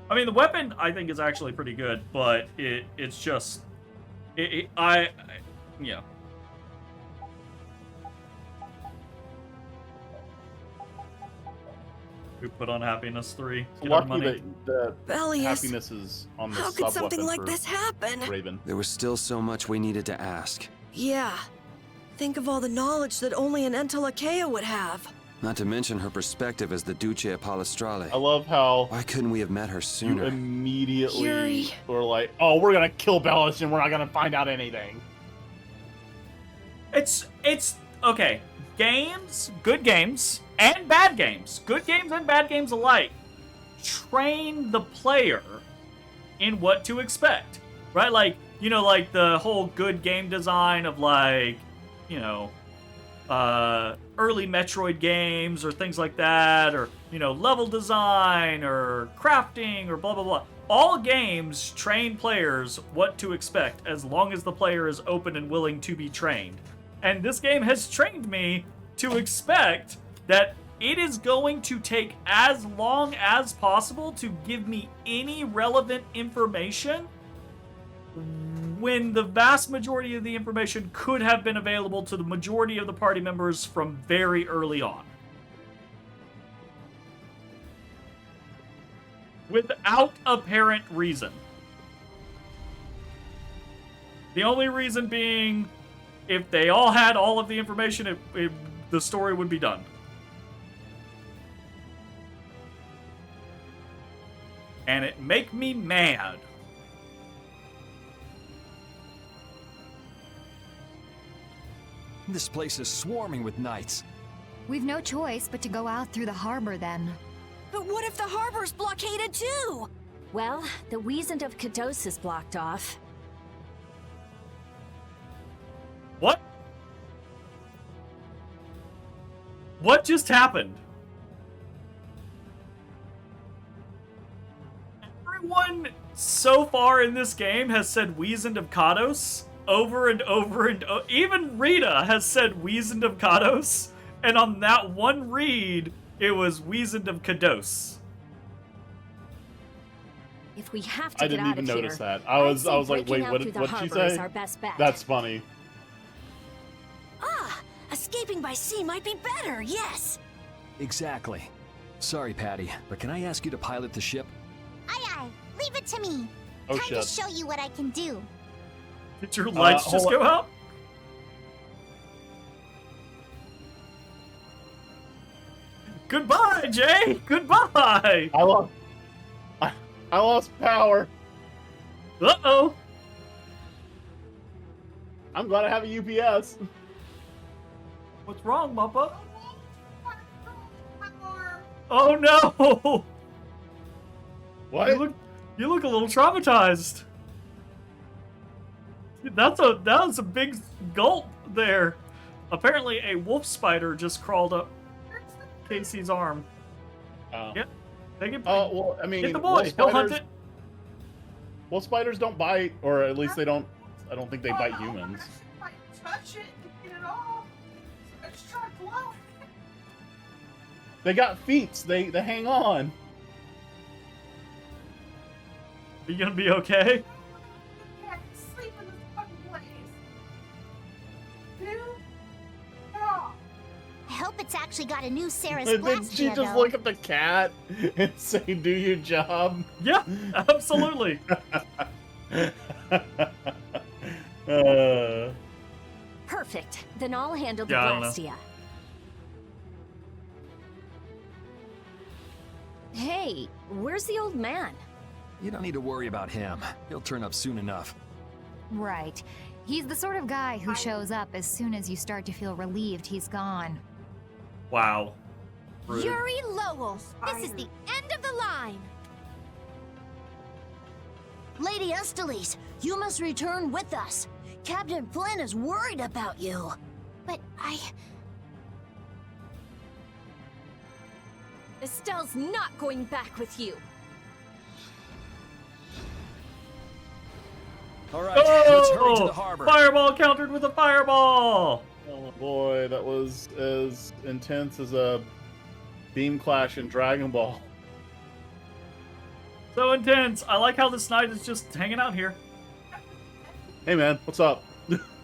I mean, the weapon I think is actually pretty good, but it's just yeah. We put on happiness 3. Get our Lucky money. that the Bellius, happiness is on the how sub could something weapon like for this happen? Raven. There was still so much we needed to ask. Yeah. Think of all the knowledge that only an Entelakea would have. Not to mention her perspective as the Duce Palestrale. I love how. Why couldn't we have met her You sooner? immediately Yuri. were like, "Oh, we're gonna kill Bellius and we're not gonna find out anything." It's okay. Games, good games, and bad games. Good games and bad games alike. Train the player in what to expect. Right? Like, like the whole good game design of like, early Metroid games or things like that, or, level design or crafting or blah, blah, blah. All games train players what to expect as long as the player is open and willing to be trained. And this game has trained me to expect that it is going to take as long as possible to give me any relevant information when the vast majority of the information could have been available to the majority of the party members from very early on. Without apparent reason. The only reason being, if they all had all of the information, the story would be done. And it make me mad. This place is swarming with knights. We've no choice but to go out through the harbor then. But what if the harbor's blockaded too? Well, the Wiesent of Kados is blocked off. What? What just happened? Everyone so far in this game has said Wiesent of Kados over and over and over. Even Rita has said Wiesent of Kados, and on that one read, it was Wiesent of Kados. If we have to I get didn't out even of notice here, that. I was I'd say like, breaking wait, out what through did the she harbor is say? our best bet. That's funny. Escaping by sea might be better, yes! Exactly. Sorry, Patty, but can I ask you to pilot the ship? Aye, leave it to me. Oh, Time to shit. show you what I can do. Did your lights just hold go out? Goodbye, Jay! Goodbye! I lost power. Uh-oh! I'm glad I have a UPS. What's wrong, Mappa? Oh no! What? You look a little traumatized. That was a big gulp there. Apparently a wolf spider just crawled up Casey's arm. Yep. Take it. Oh, well, I mean, get the boy. He'll hunt it. Wolf spiders don't bite, or at least they don't. I don't think they bite humans. Touch it and get it off. I just try to blow it. They got feet. They hang on. Are you gonna be okay? Yeah, I can sleep in this fucking place. Dude, no. I hope it's actually got a new Sarah's And then she Blastia, just though. look at the cat and say, "Do your job." Yeah, absolutely. Perfect. Then I'll handle the Yeah, I don't know. Blastia. Hey, where's the old man? You don't need to worry about him. He'll turn up soon enough. Right. He's the sort of guy who shows up as soon as you start to feel relieved he's gone. Wow. Rude. Yuri Lowell, this is the end of the line. Lady Estelis, you must return with us. Captain Flynn is worried about you. But Estelle's not going back with you. All right, let's hurry to the harbor. Fireball countered with a fireball! Oh boy, that was as intense as a beam clash in Dragon Ball. So intense. I like how this knight is just hanging out here. Hey man, what's up?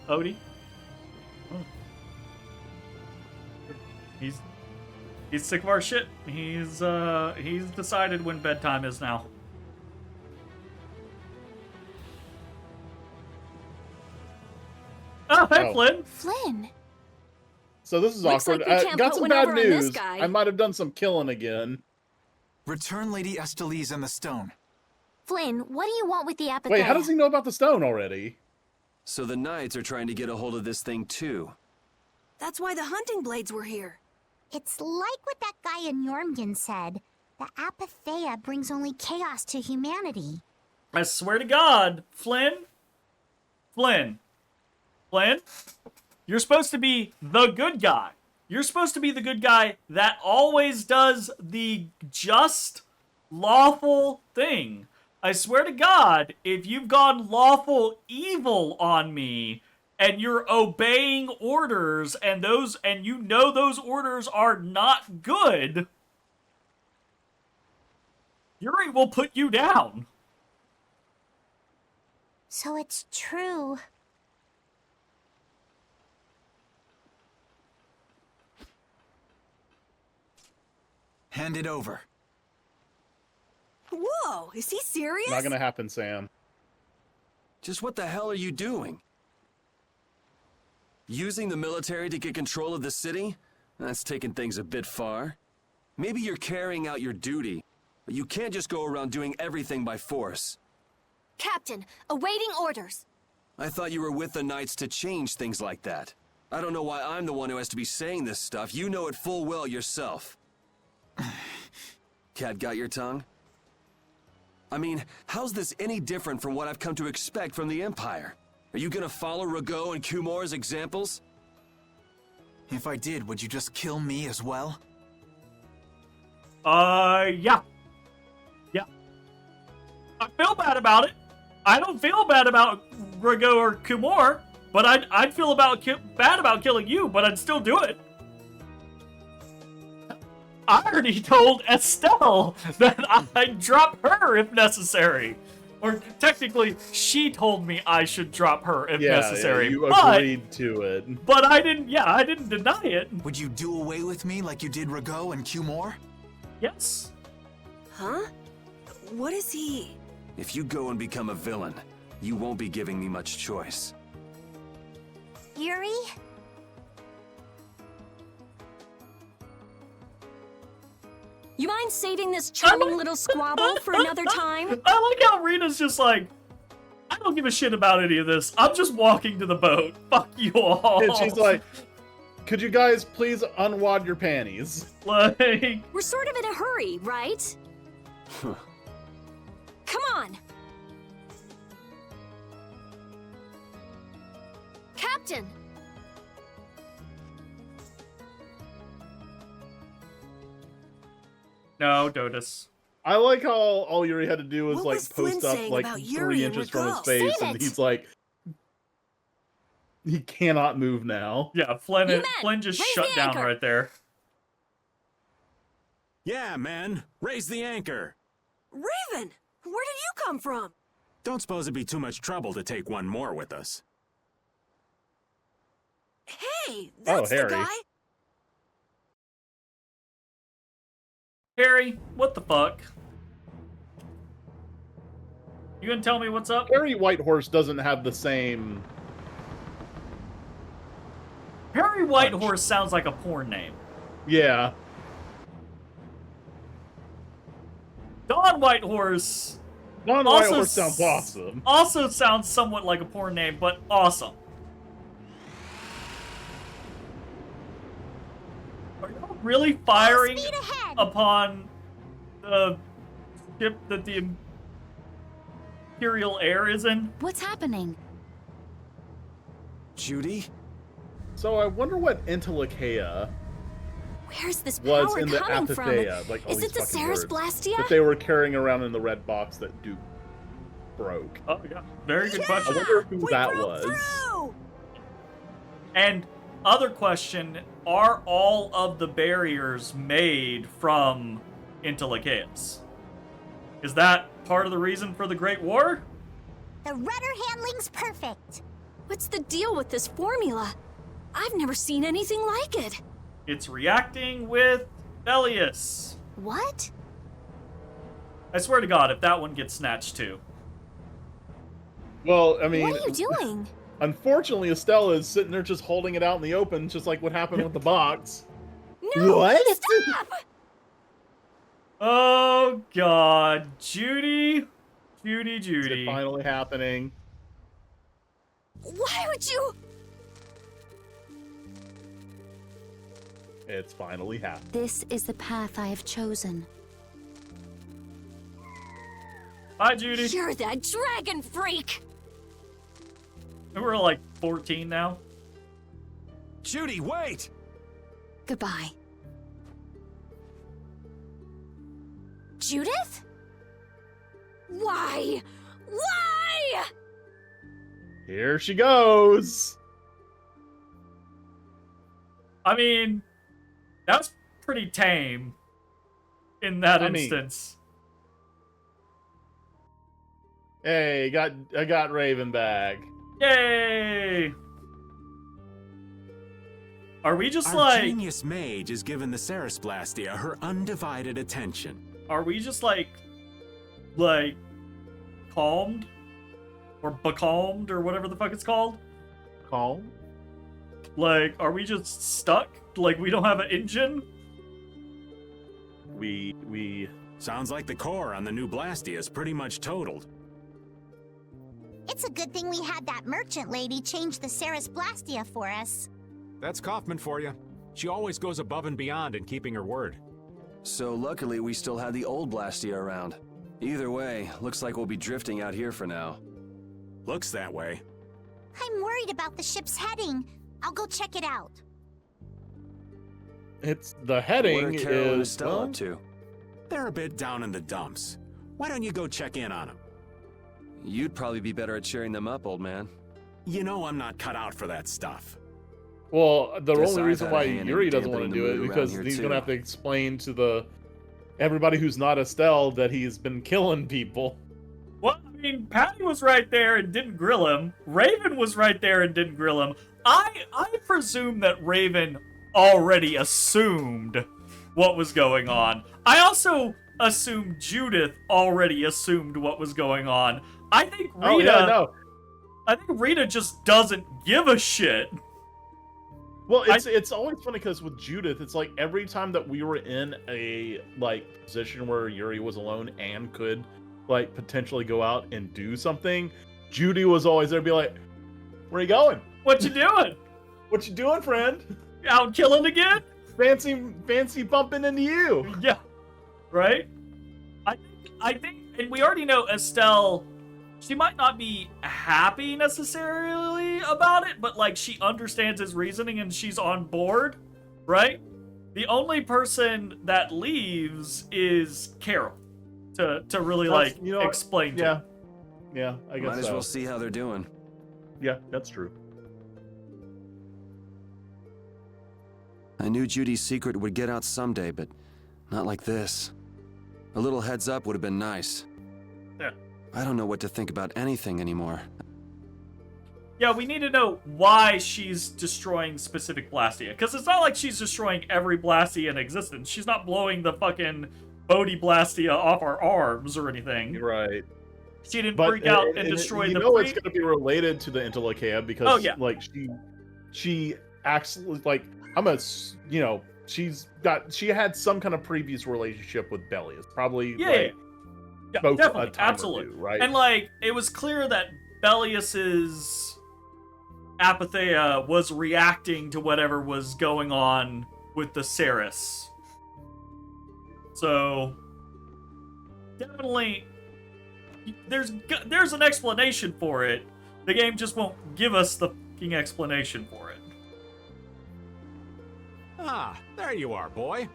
Odie. He's sick of our shit. He's decided when bedtime is now. Oh, hey, Flynn. Flynn. So this is Looks awkward. like we can't Got put some one bad over on this news. guy. I might have done some killing again. Return Lady Estelise and the stone. Flynn, what do you want with the Apatheia? Wait, how does he know about the stone already? So the Knights are trying to get a hold of this thing too. That's why the hunting blades were here. It's like what that guy in Jormungand said. The Apatheia brings only chaos to humanity. I swear to God, Flynn, you're supposed to be the good guy. You're supposed to be the good guy that always does the just, lawful thing. I swear to God, if you've gone lawful evil on me, and you're obeying orders, and you know those orders are not good, Yuri will put you down. So it's true. Hand it over. Whoa, is he serious? Not gonna happen, Sam. Just what the hell are you doing? Using the military to get control of the city? That's taking things a bit far. Maybe you're carrying out your duty, but you can't just go around doing everything by force. Captain, awaiting orders. I thought you were with the Knights to change things like that. I don't know why I'm the one who has to be saying this stuff. You know it full well yourself. Cat got your tongue? I mean, how's this any different from what I've come to expect from the Empire? Are you gonna follow Rago and Kumor's examples? If I did, would you just kill me as well? Yeah. Yeah. I feel bad about it. I don't feel bad about Rago or Kumor, but I'd feel bad about killing you, but I'd still do it. I already told Estelle that I'd drop her if necessary. Or technically, she told me I should drop her if necessary. Yeah, you agreed to it. But I didn't deny it. Would you do away with me like you did Rago and Kumor? Yes. Huh? What is he? If you go and become a villain, you won't be giving me much choice. Yuri? You mind saving this charming little squabble for another time? I like how Rita's just like, I don't give a shit about any of this. I'm just walking to the boat. Fuck you all. And she's like, could you guys please unwad your panties? Like, we're sort of in a hurry, right? Come on. Captain! No, Dodus. I like how all Yuri had to do was What like was Flynn post up saying like about 3 Yuri and inches from his Rago? face, Say and it! he's like, he cannot move now. Yeah, Flynn just raise shut the down anchor. right there. Yeah, men, raise the anchor. Raven! Where did you come from? Don't suppose it'd be too much trouble to take one more with us. Hey, that's the Harry. guy. Harry, what the fuck? You gonna tell me what's up? Harry Whitehorse doesn't have the same. Harry Whitehorse sounds like a porn name. Yeah. Don Whitehorse. Don also Whitehorse sounds awesome. Also sounds somewhat like a porn name, but awesome. Are you really firing upon the ship that the Imperial Air is in? What's happening? Judy? So I wonder what Entelekea Where's this was power in the coming from? Apatheia. Like all Is these it the fucking Ceres words Blastia? that they were carrying around in the red box that Duke broke? Oh yeah, very good question. I wonder who that was. Through! And other question, are all of the barriers made from Intelechaeus? Is that part of the reason for the Great War? The rudder handling's perfect. What's the deal with this formula? I've never seen anything like it. It's reacting with Belius. What? I swear to God, if that one gets snatched too. Well, I mean... What are you doing? Unfortunately, Estella is sitting there just holding it out in the open, just like what happened with the box. No! What? Stop! Oh God, Judy. Is it finally happening? Why would you? It's finally happening. This is the path I have chosen. Hi, Judy. You're that dragon freak! We're like 14 now. Judy, wait! Goodbye. Judith? Why? Why? Here she goes. I mean, that's pretty tame in that instance. Hey, I got Raven back. Yay! Are we just Our like genius mage is giving the Ceres Blastia her undivided attention. Are we just like calmed or becalmed or whatever the fuck it's called? Calm? Like, are we just stuck? Like we don't have an engine? We Sounds like the core on the new Blastia is pretty much totaled. It's a good thing we had that merchant lady change the Ceres Blastia for us. That's Kaufman for you. She always goes above and beyond in keeping her word. So luckily we still have the old Blastia around. Either way, looks like we'll be drifting out here for now. Looks that way. I'm worried about the ship's heading. I'll go check it out. It's the heading What are Carol and is Estella up to? They're a bit down in the dumps. Why don't you go check in on them? You'd probably be better at cheering them up, old man. You know I'm not cut out for that stuff. Well, the Guess only I've reason had a why hand in Yuri doesn't want to dampening do the it mood because around he's here, gonna too. have to explain to everybody who's not Estelle that he's been killing people. Well, I mean, Patty was right there and didn't grill him. Raven was right there and didn't grill him. I presume that Raven already assumed what was going on. I also assume Judith already assumed what was going on. I think Rita. Oh, yeah, no. I think Rita just doesn't give a shit. Well, it's always funny because with Judith, it's like every time that we were in a position where Yuri was alone and could potentially go out and do something, Judy was always there to be like, "Where you going? What you doing? What you doing, friend? Out killing again? Fancy bumping into you." Yeah, right. I think, and we already know Estelle. She might not be happy necessarily about it, but she understands his reasoning and she's on board, right? The only person that leaves is Carol to really explain to him. Yeah, I guess Might as well see how they're doing. Yeah, that's true. I knew Judy's secret would get out someday, but not like this. A little heads up would have been nice. Yeah. I don't know what to think about anything anymore. Yeah, we need to know why she's destroying specific Blastia. Because it's not like she's destroying every Blastia in existence. She's not blowing the fucking Bodhi Blastia off our arms or anything. Right. She didn't freak out and destroy the... You know it's going to be related to the Intelechaea because, she acts she had some kind of previous relationship with Belius. Probably, Yeah, definitely, a time absolutely. or two, right? And it was clear that Belius's apatheia was reacting to whatever was going on with the Ceres. So definitely, there's an explanation for it. The game just won't give us the fucking explanation for it. Ah, there you are, boy.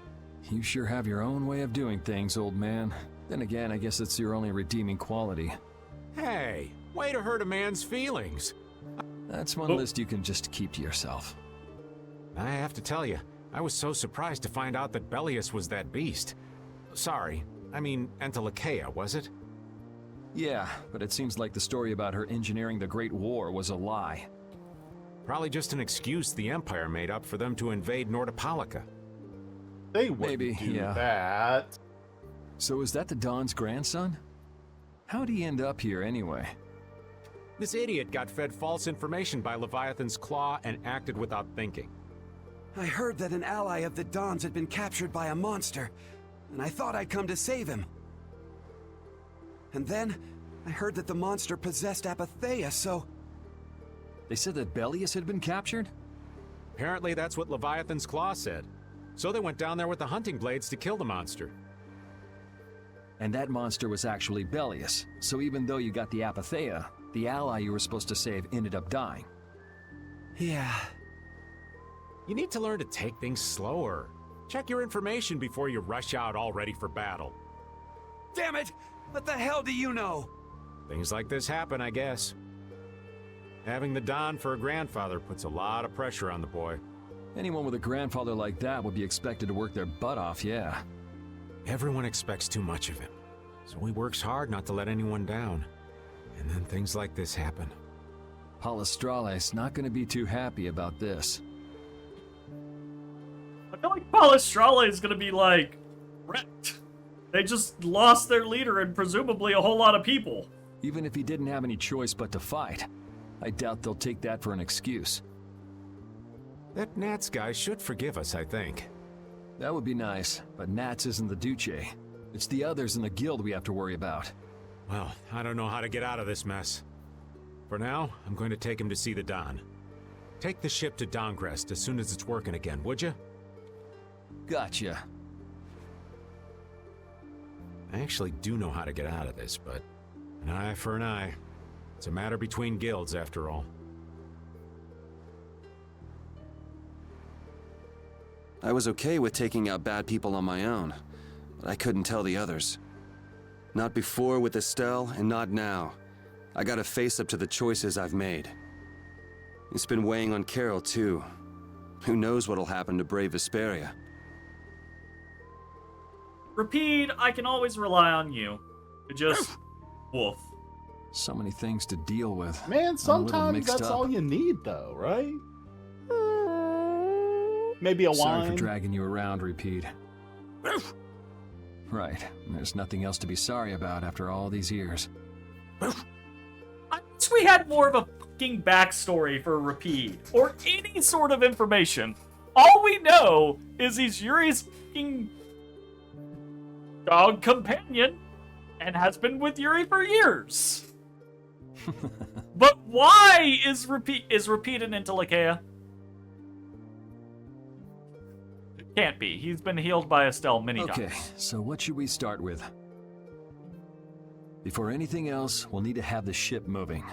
You sure have your own way of doing things, old man. Then again, I guess it's your only redeeming quality. Hey, way to hurt a man's feelings. That's one list you can just keep to yourself. I have to tell you, I was so surprised to find out that Belius was that beast. Sorry, I mean Entelekea, was it? Yeah, but it seems like the story about her engineering the Great War was a lie. Probably just an excuse the Empire made up for them to invade Nordopolica. They wouldn't do that. So is that the Don's grandson? How'd he end up here anyway? This idiot got fed false information by Leviathan's Claw and acted without thinking. I heard that an ally of the Don's had been captured by a monster, and I thought I'd come to save him. And then, I heard that the monster possessed Apatheia, so... They said that Belius had been captured? Apparently that's what Leviathan's Claw said. So they went down there with the hunting blades to kill the monster. And that monster was actually Belius, so even though you got the Apatheia, the ally you were supposed to save ended up dying. Yeah. You need to learn to take things slower. Check your information before you rush out all ready for battle. Damn it! What the hell do you know? Things like this happen, I guess. Having the Don for a grandfather puts a lot of pressure on the boy. Anyone with a grandfather like that would be expected to work their butt off, yeah. Everyone expects too much of him, so he works hard not to let anyone down. And then things like this happen. Palestrale's not going to be too happy about this. I feel like Palestrale is going to be, like, wrecked. They just lost their leader and presumably a whole lot of people. Even if he didn't have any choice but to fight, I doubt they'll take that for an excuse. That Nats guy should forgive us, I think. That would be nice, but Nats isn't the Duce. It's the others in the guild we have to worry about. Well, I don't know how to get out of this mess. For now, I'm going to take him to see the Don. Take the ship to Dongrest as soon as it's working again, would you? Gotcha. I actually do know how to get out of this, but an eye for an eye. It's a matter between guilds, after all. I was okay with taking out bad people on my own, but I couldn't tell the others. Not before with Estelle, and not now. I gotta face up to the choices I've made. It's been weighing on Carol, too. Who knows what'll happen to brave Vesperia? Repeat, I can always rely on you. Just woof. So many things to deal with. Man, sometimes that's all you need, though, right? Maybe a Sorry wine. for dragging you around, Repeat. Right. There's nothing else to be sorry about after all these years. I wish we had more of a fucking backstory for Repeat, or any sort of information. All we know is he's Yuri's fucking dog companion, and has been with Yuri for years. But why is Repeat an Entelekea? Can't be. He's been healed by Estelle many times. Okay, so what should we start with? Before anything else, we'll need to have the ship moving.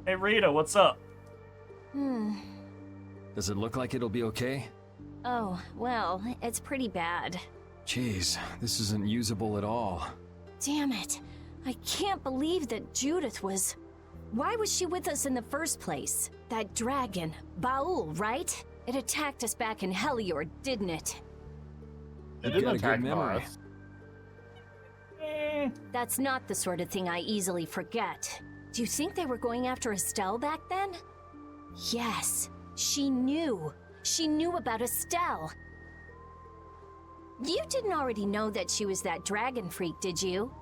Hey Rita, what's up? Does it look like it'll be okay? Oh, well, it's pretty bad. Jeez, this isn't usable at all. Damn it. I can't believe that Judith was... Why was she with us in the first place? That dragon, Baul, right? It attacked us back in Heliord, didn't it? It You've got didn't a attack good memory. us. That's not the sort of thing I easily forget. Do you think they were going after Estelle back then? Yes, she knew. She knew about Estelle. You didn't already know that she was that dragon freak, did you?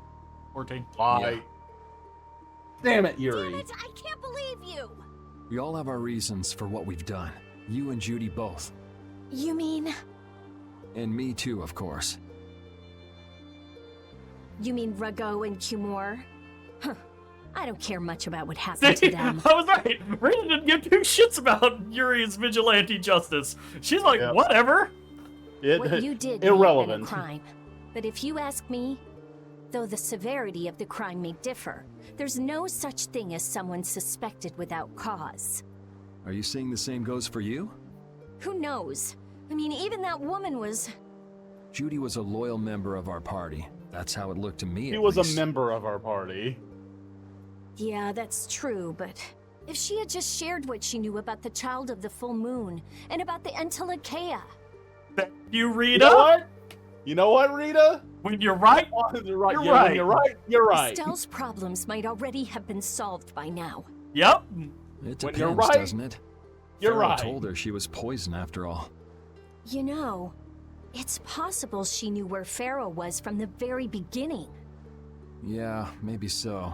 14. Why? Damn it, Yuri. Damn it, I can't believe you! We all have our reasons for what we've done. You and Judy both. You mean... And me too, of course. You mean Rago and Cumor? Huh. I don't care much about what happened See, to them. I was right. Rita didn't give two shits about Yuri's vigilante justice. She's like, whatever. What you did may have been a crime. But if you ask me, though the severity of the crime may differ, there's no such thing as someone suspected without cause. Are you saying the same goes for you? Who knows? I mean, even that woman was... Judy was a loyal member of our party. That's how it looked to me, He at was least. a member of our party. Yeah, that's true, but if she had just shared what she knew about the Child of the Full Moon and about the Entelekea. You, Rita? You know what? You know what, Rita? When you're right, you're right. You're Yeah, right. when you're right, you're right. Estelle's problems might already have been solved by now. Yep. It When depends, you're right, doesn't it? you're Pharaoh right. told her she was poison after all. You know, it's possible she knew where Pharaoh was from the very beginning. Yeah, maybe so.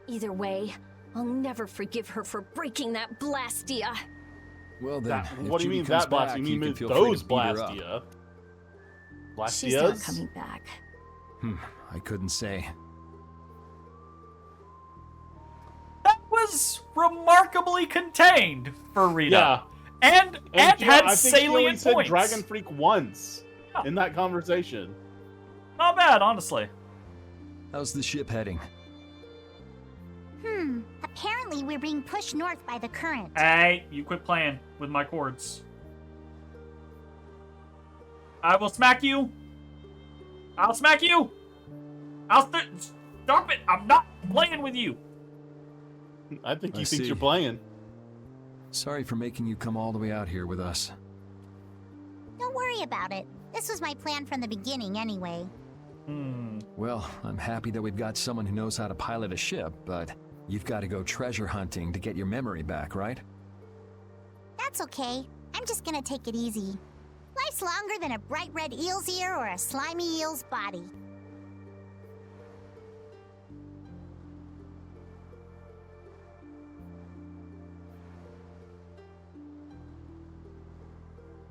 Either way, I'll never forgive her for breaking that Blastia. Well then, if What do you Judy mean comes that Blastia? back, You mean can feel free those to beat her up. Blastia? She's not Blastias? coming back. I couldn't say. That was remarkably contained for Rita. Yeah. And yeah, had I think she only salient said points. Dragon Freak once in that conversation. Not bad, honestly. How's the ship heading? Apparently we're being pushed north by the current. Hey, you quit playing with my chords. I will smack you. I'll smack you. Stop it. I'm not playing with you. I think I he thinks see. you're playing. Sorry for making you come all the way out here with us. Don't worry about it. This was my plan from the beginning anyway. Well, I'm happy that we've got someone who knows how to pilot a ship, but you've got to go treasure hunting to get your memory back, right? That's okay. I'm just gonna take it easy. Life's longer than a bright red eel's ear or a slimy eel's body.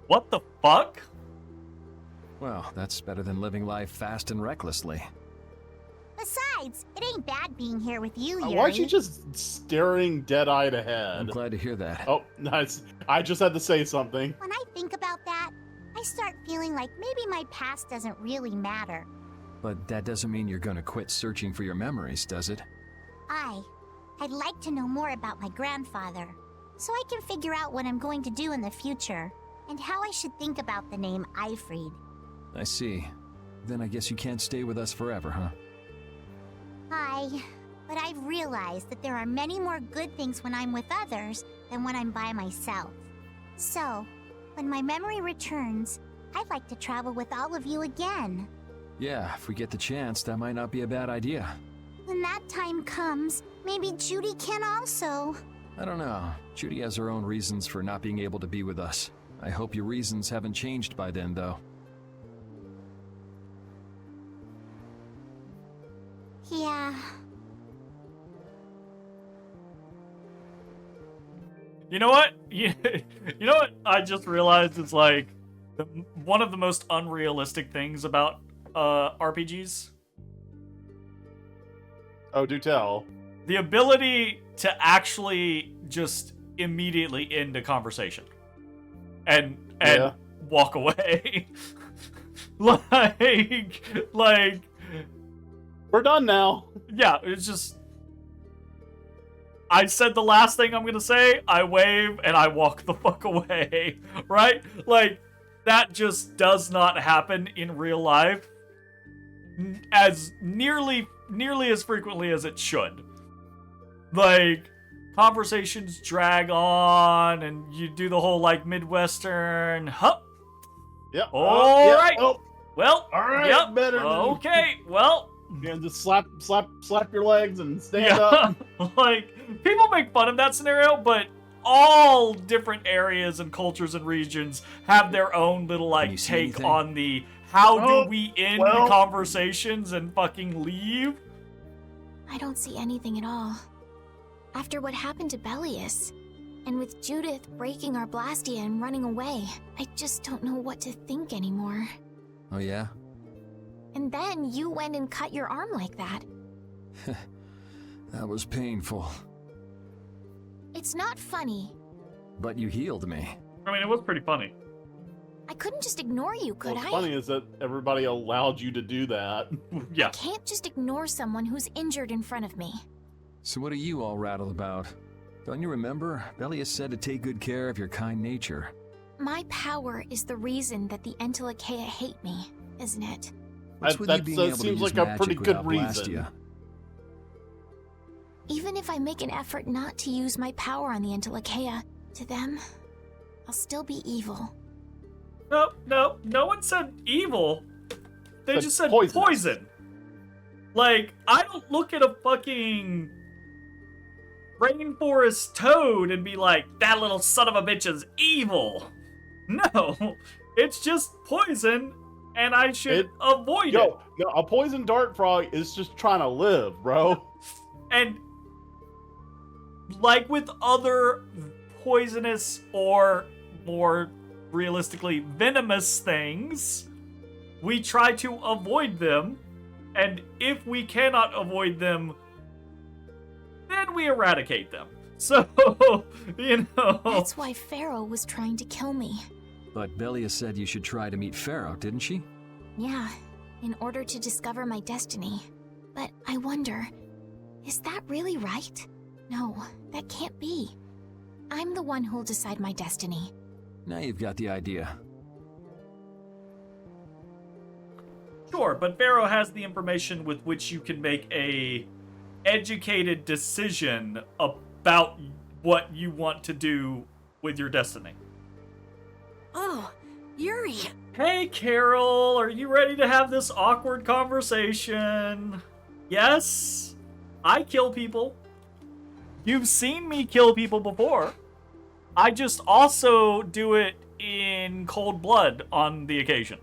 What the fuck? Well, that's better than living life fast and recklessly. Besides, it ain't bad being here with you, Yuri. Why is she just staring dead-eyed ahead? I'm glad to hear that. Oh, nice. I just had to say something. When I think about that, I start feeling like maybe my past doesn't really matter. But that doesn't mean you're going to quit searching for your memories, does it? I'd like to know more about my grandfather, so I can figure out what I'm going to do in the future, and how I should think about the name Eifried. I see. Then I guess you can't stay with us forever, huh? But I've realized that there are many more good things when I'm with others than when I'm by myself. So, when my memory returns, I'd like to travel with all of you again. Yeah, if we get the chance, that might not be a bad idea. When that time comes, maybe Judy can also. I don't know. Judy has her own reasons for not being able to be with us. I hope your reasons haven't changed by then, though. Yeah. You know what? You know what? I just realized it's like one of the most unrealistic things about RPGs. Oh, do tell. The ability to actually just immediately end a conversation and Yeah. walk away. like we're done now. Yeah, it's just I said the last thing I'm gonna say, I wave and I walk the fuck away. Right? Like that just does not happen in real life as nearly as frequently as it should. Like conversations drag on and you do the whole like Midwestern hup. Yep. All yep. right. Oh. Well, all right. Yep. Better. Okay. Well, yeah, just slap your legs and stand up. Like people make fun of that scenario, but all different areas and cultures and regions have their own little like take on the how do we end conversations and fucking leave. I don't see anything at all. After what happened to Bellius, and with Judith breaking our Blastia and running away, I just don't know what to think anymore. Oh yeah? And then you went and cut your arm like that. That was painful. It's not funny. But you healed me. I mean, it was pretty funny. I couldn't just ignore you, could What's I? funny is that everybody allowed you to do that. Yeah. I can't just ignore someone who's injured in front of me. So what are you all rattled about? Don't you remember? Bellius said to take good care of your kind nature. My power is the reason that the Entelekea hate me, isn't it? That seems like a pretty good reason. Even if I make an effort not to use my power on the Entelekea, to them, I'll still be evil. No one said evil. They just said poisonous. poison. Like, I don't look at a fucking rainforest toad and be like, that little son of a bitch is evil. No, it's just poison, and I should avoid it. No, a poison dart frog is just trying to live, bro. And like with other poisonous or more realistically venomous things, we try to avoid them, and if we cannot avoid them, then we eradicate them. So, you know. That's why Pharaoh was trying to kill me. But Belia said you should try to meet Pharaoh, didn't she? Yeah, in order to discover my destiny. But I wonder, is that really right? No, that can't be. I'm the one who'll decide my destiny. Now you've got the idea. Sure, but Pharaoh has the information with which you can make a educated decision about what you want to do with your destiny. Oh, Yuri! Hey, Carol, are you ready to have this awkward conversation? Yes, I kill people. You've seen me kill people before. I just also do it in cold blood on the occasion.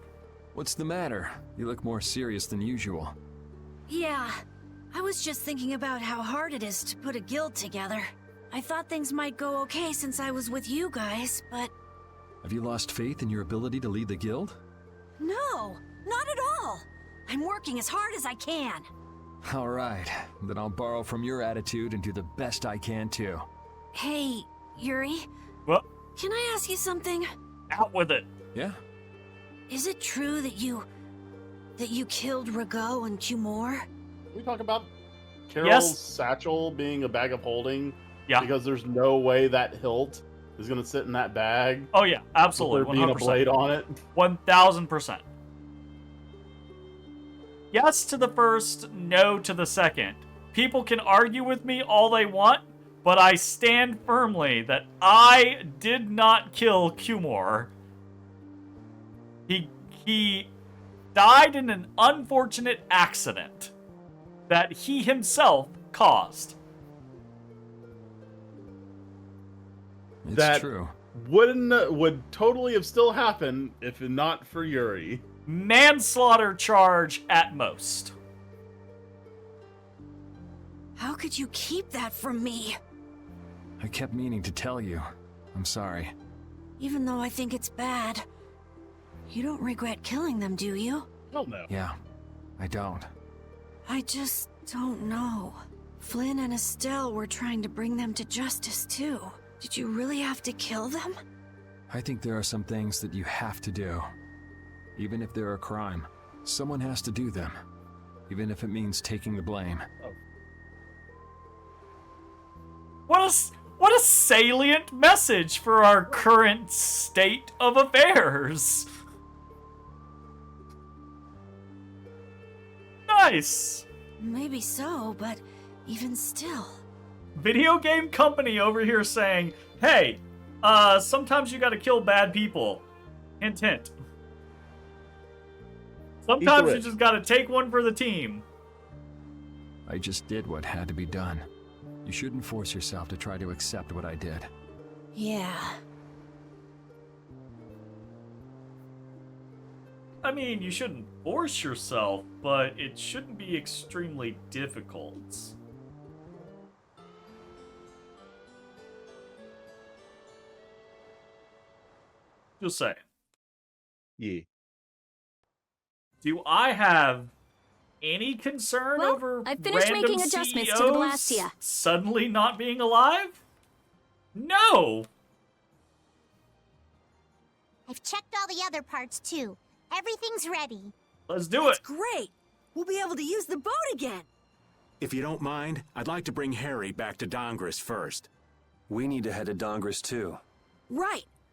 What's the matter? You look more serious than usual. Yeah, I was just thinking about how hard it is to put a guild together. I thought things might go okay since I was with you guys, but... Have you lost faith in your ability to lead the guild? No, not at all. I'm working as hard as I can. All right, then I'll borrow from your attitude and do the best I can too. Hey, Yuri? What? Can I ask you something? Out with it. Yeah? Is it true that you killed Rago and Cumore? Can we talk about Carol's satchel being a bag of holding? Yeah. Because there's no way that hilt is going to sit in that bag. Oh, yeah, absolutely. With there being a blade on it. 1000%. Yes to the first, no to the second. People can argue with me all they want, but I stand firmly that I did not kill Cumore. He died in an unfortunate accident that he himself caused. It's true. Would totally have still happened if not for Yuri. Manslaughter charge at most. How could you keep that from me? I kept meaning to tell you. I'm sorry. Even though I think it's bad, you don't regret killing them, do you? Hell no. Yeah, I don't. I just don't know. Flynn and Estelle were trying to bring them to justice too. Did you really have to kill them? I think there are some things that you have to do. Even if they're a crime, someone has to do them. Even if it means taking the blame. What a salient message for our current state of affairs. Nice. Maybe so, but even still. Video game company over here saying, hey, sometimes you gotta kill bad people. Hint, hint. Sometimes you just gotta take one for the team. I just did what had to be done. You shouldn't force yourself to try to accept what I did. Yeah. I mean, you shouldn't force yourself, but it shouldn't be extremely difficult. Just saying. Yeah. Do I have any concern over I finished random making adjustments to the CEOs Blastia. suddenly not being alive? No! I've checked all the other parts too. Everything's ready. Let's do That's it. great! We'll be able to use the boat again! If you don't mind, I'd like to bring Harry back to Dongris first. We need to head to Dongris too. Right!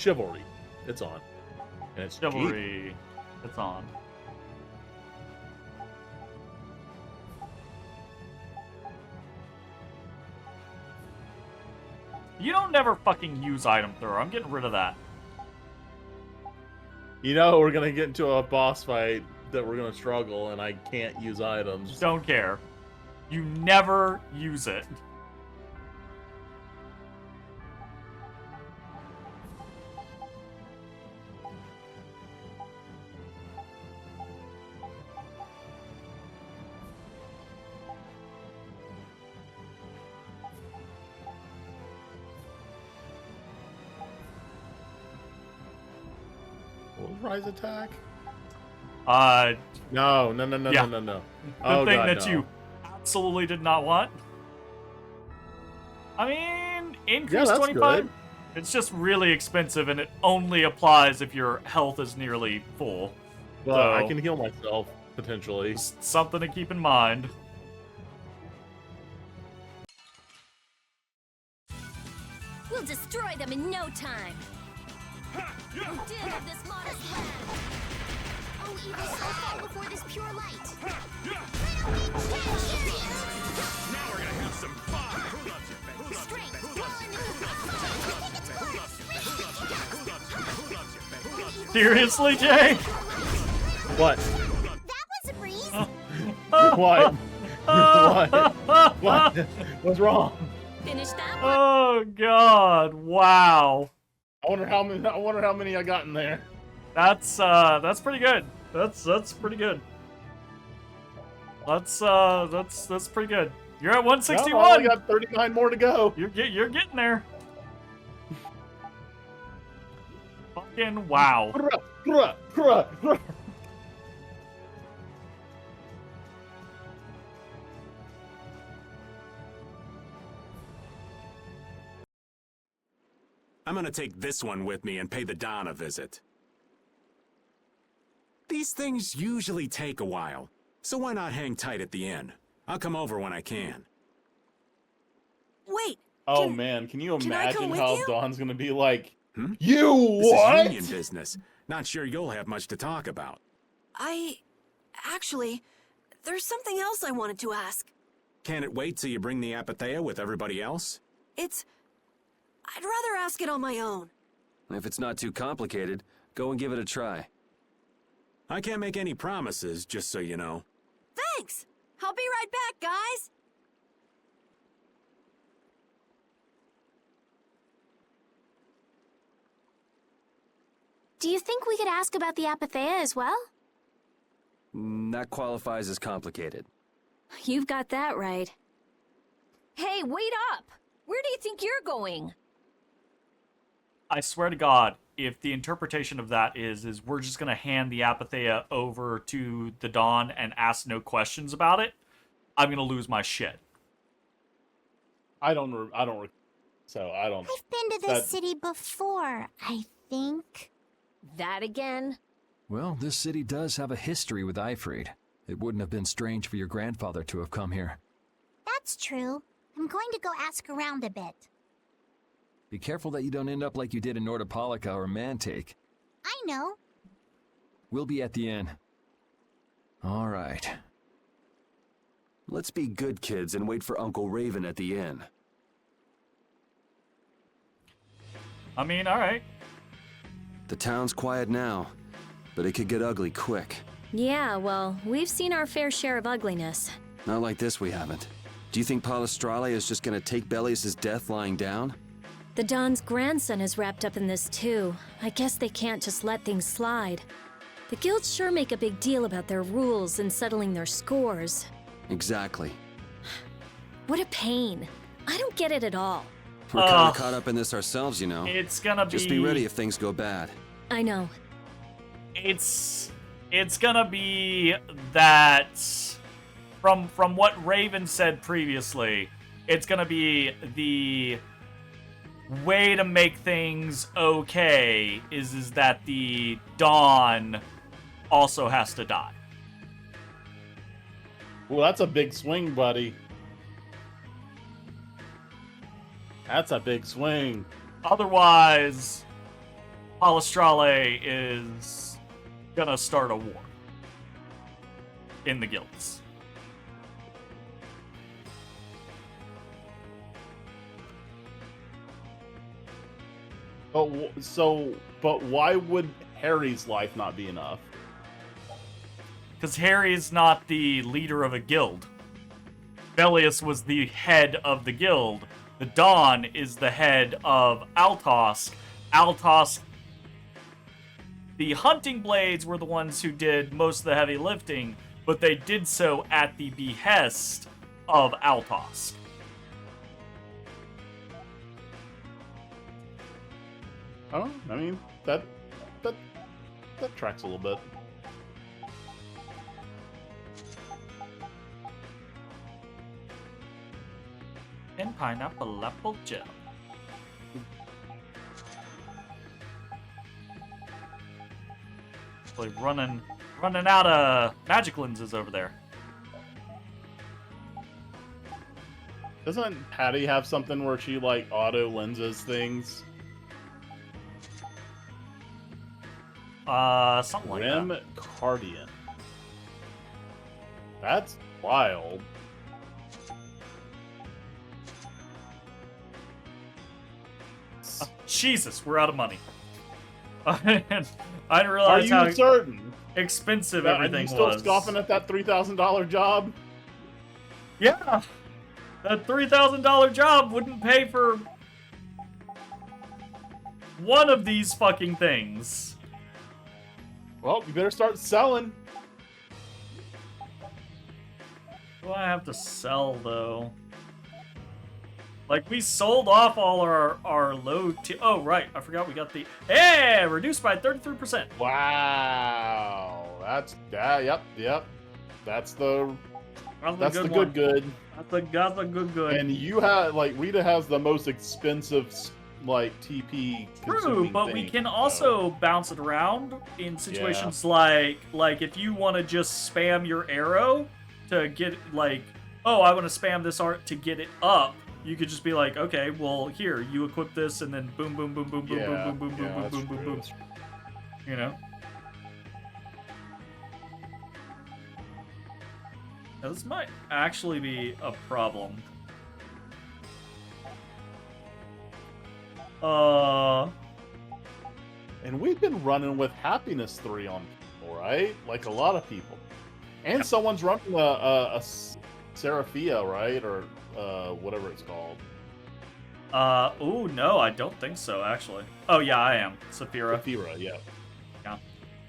Chivalry. It's on. And it's cheap. Chivalry. It's on. You don't never fucking use item thrower. I'm getting rid of that. You know we're gonna get into a boss fight that we're gonna struggle, and I can't use items. Don't care. You never use it. What was Rise attack? No. No. The Oh, thing God, that no. you absolutely did not want. I mean, increase that's 25. good. It's just really expensive, and it only applies if your health is nearly full. Well, So, I can heal myself, potentially. something to keep in mind. We'll destroy them in no time. Who did of this modest land? Oh, evil soul, fall before this pure light. Now we're gonna have some fun. Who loves you, babe? Who loves you, Strength, babe? Who loves you, babe? Who loves you, babe? Who loves you, babe? Seriously, Jay? What? That was a breeze. What? What? What's wrong? Finish that one. Oh God! Wow. I wonder how many I got in there. That's pretty good. That's pretty good. That's pretty good. You're at 161. No, I only got 39 more to go. You're getting there. Fucking wow. I'm gonna take this one with me and pay the Don a visit. These things usually take a while, so why not hang tight at the inn? I'll come over when I can. Wait. Oh man, can you I come imagine with how you? Dawn's gonna be like? Hmm? You This what? is union business. Not sure you'll have much to talk about. Actually, there's something else I wanted to ask. Can it wait till you bring the Apatheia with everybody else? I'd rather ask it on my own. If it's not too complicated, go and give it a try. I can't make any promises, just so you know. Thanks! I'll be right back, guys! Do you think we could ask about the Apatheia as well? That qualifies as complicated. You've got that right. Hey, wait up! Where do you think you're going? I swear to God, if the interpretation of that is we're just gonna hand the Apatheia over to the Dawn and ask no questions about it, I'm gonna lose my shit. I don't. So I don't. I've been to this city before, I think. That again? Well, this city does have a history with Ifrid. It wouldn't have been strange for your grandfather to have come here. That's true. I'm going to go ask around a bit. Be careful that you don't end up like you did in Nordopolica or Mantake. I know. We'll be at the inn. All right. Let's be good kids and wait for Uncle Raven at the inn. I mean, alright. The town's quiet now, but it could get ugly quick. Yeah, well, we've seen our fair share of ugliness. Not like this, we haven't. Do you think Palestralia is just gonna take Belius' death lying down? The Don's grandson is wrapped up in this too. I guess they can't just let things slide. The guilds sure make a big deal about their rules and settling their scores. Exactly. What a pain. I don't get it at all. We're kinda caught up in this ourselves, you know. It's gonna be... Just be ready if things go bad. I know. It's gonna be that from what Raven said previously, it's gonna be the way to make things okay is that the Dawn also has to die. Well, that's a big swing, buddy. That's a big swing. Otherwise, Palestrale is gonna start a war in the guilds. But why would Harry's life not be enough? Because Harry is not the leader of a guild. Belius was the head of the guild. The Dawn is the head of Altosk. Altosk, the Hunting Blades were the ones who did most of the heavy lifting, but they did so at the behest of Altosk. Oh, I mean, that tracks a little bit. And pineapple apple gel. Like running out of magic lenses over there. Doesn't Patty have something where she like auto lenses things? Something like Rim that. Cardian. That's wild. Jesus, we're out of money. I didn't realize Are how you certain? expensive Are everything you still was. scoffing at that $3,000 job? Yeah, that $3,000 job wouldn't pay for one of these fucking things. Well, you better start selling. What do I have to sell, though? Like, we sold off all our low oh, right. I forgot we got the... Hey! Reduced by 33%. Wow. That's... yep. That's the... That's the one. good. That's the good. And you have... Like, Rita has the most expensive, like, TP True, but we can also bounce it around in situations like if you want to just spam your arrow to get, like... Oh, I want to spam this art to get it up. You could just be like, okay, well, here, you equip this, and then boom, boom, boom, boom, boom, boom, boom, boom, boom, boom, boom, boom. You know? Now, this might actually be a problem. And we've been running with Happiness 3 on people, right? Like a lot of people. And someone's running a Seraphia, right? Or whatever it's called. Oh no, I don't think so, actually. Oh yeah, I am. Saphira. Saphira, yeah. Yeah.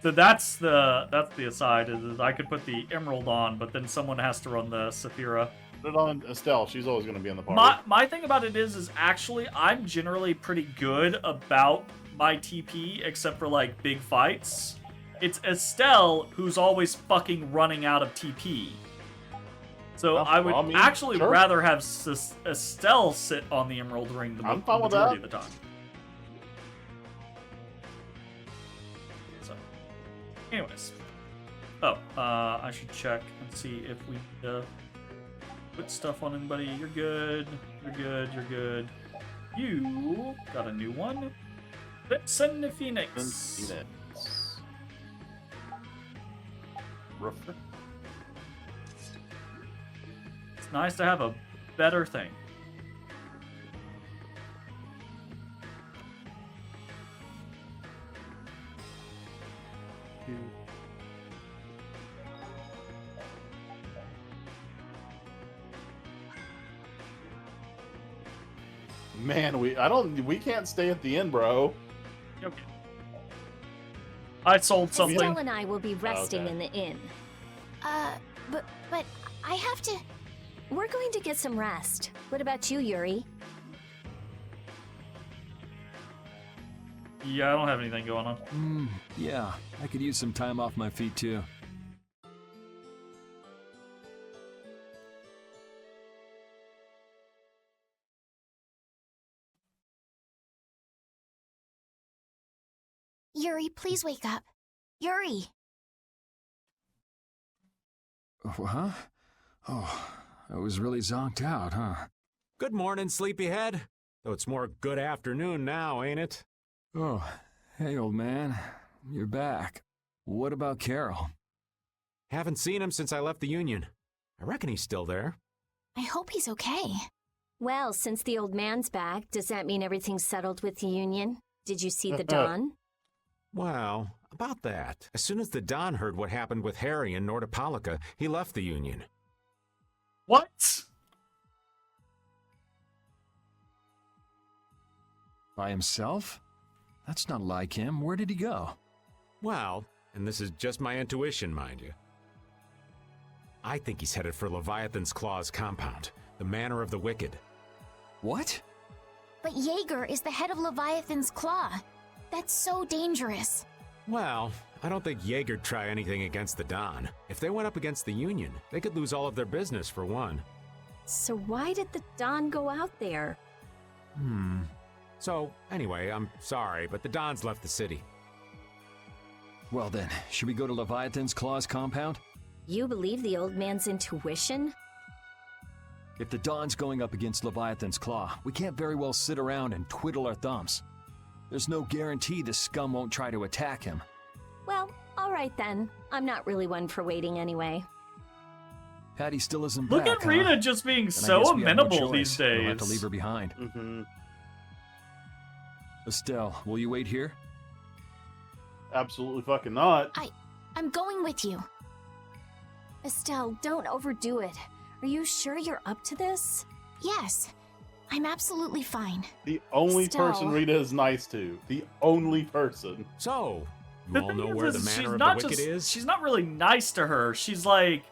So that's the aside, is I could put the Emerald on, but then someone has to run the Saphira. Put it on Estelle, she's always going to be in the party. My thing about it is actually, I'm generally pretty good about my TP, except for, like, big fights. It's Estelle who's always fucking running out of TP. So I would actually rather have Estelle sit on the Emerald Ring the majority of the time. So, anyways. Oh, I should check and see if we put stuff on anybody. You're good. You're good. You're good. You got a new one. Vixen the Phoenix. Roofer. It's nice to have a better thing. Man, we can't stay at the end, bro. Okay. I sold something. Estelle and I will be resting in the inn. But I have to... We're going to get some rest. What about you, Yuri? Yeah, I don't have anything going on. Yeah, I could use some time off my feet, too. Yuri, please wake up. Yuri! Huh? Oh, I was really zonked out, huh? Good morning, sleepyhead. Though it's more good afternoon now, ain't it? Oh, Hey, old man. You're back. What about Carol? Haven't seen him since I left the Union. I reckon he's still there. I hope he's okay. Well, since the old man's back, does that mean everything's settled with the Union? Did you see the Don? Well, about that. As soon as the Don heard what happened with Harry and Nordopolica, he left the Union. What? By himself? That's not like him. Where did he go? Well, and this is just my intuition, mind you. I think he's headed for Leviathan's Claw's compound, the Manor of the Wicked. What? But Jaeger is the head of Leviathan's Claw. That's so dangerous. Well, I don't think Jaeger'd try anything against the Don. If they went up against the Union, they could lose all of their business, for one. So why did the Don go out there? So, anyway, I'm sorry, but the Don's left the city. Well then, should we go to Leviathan's Claw's compound? You believe the old man's intuition? If the Don's going up against Leviathan's Claw, we can't very well sit around and twiddle our thumbs. There's no guarantee the scum won't try to attack him. Well, all right then. I'm not really one for waiting anyway. Patty still isn't Look back, at Rita huh? just being Then I so guess we have no amenable choice. these days. We'll have to leave her behind. Estelle, will you wait here? Absolutely fucking not. I'm going with you. Estelle, don't overdo it. Are you sure you're up to this? Yes. I'm absolutely fine. The only Estelle. person Rita is nice to. The only person. So, you The all thing know where the is, Manor she's of not the Wicked just, is? she's not really nice to her. She's like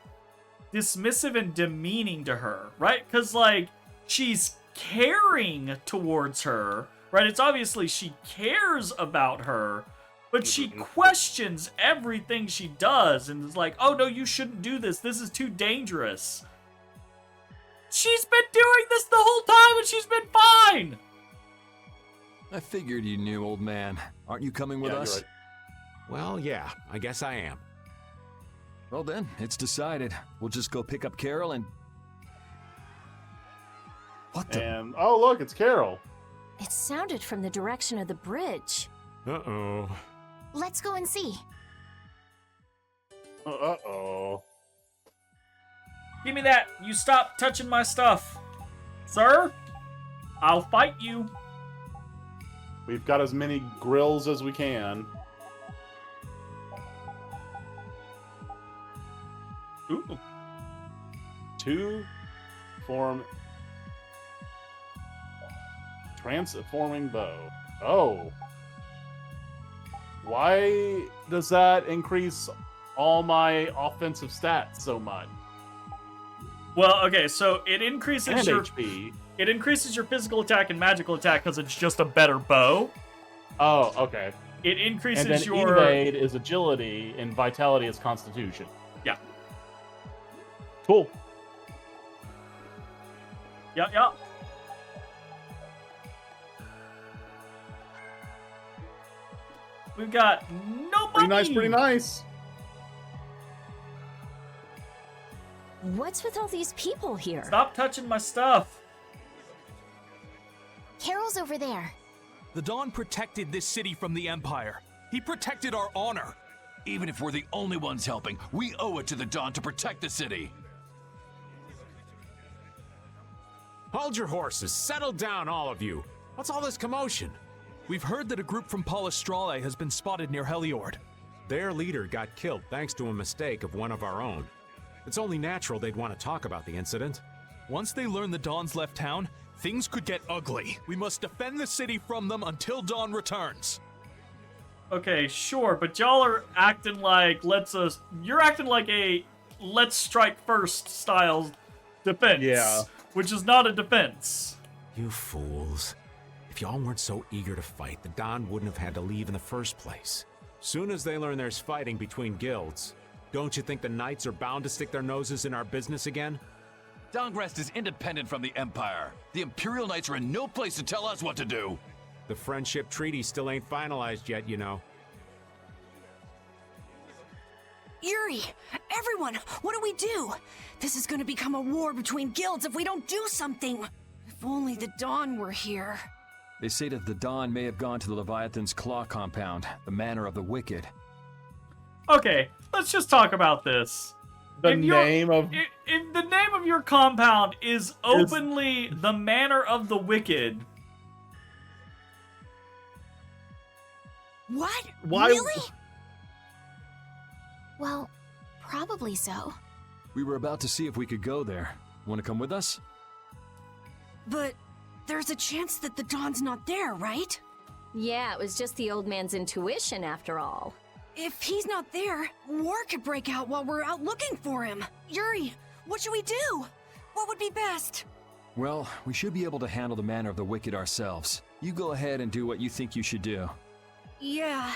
dismissive and demeaning to her, right? Because like she's caring towards her, right? It's obviously she cares about her, but she questions everything she does and is like, oh no, you shouldn't do this. This is too dangerous. She's been doing this the whole time and she's been fine. I figured you knew, old man. Aren't you coming with Yeah, us? you're right. Well, yeah, I guess I am. Well then, it's decided. We'll just go pick up Carol and... What the... And, oh look, it's Carol. It sounded from the direction of the bridge. Uh-oh. Let's go and see. Uh-oh. Give me that. You stop touching my stuff. Sir, I'll fight you. We've got as many grills as we can. Ooh. Two form transforming bow. Oh. Why does that increase all my offensive stats so much? Well, okay, so it increases And your HP. It increases your physical attack and magical attack because it's just a better bow. Oh, okay. It increases And then your evade is agility and vitality is constitution. Yeah. Cool. Yeah. We've got nobody. Pretty nice, pretty nice. What's with all these people here? Stop touching my stuff. Carol's over there. The Dawn protected this city from the Empire. He protected our honor. Even if we're the only ones helping, we owe it to the Dawn to protect the city. Hold your horses. Settle down, all of you. What's all this commotion? We've heard that a group from Palestrale has been spotted near Heliord. Their leader got killed thanks to a mistake of one of our own. It's only natural they'd want to talk about the incident. Once they learn the Dawn's left town, things could get ugly. We must defend the city from them until Dawn returns. Okay, sure, but y'all are acting like you're acting like a let's strike first style defense. Yeah. Which is not a defense. You fools. If y'all weren't so eager to fight, the Dawn wouldn't have had to leave in the first place. Soon as they learn there's fighting between guilds, don't you think the Knights are bound to stick their noses in our business again? Dawngrest is independent from the Empire. The Imperial Knights are in no place to tell us what to do. The friendship treaty still ain't finalized yet, you know. Yuri! Everyone! What do we do? This is gonna become a war between guilds if we don't do something! If only the Dawn were here. They say that the Dawn may have gone to the Leviathan's Claw compound, the Manor of the Wicked. Okay, let's just talk about this. The If name of if the name of your compound is openly the Manor of the Wicked. What? Why? Really? Well, probably so. We were about to see if we could go there. Want to come with us? But there's a chance that the Dawn's not there, right? Yeah, it was just the old man's intuition after all. If he's not there, war could break out while we're out looking for him. Yuri, what should we do? What would be best? Well, we should be able to handle the Manor of the Wicked ourselves. You go ahead and do what you think you should do. Yeah.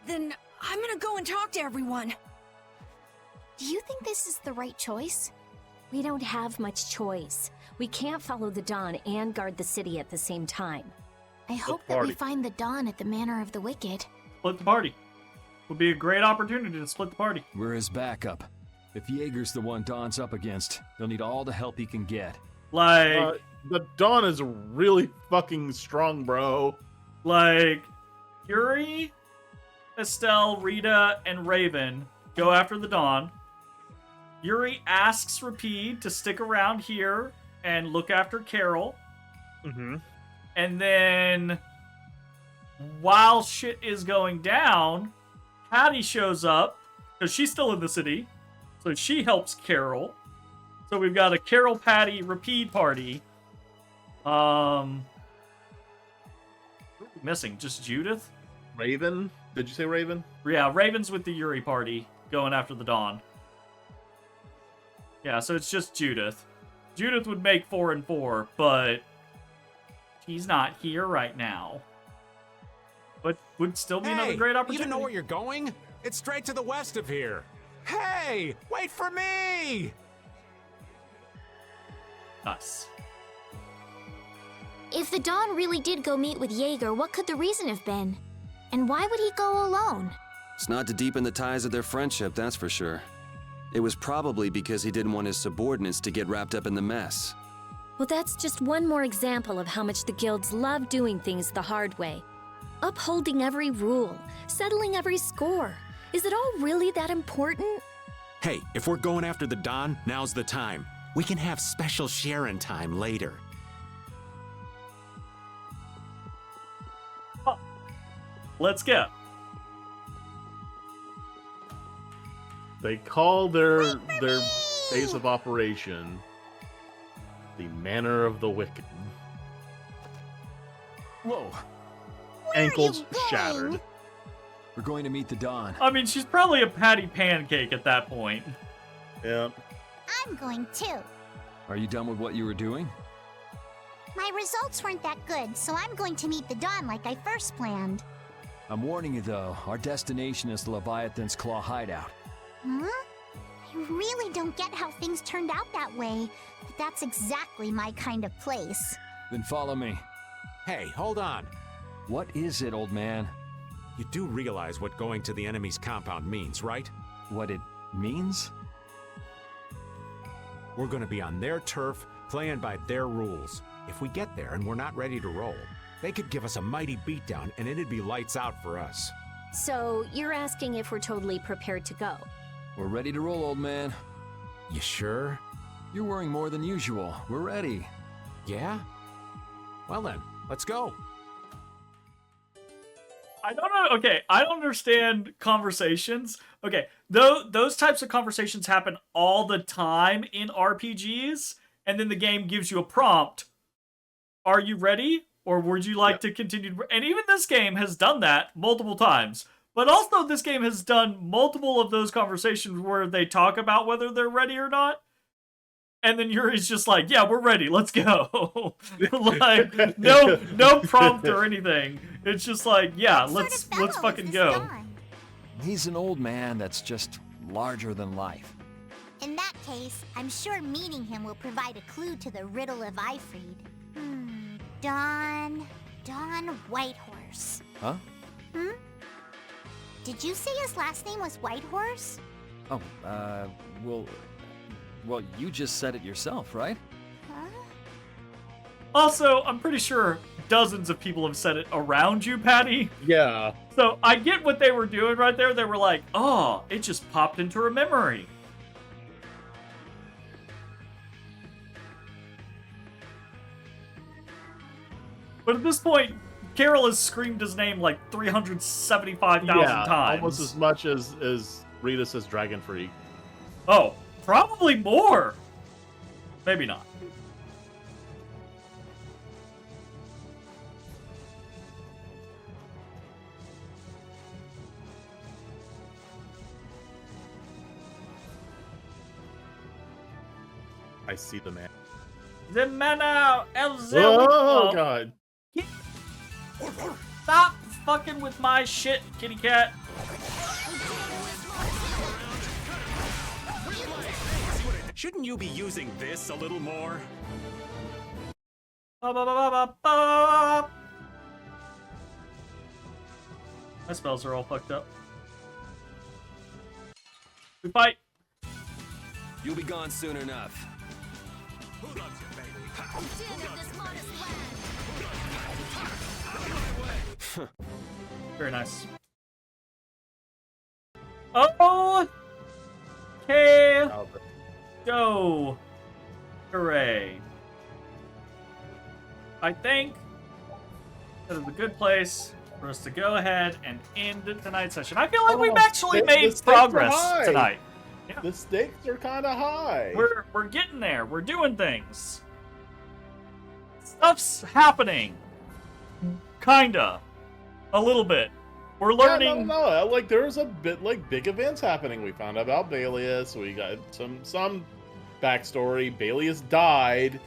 Then I'm gonna go and talk to everyone. Do you think this is the right choice? We don't have much choice. We can't follow the Dawn and guard the city at the same time. I hope that we find the Dawn at the Manor of the Wicked. Split the party. Would be a great opportunity to split the party. We're his backup. If Jaeger's the one Dawn's up against, he'll need all the help he can get. Like, the Dawn is really fucking strong, bro. Like, Yuri, Estelle, Rita, and Raven go after the Dawn. Yuri asks Rapide to stick around here and look after Carol. Mm-hmm. And then, while shit is going down, Patty shows up, because she's still in the city, so she helps Carol. So we've got a Carol, Patty, Rapide party. Who are we missing? Just Judith? Raven? Did you say Raven? Yeah, Raven's with the Yuri party, going after the Dawn. Yeah, so it's just Judith. Judith would make 4 and 4, but she's not here right now. But would still be another great opportunity. You know where you're going? It's straight to the west of here. Hey, wait for me! Nice. If the Dawn really did go meet with Jaeger, what could the reason have been? And why would he go alone? It's not to deepen the ties of their friendship, that's for sure. It was probably because he didn't want his subordinates to get wrapped up in the mess. Well, that's just one more example of how much the guilds love doing things the hard way. Upholding every rule, settling every score. Is it all really that important? Hey, if we're going after the Dawn, now's the time. We can have special sharing time later. Let's go. They call their base of operation the Manor of the Wicked. Whoa. Ankles shattered. We're going to meet the Dawn. I mean, she's probably a Patty Pancake at that point. Yeah. I'm going too. Are you done with what you were doing? My results weren't that good, so I'm going to meet the Dawn like I first planned. I'm warning you though, our destination is the Leviathan's Claw hideout. Huh? I really don't get how things turned out that way, but that's exactly my kind of place. Then follow me. Hey, hold on. What is it, old man? You do realize what going to the enemy's compound means, right? What it means? We're gonna be on their turf, playing by their rules. If we get there and we're not ready to roll, they could give us a mighty beatdown and it'd be lights out for us. So, you're asking if we're totally prepared to go? We're ready to roll, old man. You sure? You're worrying more than usual. We're ready. Yeah? Well then, let's go. I don't know. Okay, I don't understand conversations. Okay, those types of conversations happen all the time in RPGs, and then the game gives you a prompt. Are you ready? Or would you like to continue? And even this game has done that multiple times. But also this game has done multiple of those conversations where they talk about whether they're ready or not. And then Yuri's just like, yeah, we're ready. Let's go. Like, no prompt or anything. It's just like, yeah, let's fucking go. He's an old man that's just larger than life. In that case, I'm sure meeting him will provide a clue to the riddle of Ifried. Don Whitehorse. Huh? Did you say his last name was Whitehorse? Oh, well, you just said it yourself, right? Huh? Also, I'm pretty sure dozens of people have said it around you, Patty. Yeah. So I get what they were doing right there. They were like, oh, it just popped into her memory. But at this point, Carol has screamed his name like 375,000 times. Almost as much as Rita says Dragon Freak. Oh, probably more. Maybe not. I see the man. The mana of the Oh, God. Stop fucking with my shit, kitty cat. Shouldn't you be using this a little more? My spells are all fucked up. We fight. You'll be gone soon enough. Who loves you, baby? Very nice. Oh! Okay. Go. Hooray. I think that is a good place for us to go ahead and end tonight's session. I feel like we've actually made progress tonight. Yeah. The stakes are kind of high. We're getting there. We're doing things. Stuff's happening. Kinda. A little bit. We're learning. Yeah, no. Like there was a bit like big events happening. We found out about Balius. We got some backstory. Balius died.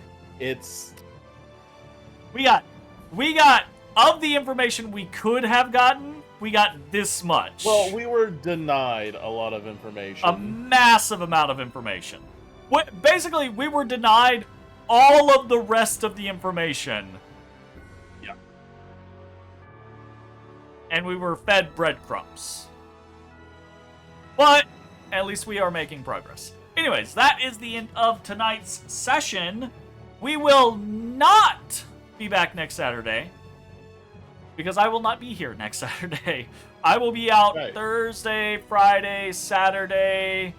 We got of the information we could have gotten, we got this much. Well, we were denied a lot of information. A massive amount of information. Basically, we were denied all of the rest of the information. Yeah. And we were fed breadcrumbs. But at least we are making progress. Anyways, that is the end of tonight's session. We will not be back next Saturday, because I will not be here next Saturday. I will be out Thursday, Friday, Saturday.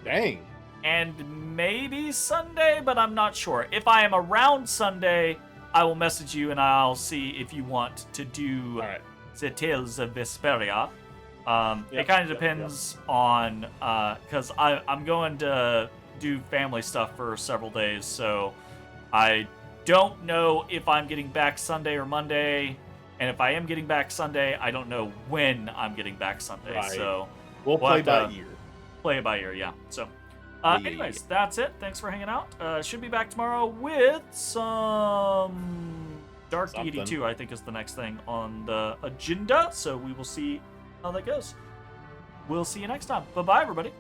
Dang. And maybe Sunday, but I'm not sure. If I am around Sunday, I will message you and I'll see if you want to do the Tales of Vesperia. It kind of depends on, because I'm going to do family stuff for several days, so I don't know if I'm getting back Sunday or Monday, and if I am getting back Sunday, I don't know when I'm getting back Sunday. Right. So we'll play by ear. Play it by ear, yeah. So, anyways, that's it. Thanks for hanging out. Should be back tomorrow with some Dark Deity 2, I think is the next thing on the agenda. So we will see how that goes. We'll see you next time. Bye-bye, everybody.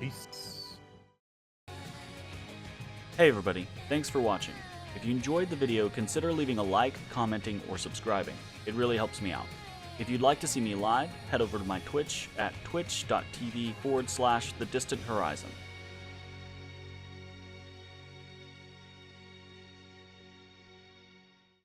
Peace. Hey, everybody. Thanks for watching. If you enjoyed the video, consider leaving a like, commenting, or subscribing. It really helps me out. If you'd like to see me live, head over to my Twitch at twitch.tv/thedistanthorizon.